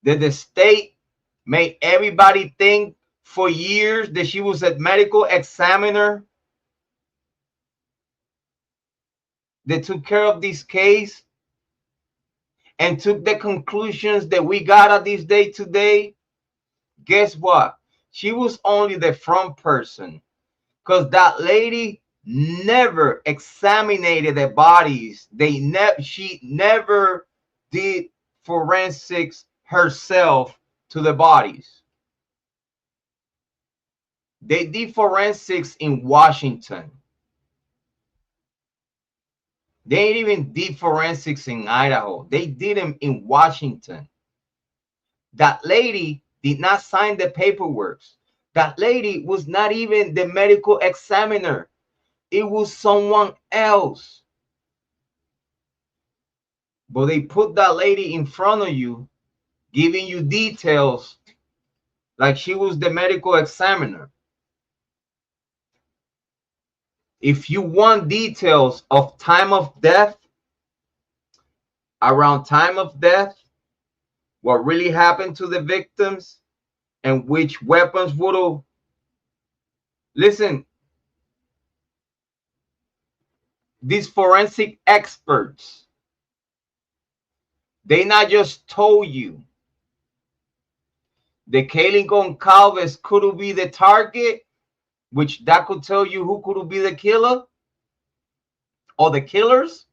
that the state made everybody think for years that she was a medical examiner that took care of this case and took the conclusions that we got at this day today. Guess what? She was only the front person, because that lady never examined the bodies. She never did forensics herself to the bodies. They did forensics in Washington. They even did forensics in Idaho. They did them in Washington. That lady did not sign the paperwork. That lady was not even the medical examiner. It was someone else. But they put that lady in front of you, giving you details like she was the medical examiner. If you want details of time of death, around time of death, what really happened to the victims, and which weapons would listen. These forensic experts, they not just told you the Kaylee Goncalves could be the target, which that could tell you who could be the killer or the killers,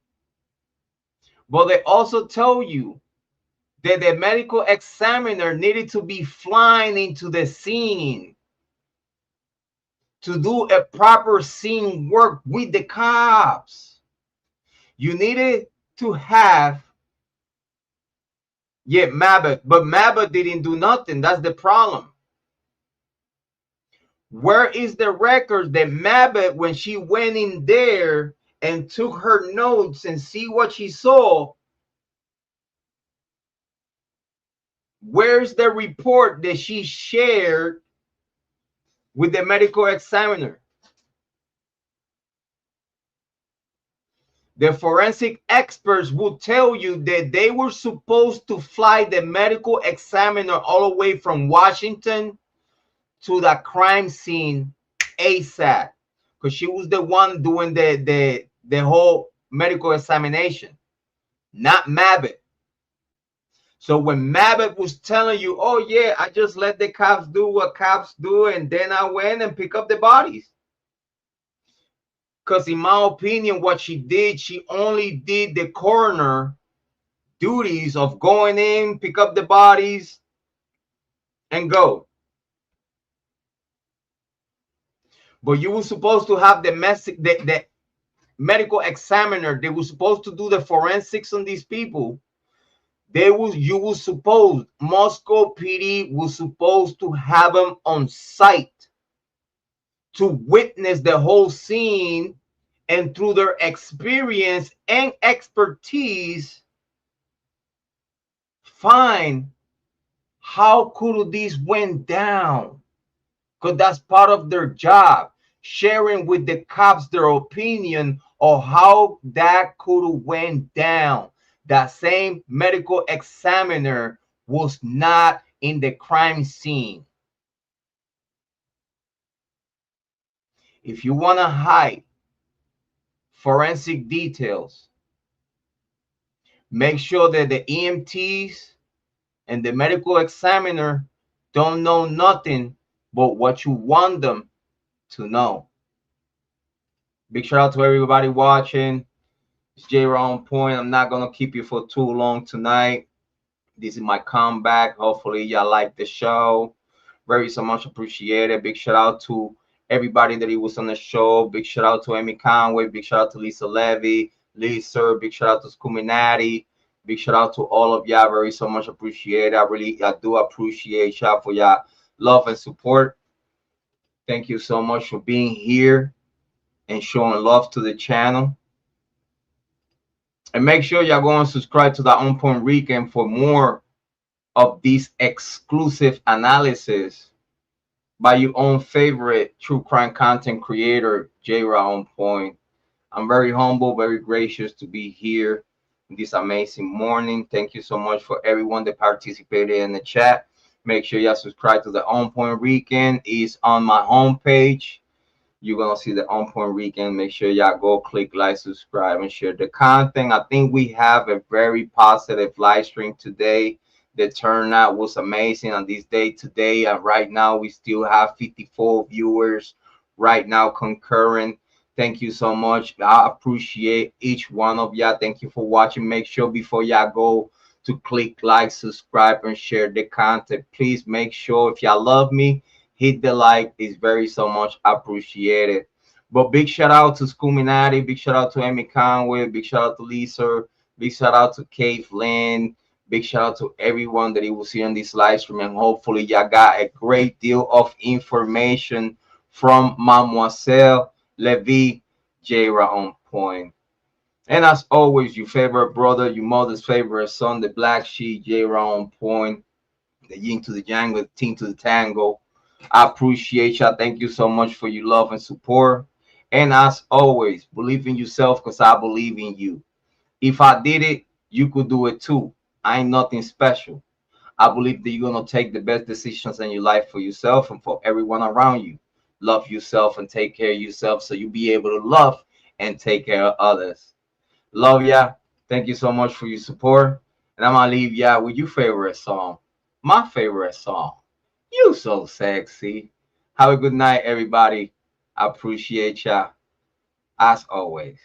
but they also tell you that the medical examiner needed to be flying into the scene to do a proper scene work with the cops. You needed to have Mabot, but Mabot didn't do nothing. That's the problem. Where is the record that Mabot, when she went in there and took her notes and see what she saw, where's the report that she shared with the medical examiner? The forensic experts will tell you that they were supposed to fly the medical examiner all the way from Washington to the crime scene ASAP, because she was the one doing the whole medical examination, not Mabot. So when Mabot was telling you, oh yeah, I just let the cops do what cops do, and then I went and pick up the bodies. Because in my opinion, what she did, she only did the coroner duties of going in, pick up the bodies, and go. But you were supposed to have the medical examiner. They were supposed to do the forensics on these people. You were supposed, Moscow PD was supposed to have them on site to witness the whole scene, and through their experience and expertise, find how could this went down, because that's part of their job, sharing with the cops their opinion of how that could have went down. That same medical examiner was not in the crime scene. If you want to hide forensic details, make sure that the EMTs and the medical examiner don't know nothing but what you want them to know. Big shout out to everybody watching. It's Jrod on point. I'm not going to keep you for too long tonight. This is my comeback. Hopefully y'all like the show. Very so much appreciated. Big shout out to everybody that was on the show. Big shout out to Amy Conway. Big shout out to Lisa Levy, Lisa. Big shout out to Scuminati. Big shout out to all of y'all. Very so much appreciated. I do appreciate y'all for y'all love and support. Thank you so much for being here and showing love to the channel. And make sure y'all go and subscribe to the On Point Weekend for more of these exclusive analysis by your own favorite true crime content creator, Jrod on Point. I'm very humble, very gracious to be here this amazing morning. Thank you so much for everyone that participated in the chat. Make sure y'all subscribe to the On Point Weekend. It's on my homepage. You're gonna see the On Point Weekend. Make sure y'all go click like, subscribe, and share the content. I think we have a very positive live stream today. The turnout was amazing on this day today. Right now we still have 54 viewers right now concurrent. Thank you so much. I appreciate each one of y'all. Thank you for watching. Make sure before y'all go to click like, subscribe, and share the content. Please make sure, if y'all love me, hit the like. Is very so much appreciated. But big shout out to Scuminati. Big shout out to Amy Conway. Big shout out to Lisa. Big shout out to Kaylee. Big shout out to everyone that you will see on this live stream. And hopefully y'all got a great deal of information from Mademoiselle Levy, Jrod on Point. And as always, your favorite brother, your mother's favorite son, the black sheep, Jrod on Point, the yin to the yang, the ting to the tango. I appreciate y'all. Thank you so much for your love and support. And as always, believe in yourself, because I believe in you. If I did it, you could do it too. I ain't nothing special. I believe that you're gonna take the best decisions in your life for yourself and for everyone around you. Love yourself and take care of yourself so you'll be able to love and take care of others. Love ya. Thank you so much for your support. And I'm gonna leave ya with your favorite song. My favorite song. You So Sexy. Have a good night, everybody. I appreciate ya as always.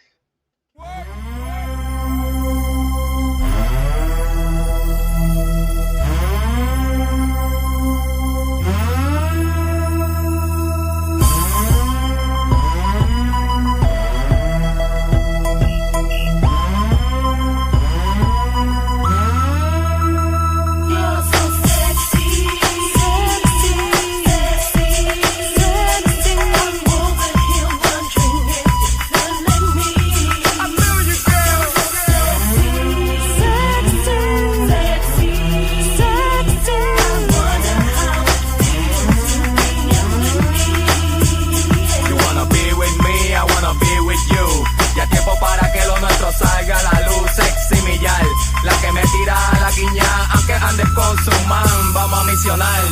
Salga a la luz, sexy millar, la que me tira a la guiña, aunque andes con su man, vamos a misionar.